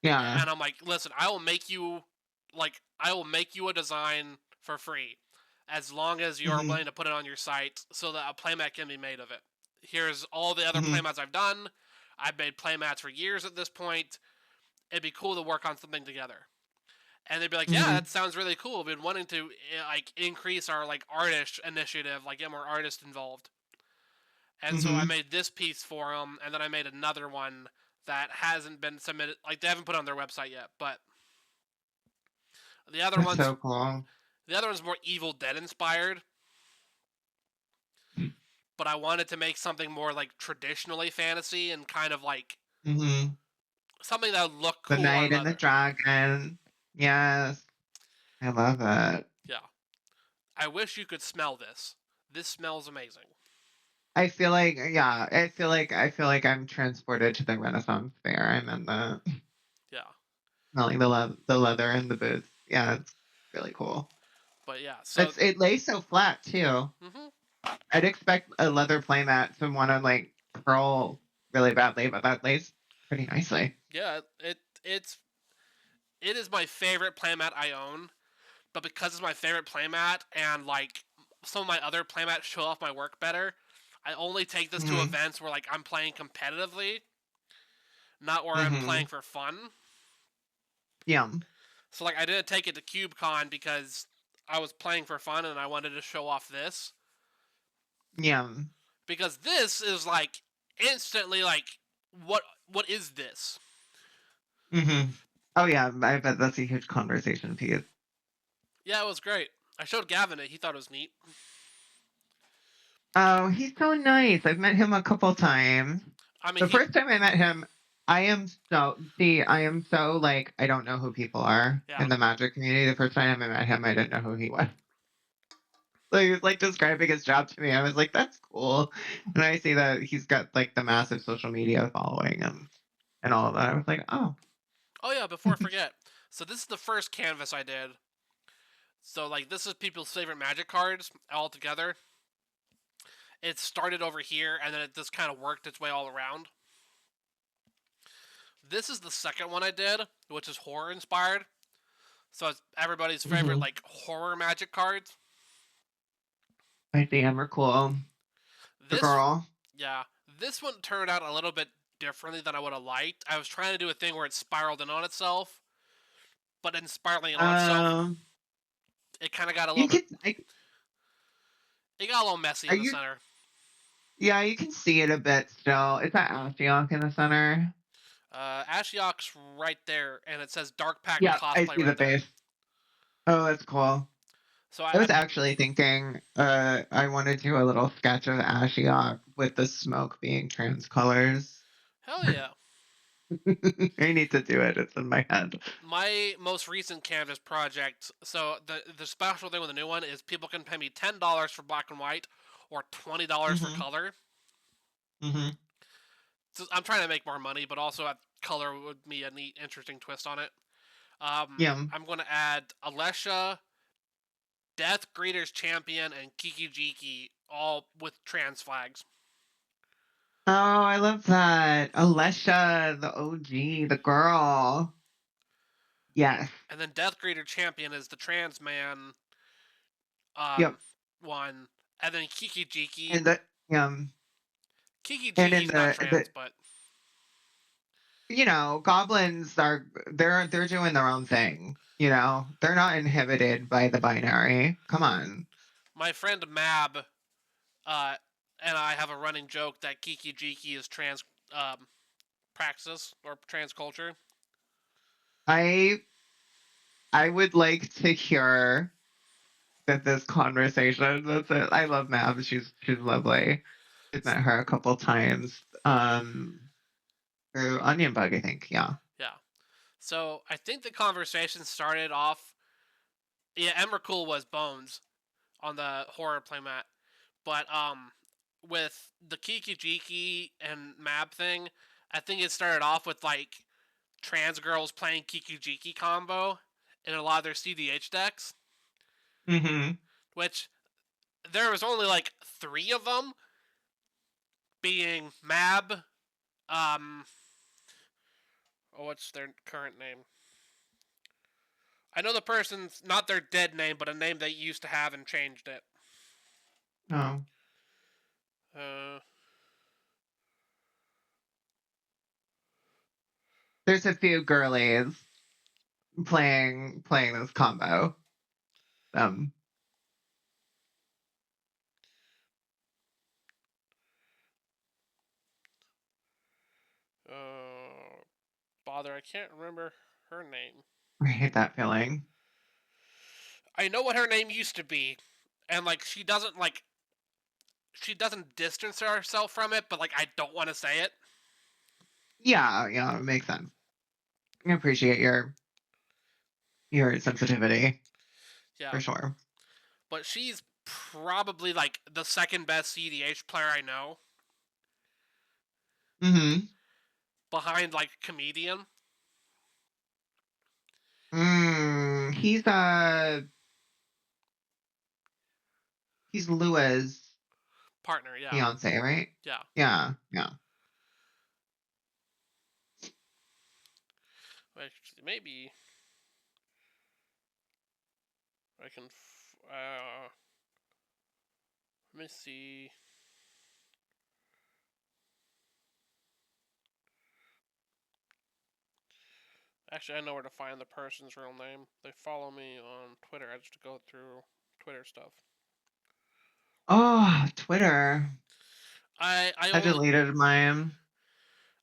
Yeah.
and I'm like, listen, I will make you a design for free, as long as you are
Hmm.
willing to put it on your site so that a playmat can be made of it. Here's all the other
Hmm.
playmats I've done. I've made playmats for years at this point. It'd be cool to work on something together. And they'd be like, yeah,
Hmm.
that sounds really cool. We've been wanting to like increase our like artist initiative, like get more artists involved. And so I
Hmm.
made this piece for them, and then I made another one that hasn't been submitted. Like they haven't put it on their website yet, but the other
That's
one's
so cool.
the other one's more Evil Dead inspired. But I wanted to make something more like traditionally fantasy and kind of like
Hmm.
something that would look
The
cool on
knight and the
leather.
dragon. Yes, I love it.
Yeah. I wish you could smell this. This smells amazing.
I feel like I'm transported to the Renaissance fair. I'm in the
Yeah.
smelling the leather and the boots. Yeah, it's really cool.
But yeah, so
It lays so flat too.
mhm.
I'd expect a leather playmat to want to like curl really badly, but that lays pretty nicely.
Yeah, it is my favorite playmat I own, but because it's my favorite playmat and like some of my other playmats show off my work better, I only take this to
Hmm.
events where like I'm playing competitively, not where I'm playing
Hmm.
for fun.
Yum.
So like I didn't take it to CubeCon because I was playing for fun and I wanted to show off this
Yum.
because this is like instantly like what is this?
Hmm. Oh yeah, I bet that's a huge conversation piece.
Yeah, it was great. I showed Gavin it. He thought it was neat.
Oh, he's so nice. I've met him a couple times.
I mean,
The first time I met him, I am so like I don't know who people are
yeah.
in the magic community. The first time I met him, I didn't know who he was. So he was like describing his job to me. I was like, that's cool. And I see that he's got like the massive social media following and all of that. I was like, oh.
Oh yeah, before I forget. So this is the first canvas I did. So like this is people's favorite magic cards all together. it started over here and then it just kind of worked its way all around. This is the second one I did, which is horror inspired. So it's everybody's favorite
Mm-hmm.
like horror magic cards.
I see Ember Cool. The
This,
girl.
yeah, this one turned out a little bit differently than I would have liked. I was trying to do a thing where it spiraled in on itself, but in spiraling in on itself,
Um,
it kind of got a little
you
bit.
can.
It got a little messy
Are
in the
you?
center.
Yeah, you can see it a bit still. Is that Ashiok in the center?
Ashiok's right there, and it says Dark Pact
Yeah, I
cosplay
see the
right there.
base. Oh, that's cool.
So
I was actually thinking I want to do a little sketch of Ashiok with the smoke being trans colors.
hell yeah.
I need to do it. It's in my head.
My most recent canvas project. So the special thing with the new one is people can pay me $10 for black and white, or $20 for
Hmm.
color.
Hmm.
So I'm trying to make more money, but also color would be a neat, interesting twist on it.
Yeah.
I'm going to add Alesha, Death Greeter's Champion, and Kiki Jiki, all with trans flags.
Oh, I love that. Alesha, the OG, the girl. Yes.
And then Death Greeter Champion is the trans man
Yep.
um, one. And then Kiki Jiki.
And the
Kiki
and in
Jiki's not
the
trans, but
goblins are they're doing their own thing. They're not inhibited by the binary. Come on.
my friend Mab uh, and I have a running joke that Kiki Jiki is trans praxis or trans culture.
I I would like to hear that this conversation. That's it. I love Mav. She's lovely. I've met her a couple times. Through Onion Bug, I think. Yeah.
Yeah. So I think the conversation started off. Yeah, Emrakul was Bones on the horror playmat, but with the Kiki Jiki and Mab thing, I think it started off with like trans girls playing Kiki Jiki combo in a lot of their CDH decks,
Mm-hmm.
which there was only like three of them, being Mab, um, oh, what's their current name? I know the person's not their dead name, but a name they used to have and changed it.
Oh.
Uh,
There's a few girlies playing this combo. Um.
uh, bother, I can't remember her name.
I hate that feeling.
I know what her name used to be, and like she doesn't distance herself from it, but like I don't want to say it.
Yeah, yeah, it makes sense. I appreciate your sensitivity
Yeah,
for sure.
but she's probably like the second best CDH player I know,
Mm-hmm.
behind like Comedian
He's Lua's
partner. Yeah,
fiance, right?
yeah.
Yeah, yeah.
Maybe I can. Let me see. Actually, I know where to find the person's real name. They follow me on Twitter. I just go through Twitter stuff.
Oh, Twitter.
I
I
only
deleted mine.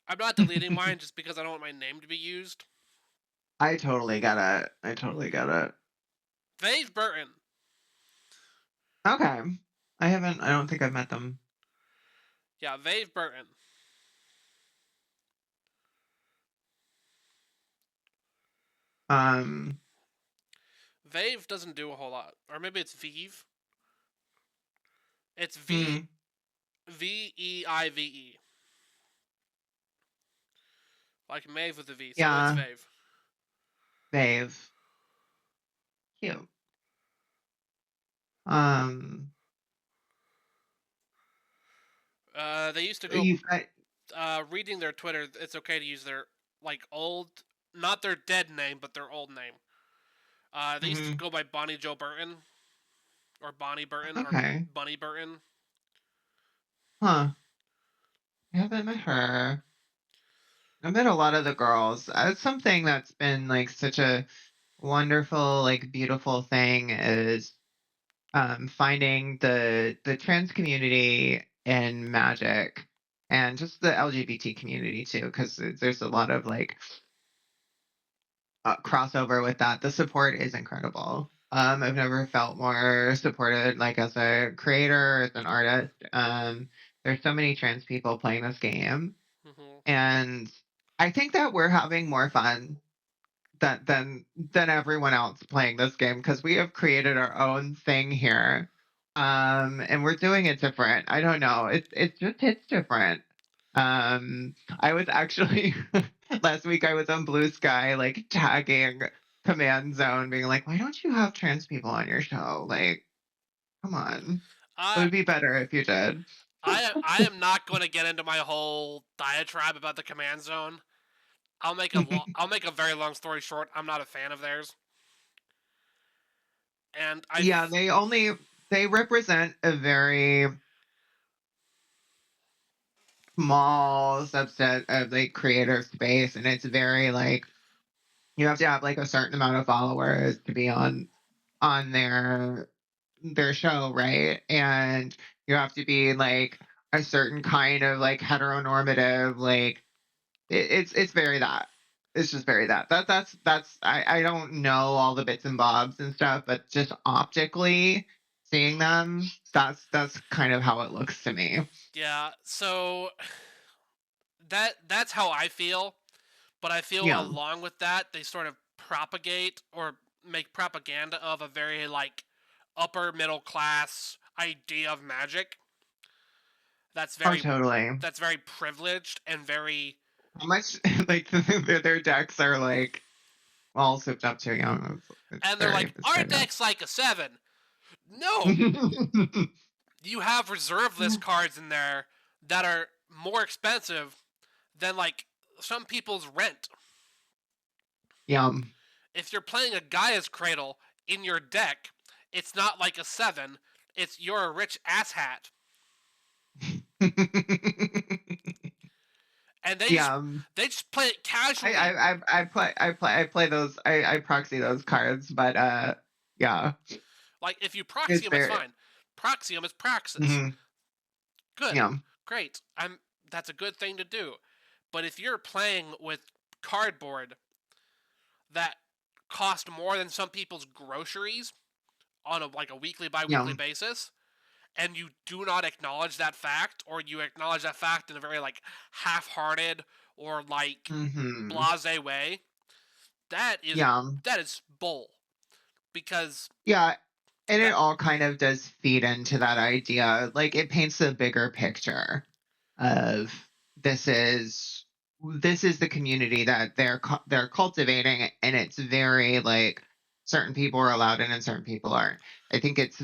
I'm not deleting mine just because I don't want my name to be used.
I totally get it. I totally get it.
Dave Burton.
Okay. I don't think I've met them.
Yeah, Dave Burton.
Um,
Vave doesn't do a whole lot. Or maybe it's Vive. It's
hmm,
Veive. Like Maeve with a V. So it's
yeah,
Vave.
they've cute. Um,
They used to go
You, I,
reading their Twitter. It's okay to use their like old, not their dead name, but their old name. They used to
mhm.
go by Bonnie Joe Burton or Bonnie Burton or
Okay.
Bunny Burton.
Huh. I haven't met her. I met a lot of the girls. It's something that's been like such a wonderful, like beautiful thing is finding the trans community in magic and just the LGBT community too, because there's a lot of like crossover with that. The support is incredible. I've never felt more supported, like as a creator, as an artist. There's so many trans people playing this game,
Hmm.
and I think that we're having more fun than than everyone else playing this game because we have created our own thing here, and we're doing it different. I don't know. It just hits different. I was actually last week I was on Blue Sky like tagging Command Zone, being like, "Why don't you have trans people on your show? Like, come on, it
I
would be better if you did."
I am not going to get into my whole diatribe about the command zone. I'll make a very long story short. I'm not a fan of theirs, and
Yeah, they represent a very small subset of like creator space, and it's very like you have to have like a certain amount of followers to be on their show, right? And you have to be like a certain kind of like heteronormative, like it's very that. It's just very that. That's I don't know all the bits and bobs and stuff, but just optically seeing them, that's kind of how it looks to me.
yeah. So that's how I feel. But I feel
Yeah.
along with that, they sort of propagate or make propaganda of a very like upper middle class idea of magic. That's
Oh,
very
totally.
that's very privileged and very.
How much like their decks are like all souped up too young.
And they're like,
It's
our
very bad.
deck's like a 7. No, you have reserve list cards in there that are more expensive than like some people's rent.
Yum.
If you're playing a Gaia's Cradle in your deck, it's not like a 7. It's you're a rich asshat. And
Yeah.
they just play it
I
casually.
I I play those I proxy those cards, but yeah,
Like if you
it's
Proxium, it's
very
fine. Proxium is Praxis.
mhm,
Good.
yeah.
Great. I'm That's a good thing to do. But if you're playing with cardboard that cost more than some people's groceries on a weekly
Yeah.
bi-weekly basis, and you do not acknowledge that fact, or you acknowledge that fact in a very like half-hearted or like
Mhm.
blase way, that is
Yeah.
that is bull. Because
Yeah, and it
that
all kind of does feed into that idea. Like it paints a bigger picture of this is this is the community that they're cultivating, and it's very like certain people are allowed in and certain people aren't. I think it's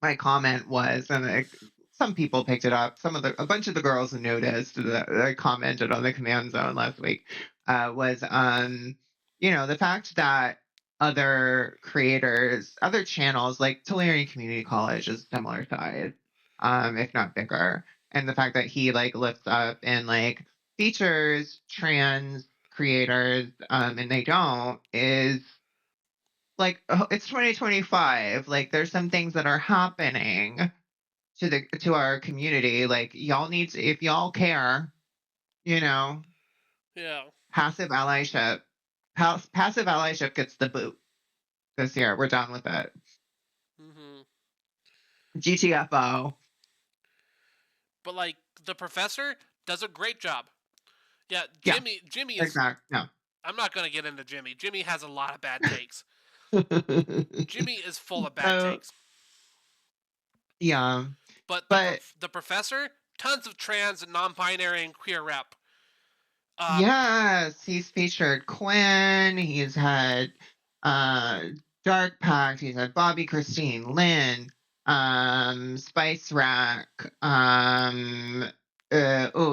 my comment was, and some people picked it up. A bunch of the girls noticed that I commented on the command zone last week. Was the fact that other creators, other channels like Tulare Community College is similar size, if not bigger, and the fact that he like lifts up and like features trans creators, and they don't is like it's 2025, like there's some things that are happening to our community, like y'all need to, if y'all care, you know
yeah.
passive allyship passive allyship gets the boot this year. We're done with it.
Hmm.
GTFO.
But like the professor does a great job. Yeah,
Yeah,
Jimmy is.
exactly. No.
I'm not gonna get into Jimmy. Jimmy has a lot of bad takes. Jimmy is full of bad
So
takes.
yeah,
But
but
the professor, tons of trans and non-binary and queer rep. Uh,
yes, he's featured Quinn. He's had uh Dark Pact. He's had Bobby, Christine, Lynn. Spice Rack,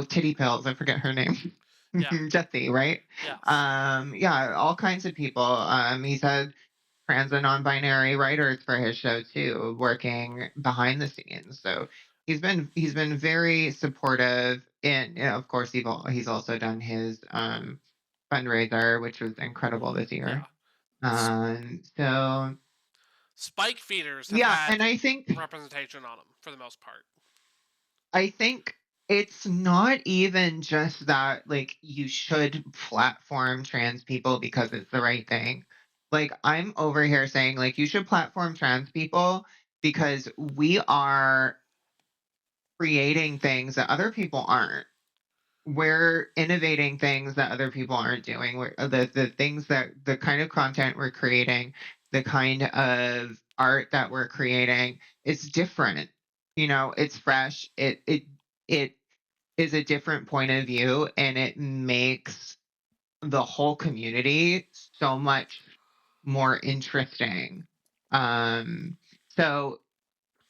Titty Pills, I forget her name.
Yeah.
Jessie, right?
Yes.
Yeah, all kinds of people. He's had trans and non-binary writers for his show too, working behind the scenes. So he's been very supportive. And of course, he's also done his fundraiser, which was incredible this
Yeah.
year.
S-
So
Spike feeders have
yeah, and
had
I think
representation on them for the most part.
I think it's not even just that, like, you should platform trans people because it's the right thing. Like, I'm over here saying, like, you should platform trans people because we are creating things that other people aren't. We're innovating things that other people aren't doing. The things that the kind of content we're creating, the kind of art that we're creating is different. It's fresh. It is a different point of view, and it makes the whole community so much more interesting. Um, so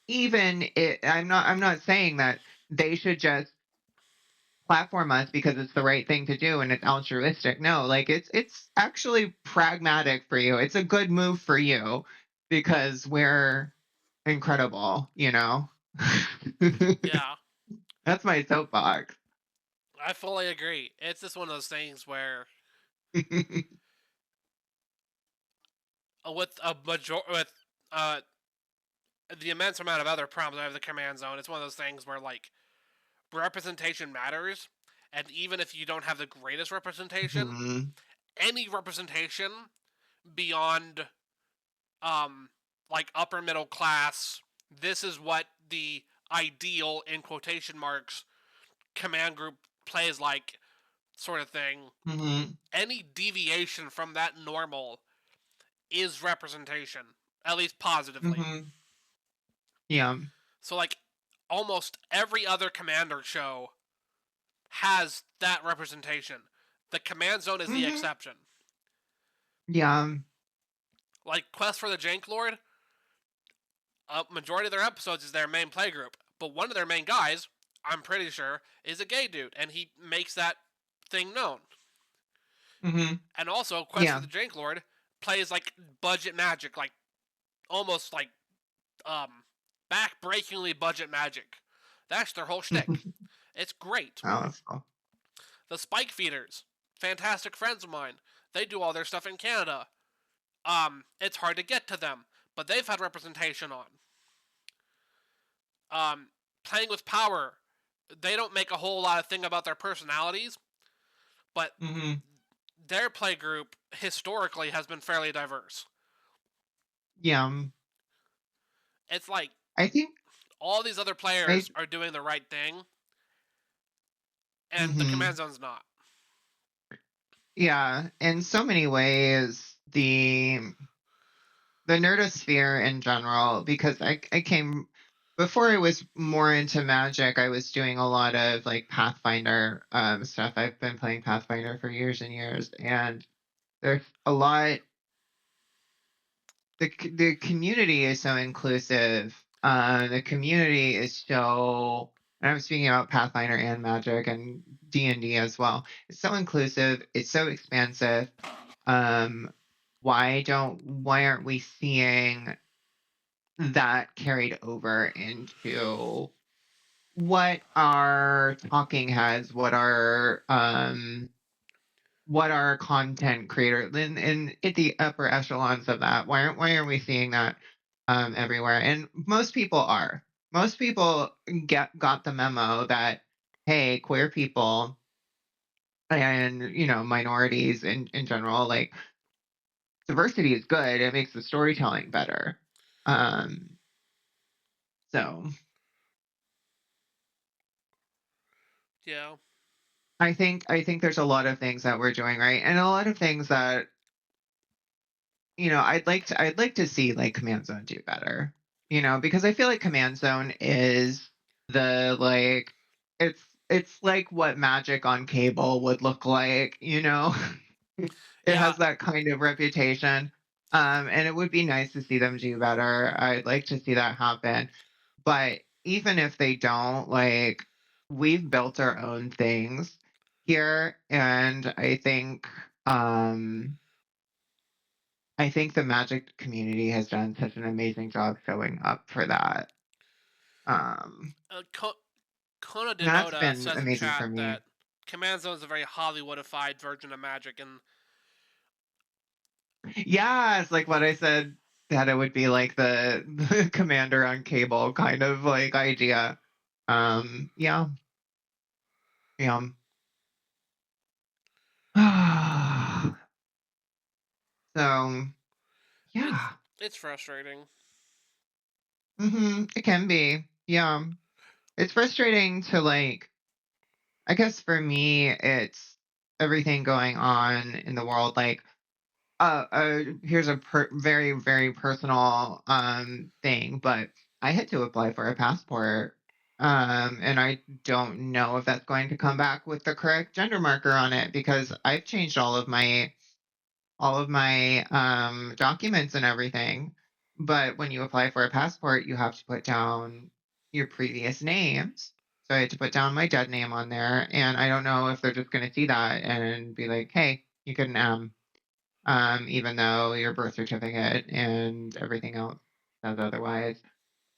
I'm not saying that they should just platform us because it's the right thing to do and it's altruistic. No, like it's actually pragmatic for you. It's a good move for you because we're incredible.
Yeah,
That's my soapbox.
I fully agree. It's just one of those things where with uh the immense amount of other problems I have the command zone, it's one of those things where like representation matters, and even if you don't have the greatest representation,
Mhm.
any representation beyond um like upper middle class, this is what the ideal in quotation marks command group plays like sort of thing.
Mhm.
Any deviation from that normal is representation, at least positively.
Mhm. Yeah.
So like almost every other commander show has that representation. The command zone is the
Mhm.
exception.
Yeah.
Like Quest for the Jank Lord, a majority of their episodes is their main playgroup, but one of their main guys, I'm pretty sure, is a gay dude, and he makes that thing known.
Mhm.
And also, Quest for
Yeah.
the Jank Lord plays like budget magic, like almost like um back-breakingly budget magic. That's their whole shtick. It's great.
Oh, that's cool.
The Spike Feeders, fantastic friends of mine. They do all their stuff in Canada. It's hard to get to them, but they've had representation on. Um, Playing with Power, they don't make a whole lot of thing about their personalities, but
Mhm.
their play group historically has been fairly diverse.
Yeah.
It's like
I think
all these other
I
players are doing the right thing, and the command
mhm.
zone's not.
Yeah, in so many ways, the nerdosphere in general, because I came before I was more into magic, I was doing a lot of like Pathfinder stuff. I've been playing Pathfinder for years and years, and there's a lot. The community is so inclusive. The community is so. And I'm speaking about Pathfinder and Magic and D&D as well. It's so inclusive. It's so expansive. Um, why aren't we seeing that carried over into what are talking heads, what are content creators and at the upper echelons of that? Why aren't we seeing that everywhere? And most people are. Most people got the memo that hey, queer people and minorities in general, like diversity is good. It makes the storytelling better. Um, so
Yeah,
I think there's a lot of things that we're doing right, and a lot of things that I'd like to see like Command Zone do better. Because I feel like Command Zone is the like it's it's like what Magic on cable would look like. It
yeah.
has that kind of reputation. And it would be nice to see them do better. I'd like to see that happen. But even if they don't, like, we've built our own things here, and I think the magic community has done such an amazing job showing up for that. Um,
Kona
that's
Denoda
been
says in
amazing for
chat
me.
that Command Zone is a very Hollywoodified version of Magic, and
Yeah, it's like what I said, that it would be like the commander on cable kind of like idea. Yeah, yeah. So
it's
yeah,
it's frustrating.
it can be. Yeah, it's frustrating to like. I guess for me, it's everything going on in the world. Like, here's a very very personal thing, but I had to apply for a passport, and I don't know if that's going to come back with the correct gender marker on it because I've changed all of my documents and everything. But when you apply for a passport, you have to put down your previous names. So I had to put down my dead name on there, and I don't know if they're just going to see that and be like, "Hey, you get an M," even though your birth certificate and everything else says otherwise.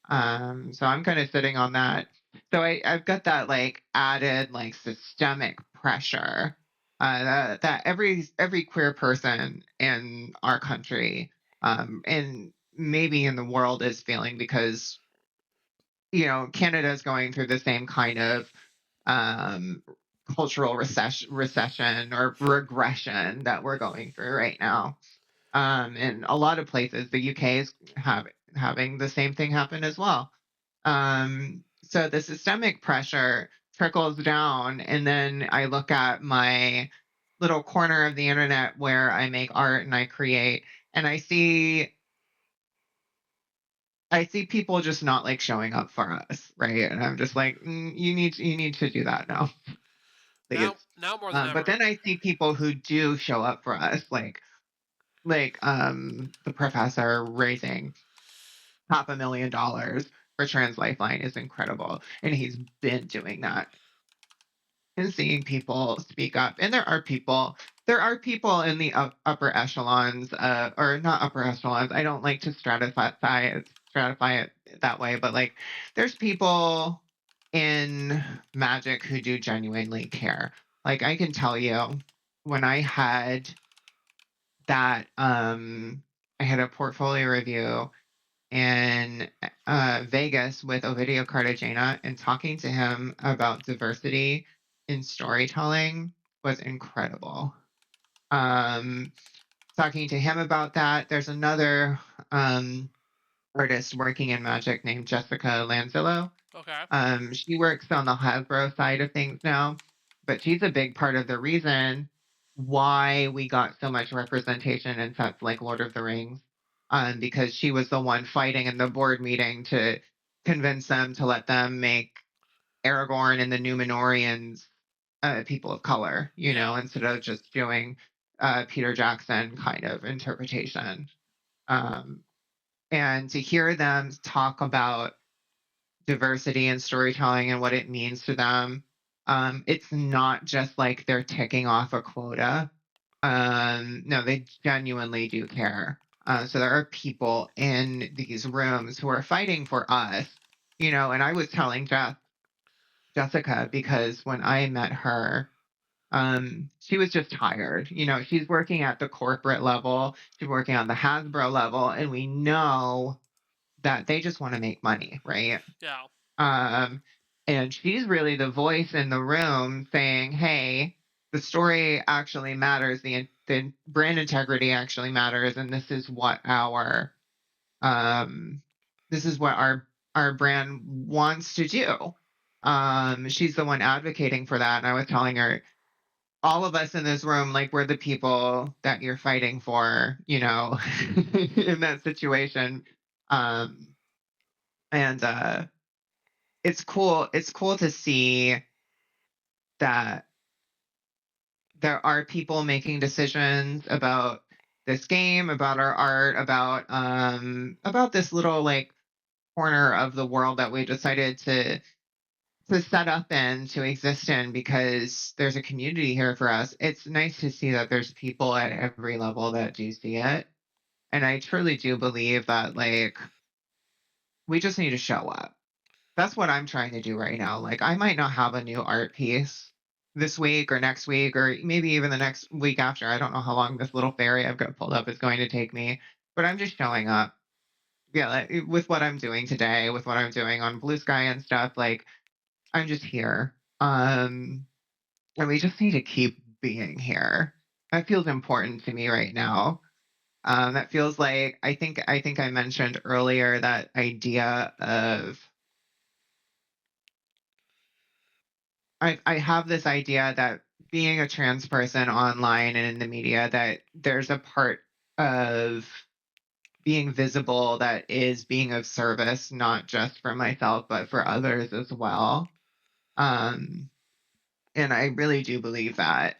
So I'm kind of sitting on that. So I've got that like added like systemic pressure that every queer person in our country and maybe in the world is feeling because Canada is going through the same kind of um, cultural recession or regression that we're going through right now. In a lot of places, the UK is having the same thing happen as well. So the systemic pressure trickles down, and then I look at my little corner of the internet where I make art and I create, and I see people just not like showing up for us, right? And I'm just like, you need to do that now, please.
Now more than
But
ever.
then I see people who do show up for us, like the professor raising $500,000 for Trans Lifeline is incredible, and he's been doing that and seeing people speak up. And there are people in the upper echelons, or not upper echelons. I don't like to stratify it that way, but like there's people in magic who do genuinely care. Like I can tell you, when I had a portfolio review in Vegas with Ovidio Cartagena, and talking to him about diversity in storytelling was incredible. Um, Talking to him about that, there's another um, artist working in magic named Jessica Lanzillo.
Okay.
She works on the Hasbro side of things now, but she's a big part of the reason why we got so much representation in sets like Lord of the Rings, because she was the one fighting in the board meeting to convince them to let them make Aragorn and the Numenorians people of color,
Yeah.
instead of just doing Peter Jackson kind of interpretation. Um, and to hear them talk about diversity in storytelling and what it means to them. It's not just like they're ticking off a quota. No, they genuinely do care. So there are people in these rooms who are fighting for us, and I was telling Jessica, because when I met her, she was just tired. She's working at the corporate level, she's working on the Hasbro level, and we know that they just want to make money, right?
Yeah.
Um, and she's really the voice in the room saying, "Hey, the story actually matters. The brand integrity actually matters, and um, this is what our brand wants to do." She's the one advocating for that, and I was telling her, all of us in this room, like we're the people that you're fighting for, in that situation. Um, and it's cool to see that there are people making decisions about this game, about our art, about this little like corner of the world that we decided to set up in, to exist in, because there's a community here for us. It's nice to see that there's people at every level that do see it. And I truly do believe that like we just need to show up. That's what I'm trying to do right now. Like I might not have a new art piece this week or next week or maybe even the next week after. I don't know how long this little ferry I've got pulled up is going to take me, but I'm just showing up. Yeah, like, with what I'm doing today, with what I'm doing on Blue Sky and stuff, like I'm just here. And we just need to keep being here. That feels important to me right now. That feels like I think I mentioned earlier that idea of I have this idea that being a trans person online and in the media, that there's a part of being visible that is being of service, not just for myself, but for others as well. Um, and I really do believe that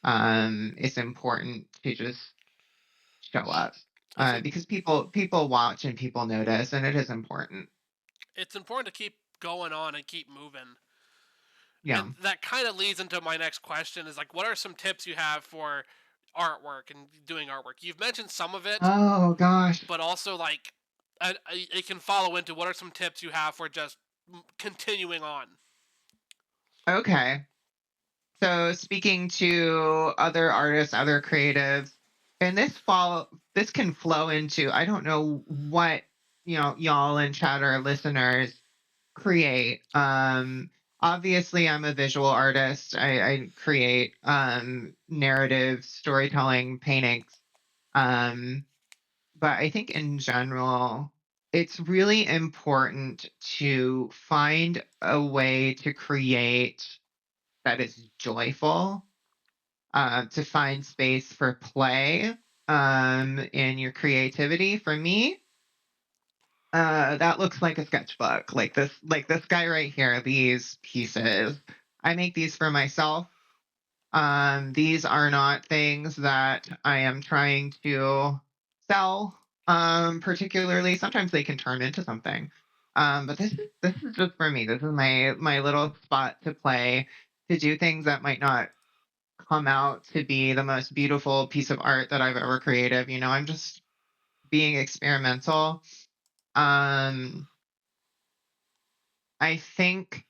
it's important to just show up,
It's im-
because people watch and people notice, and it is important.
it's important to keep going on and keep moving.
Yeah.
And that kind of leads into my next question is like what are some tips you have for artwork and doing artwork? You've mentioned some of it,
Oh gosh.
but also like it can follow into what are some tips you have for just continuing on.
Okay. So speaking to other artists, other creatives, and this can flow into, I don't know what y'all in chat or listeners create. Obviously I'm a visual artist. I create narrative storytelling paintings. Um but I think in general it's really important to find a way to create that is joyful, to find space for play in your creativity. For me, that looks like a sketchbook, like this guy right here. These pieces, I make these for myself. These are not things that I am trying to sell. Particularly, sometimes they can turn into something. But this is just for me. This is my little spot to play, to do things that might not come out to be the most beautiful piece of art that I've ever created. I'm just being experimental. Um, I think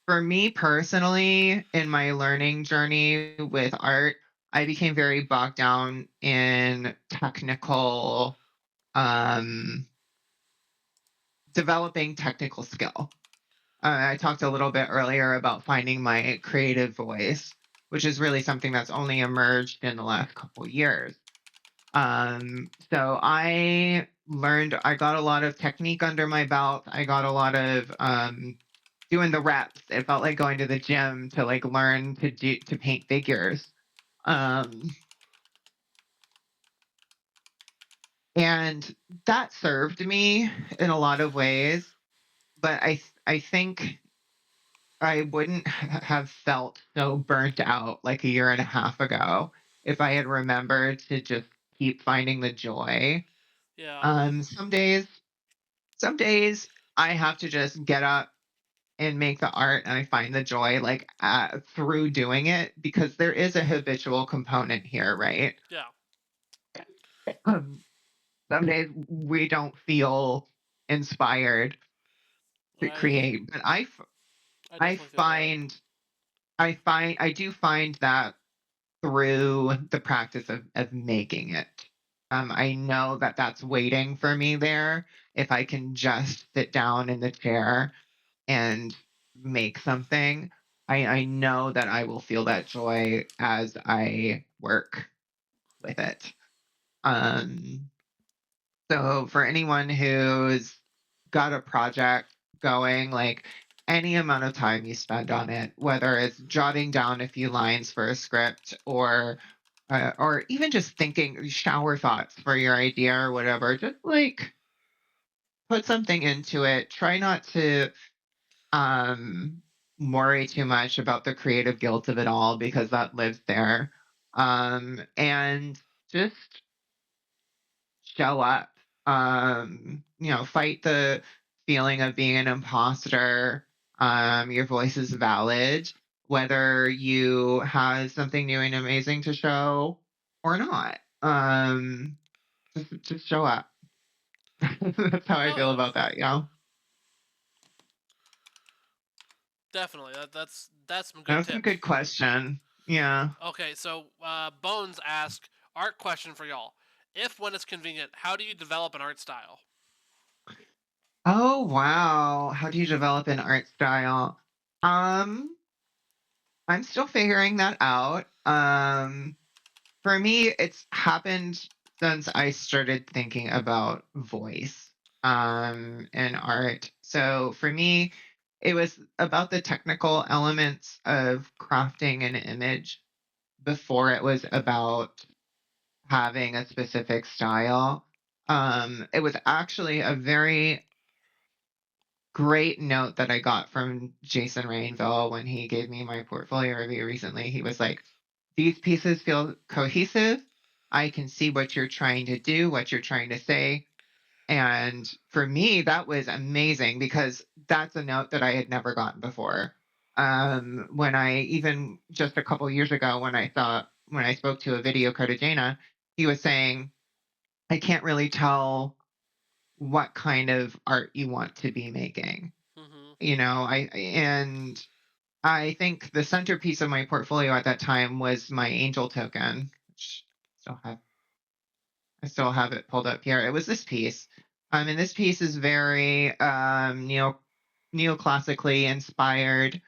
for me personally, in my learning journey with art, I became very bogged down in technical, um, developing technical skill. I talked a little bit earlier about finding my creative voice, which is really something that's only emerged in the last couple years. So I got a lot of technique under my belt. I got a lot of doing the reps. It felt like going to the gym to like learn to paint figures. Um, and that served me in a lot of ways, but I think I wouldn't have felt so burnt out like a year and a half ago if I had remembered to just keep finding the joy.
Yeah.
Um, some days some days I have to just get up and make the art, and I find the joy like through doing it, because there is a habitual component here, right?
Yeah.
Um, some days we don't feel inspired to
I
create, but
I
I
definitely feel that.
find I do find that through the practice of making it. I know that that's waiting for me there if I can just sit down in the chair and make something. I know that I will feel that joy as I work with it. Um, so for anyone who's got a project going, like any amount of time you spend on it, whether it's jotting down a few lines for a script, or even just thinking shower thoughts for your idea or whatever, just like put something into it. Try not to um worry too much about the creative guilt of it all, because that lives there. And just show up. Fight the feeling of being an imposter. Your voice is valid, whether you have something new and amazing to show or not. Just show up. That's how I
Oh
feel
yeah,
about that. Yeah,
definitely. That's some good
that's a
tips.
good question. Yeah.
Okay, so Bones asked art question for y'all. If when it's convenient, how do you develop an art style?
Oh wow. How do you develop an art style? Um, I'm still figuring that out. For me, it's happened since I started thinking about voice and art. So for me, it was about the technical elements of crafting an image before it was about having a specific style. It was actually a very great note that I got from Jason Rainville when he gave me my portfolio review recently. He was like, "These pieces feel cohesive. I can see what you're trying to do, what you're trying to say." And for me, that was amazing because that's a note that I had never gotten before. When I even just a couple years ago, when I spoke to a video Cartagena, he was saying, "I can't really tell what kind of art you want to be making."
Mm-hmm.
And I think the centerpiece of my portfolio at that time was my angel token, which still have I still have it pulled up here. It was this piece. And this piece is very neoclassically inspired.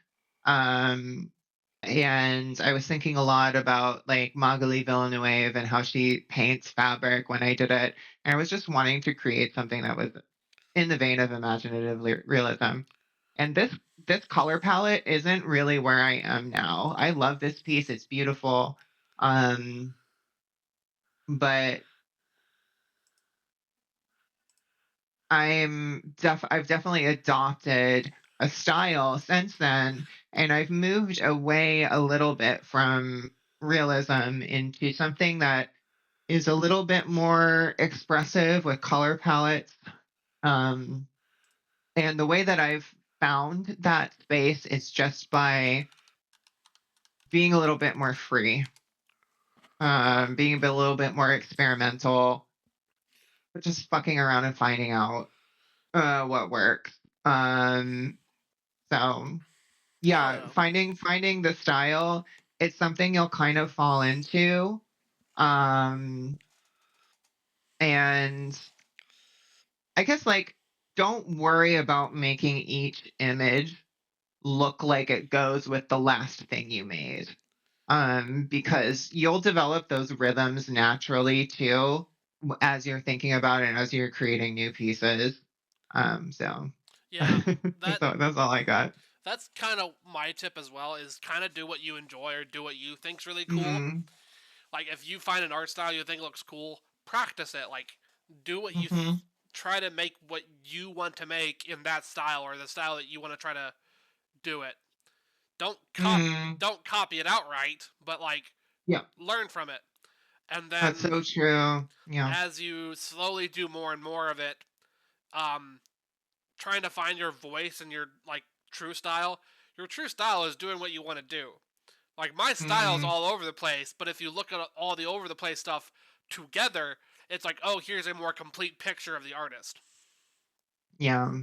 Um and I was thinking a lot about like Magali Villeneuve and how she paints fabric when I did it. And I was just wanting to create something that was in the vein of imaginative realism. And this color palette isn't really where I am now. I love this piece. It's beautiful. Um, but I've definitely adopted a style since then, and I've moved away a little bit from realism into something that is a little bit more expressive with color palettes. Um, and the way that I've found that space is just by being a little bit more free, being a little bit more experimental, but just fucking around and finding out what works. Um, so
Oh
yeah,
yeah.
finding the style, it's something you'll kind of fall into. Um, and I guess like don't worry about making each image look like it goes with the last thing you made. Because you'll develop those rhythms naturally too as you're thinking about it and as you're creating new pieces. So
Yeah, that
that's all I got.
that's kind of my tip as well. Is kind of do what you enjoy or do what you think's really cool.
Mm-hmm.
Like if you find an art style you think looks cool, practice it. Like do what
Mm-hmm.
try to make what you want to make in that style or the style that you want to try to do it. Don't cop
Mm.
don't copy it outright, but like
Yeah,
learn from it. And
that's
then
so true. Yeah.
as you slowly do more and more of it, um, trying to find your voice and your like true style. Your true style is doing what you want to do. Like my style is
Mm-hmm.
all over the place, but if you look at all the over the place stuff together, it's like, oh, here's a more complete picture of the artist.
Yeah.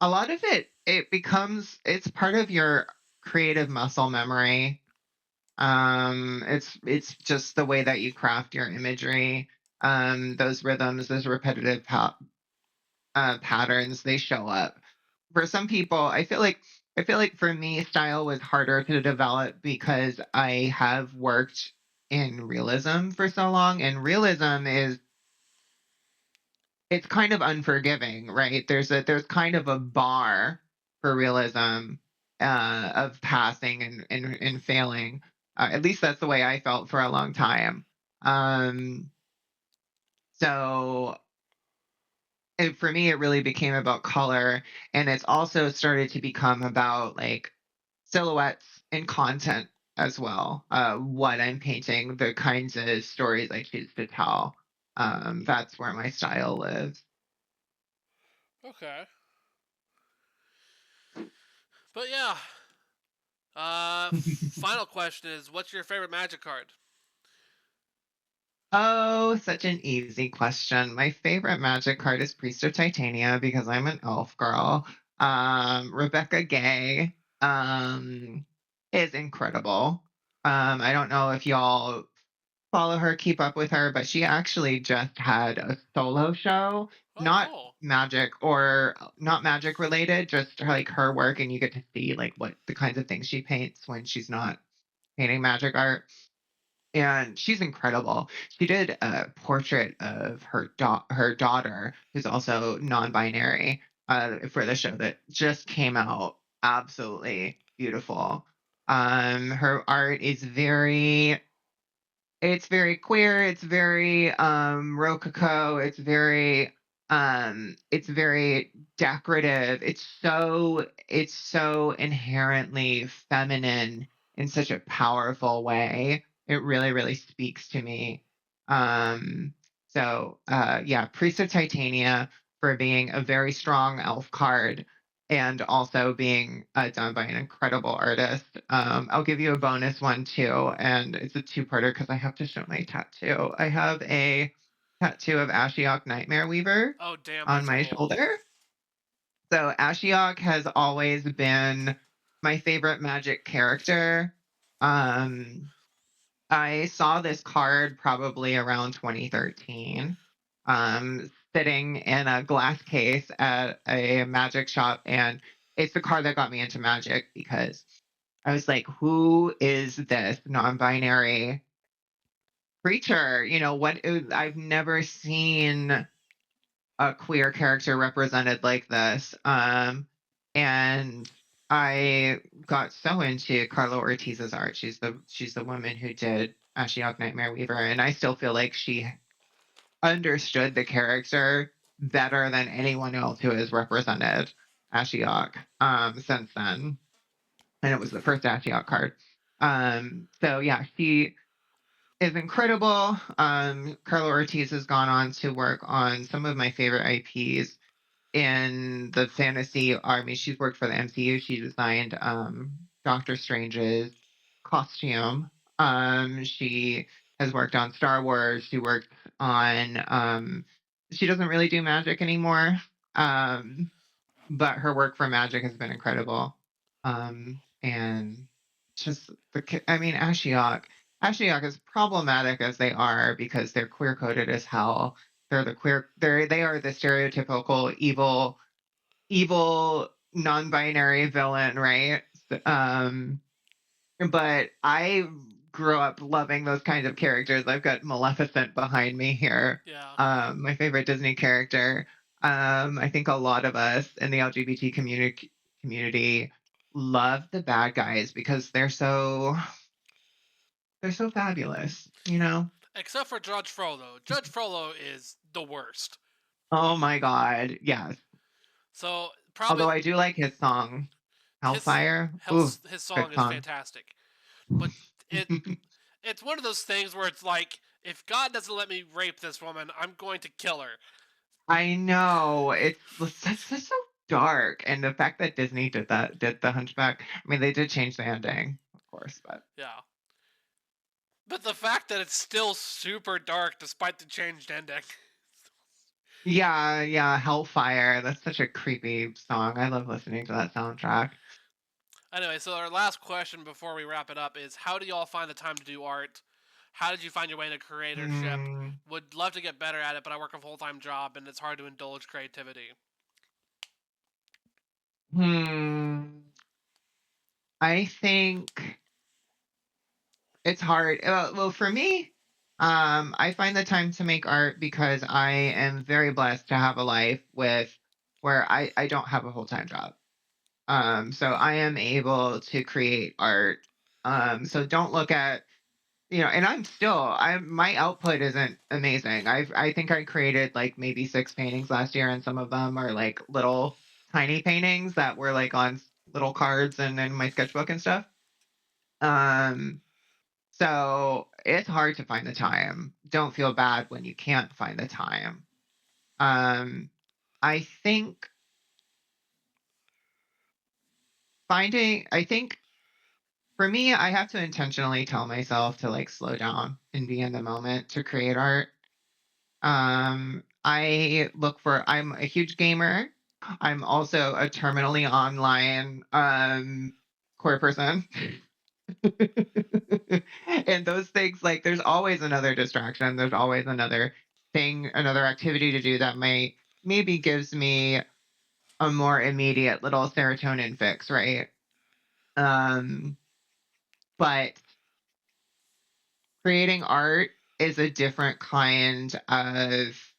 A lot of it's part of your creative muscle memory. It's just the way that you craft your imagery. Those rhythms, those repetitive patterns, they show up. For some people, I feel like for me, style was harder to develop because I have worked in realism for so long, and realism is it's kind of unforgiving, right? There's kind of a bar for realism of passing and failing. At least that's the way I felt for a long time. Um, so for me, it really became about color, and it's also started to become about like silhouettes and content. as well. What I'm painting, the kinds of stories I choose to tell. That's where my style lives.
Okay. But yeah. Final question is, what's your favorite Magic card?
Oh, such an easy question. My favorite magic card is Priest of Titania because I'm an elf girl. Rebecca Gay is incredible. I don't know if y'all follow her, keep up with her, but she actually just had a solo show,
Oh,
not
cool.
magic or not magic related, just like her work, and you get to see like what the kinds of things she paints when she's not painting magic art. And she's incredible. She did a portrait of her daughter, who's also non-binary, for the show that just came out. Absolutely beautiful. Her art is very queer, it's very rococo, it's very decorative. It's so inherently feminine in such a powerful way. It really, really speaks to me. Um yeah, Priest of Titania for being a very strong elf card and also being done by an incredible artist. I'll give you a bonus one too, and it's a two-parter because I have to show my tattoo. I have a tattoo of Ashiok Nightmare Weaver
Oh, damn,
on
that's
my
cool.
shoulder. So Ashiok has always been my favorite magic character. Um, I saw this card probably around 2013, sitting in a glass case at a magic shop. And it's the card that got me into magic because I was like, who is this non binary creature? I've never seen a queer character represented like this. And I got so into Carla Ortiz's art. She's the woman who did Ashiok Nightmare Weaver, and I still feel like she understood the character better than anyone else who has represented Ashiok since then. And it was the first Ashiok card. So yeah, she is incredible. Carla Ortiz has gone on to work on some of my favorite IPs in the fantasy army. She's worked for the MCU. She designed Doctor Strange's costume. She has worked on Star Wars. She doesn't really do magic anymore. Um, but her work for magic has been incredible. And just I mean, Ashiok, as problematic as they are because they're queer coded as hell. They are the stereotypical evil non-binary villain, right? Um, but I grew up loving those kinds of characters. I've got Maleficent behind me here.
Yeah.
My favorite Disney character. I think a lot of us in the LGBT community love the bad guys because they're so fabulous, you know?
Except for Judge Frollo. Judge Frollo is the worst.
Oh my god, yes.
So, probably
Although I do like his song,
his
Hellfire. Ooh,
his
good
song is
song.
fantastic. But it it's one of those things where it's like, if God doesn't let me rape this woman, I'm going to kill her.
I know. It's so dark. And the fact that Disney did the Hunchback. I mean, they did change the ending, of course, but
Yeah. But the fact that it's still super dark despite the changed ending.
yeah, yeah, Hellfire. That's such a creepy song. I love listening to that soundtrack.
Anyway, so our last question before we wrap it up is, how do y'all find the time to do art? How did you find your way into creatorship?
Hmm.
Would love to get better at it, but I work a full time job and it's hard to indulge creativity.
Hmm. I think it's hard. Well, for me, I find the time to make art because I am very blessed to have a life where I don't have a full-time job. So I am able to create art. So don't look at, and my output isn't amazing. I think I created like maybe 6 paintings last year, and some of them are like little tiny paintings that were like on little cards and in my sketchbook and stuff. Um, so it's hard to find the time. Don't feel bad when you can't find the time. Um, I think I think for me, I have to intentionally tell myself to like slow down and be in the moment to create art. I'm a huge gamer. I'm also a terminally online core person. And those things, like, there's always another distraction. There's always another thing, another activity to do that might maybe gives me a more immediate little serotonin fix, right? Um, but creating art is a different kind of,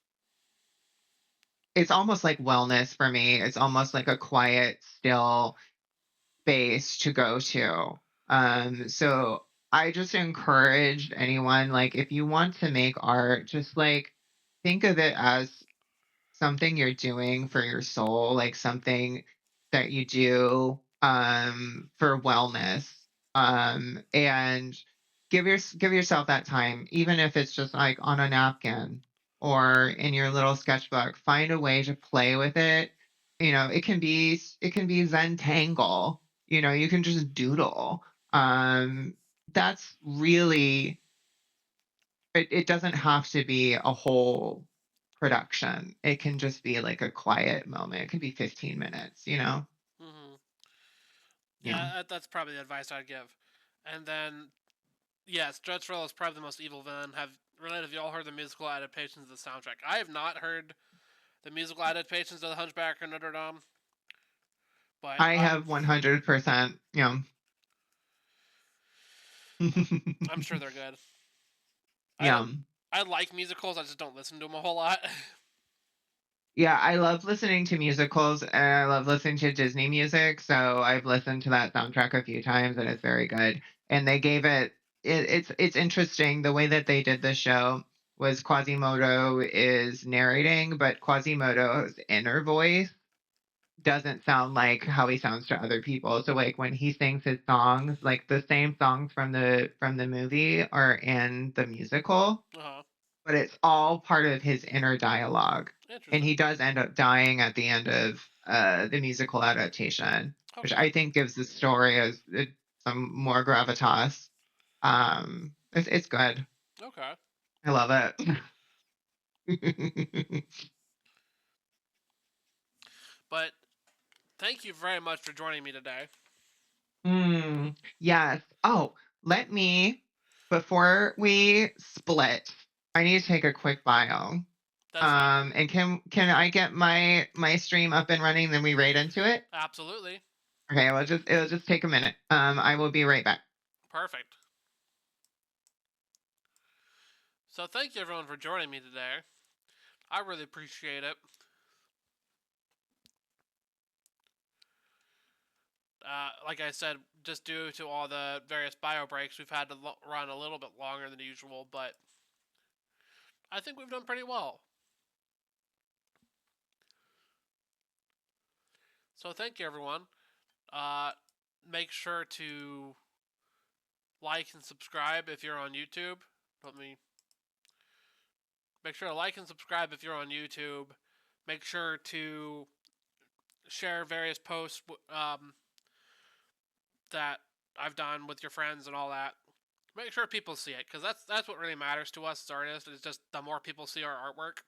it's almost like wellness for me. It's almost like a quiet, still space to go to. So I just encourage anyone, like, if you want to make art, just like think of it as something you're doing for your soul, like something that you do for wellness. And give yourself that time, even if it's just like on a napkin or in your little sketchbook. Find a way to play with it. It can be Zentangle. You can just doodle. Um, that's really it doesn't have to be a whole production. It can just be like a quiet moment. It can be 15 minutes.
Hmm.
Yeah.
Yeah, that's probably the advice I'd give. And then, yes, Judge Dredd is probably the most evil villain. Have you all heard the musical adaptations of the soundtrack? I have not heard the musical adaptations of The Hunchback of Notre Dame, but
I have 100%,
I'm sure they're good. I don't.
yeah.
I like musicals. I just don't listen to them a whole lot.
Yeah, I love listening to musicals and I love listening to Disney music. So I've listened to that soundtrack a few times and it's very good. And they gave it's interesting the way that they did the show was Quasimodo is narrating, but Quasimodo's inner voice doesn't sound like how he sounds to other people. So like when he sings his songs, like the same songs from the movie are in the musical,
Uh huh.
but it's all part of his inner dialogue. And
Interesting.
he does end up dying at the end of the musical adaptation, which
Okay.
I think gives the story some more gravitas. It's good.
Okay.
I love it.
But thank you very much for joining me today.
Yes. Oh, let me, before we split, I need to take a quick bio.
That's fine.
And can I get my stream up and running, then we raid into it?
Absolutely.
Okay, it'll just take a minute. I will be right back.
Perfect. So thank you everyone for joining me today. I really appreciate it. Like I said, just due to all the various bio breaks, we've had to run a little bit longer than usual, but I think we've done pretty well. So thank you, everyone. Uh, Make sure to like and subscribe if you're on YouTube. Let me make sure to like and subscribe if you're on YouTube. Make sure to share various posts that I've done with your friends and all that. Make sure people see it because that's what really matters to us as artists. Is just the more people see our artwork,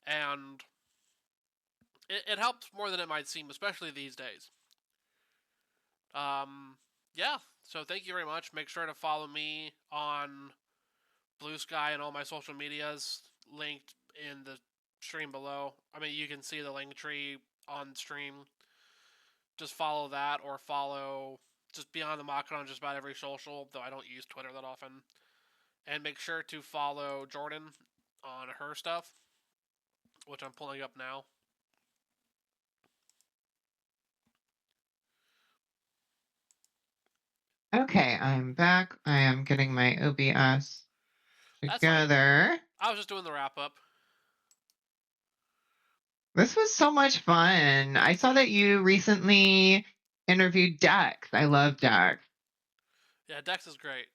and it helps more than it might seem, especially these days. Um, yeah. So thank you very much. Make sure to follow me on Blue Sky and all my social medias linked in the stream below. I mean, you can see the link tree on stream. Just follow that or follow just Beyond the Machina on just about every social, though I don't use Twitter that often. And make sure to follow Jordan on her stuff, which I'm pulling up now.
Okay, I'm back. I am getting my OBS
That's fine.
together.
I was just doing the wrap up.
This was so much fun.
Me
I saw
too.
that you recently interviewed Dex. I love Dex.
Yeah, Dex is great.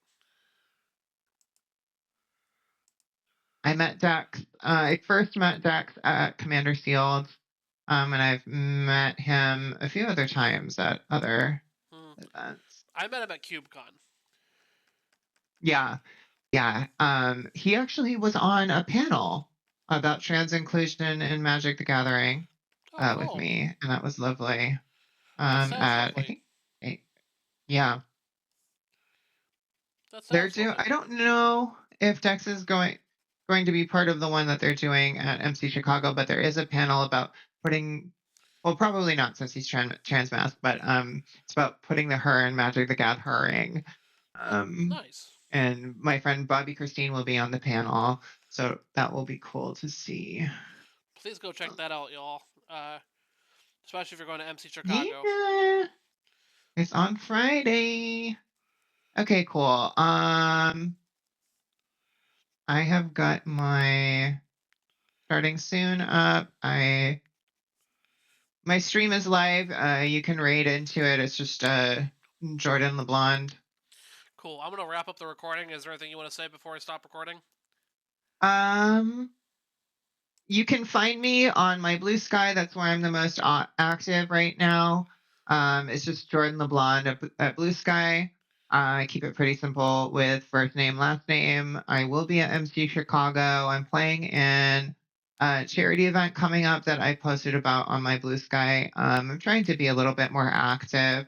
I met Dex. I first met Dex at Commander Shields, and I've met him a few other times at other
Hmm.
events.
I met him at CubeCon.
Yeah, yeah. He actually was on a panel about trans inclusion in Magic the Gathering
Oh,
with
cool.
me, and that was lovely.
That sounds
At I
lovely.
think, yeah,
That
they're
sounds
doing.
lovely.
I don't know if Dex is going to be part of the one that they're doing at MC Chicago, but there is a panel about putting. Well, probably not since he's trans mask, but it's about putting the her in Magic the Gathering. Um,
Nice.
and my friend Bobby Christine will be on the panel, so that will be cool to see.
Please go check that out, y'all. Especially if you're going to MC Chicago.
Yeah, it's on Friday. Okay, cool. I have got my starting soon up. My stream is live. You can raid into it. It's just Jordan Lablond.
Cool. I'm gonna wrap up the recording. Is there anything you want to say before I stop recording?
Um, you can find me on my Blue Sky. That's where I'm the most active right now. It's just Jordan LeBlond at Blue Sky. I keep it pretty simple with first name, last name. I will be at MC Chicago. I'm playing in a charity event coming up that I posted about on my Blue Sky. I'm trying to be a little bit more active.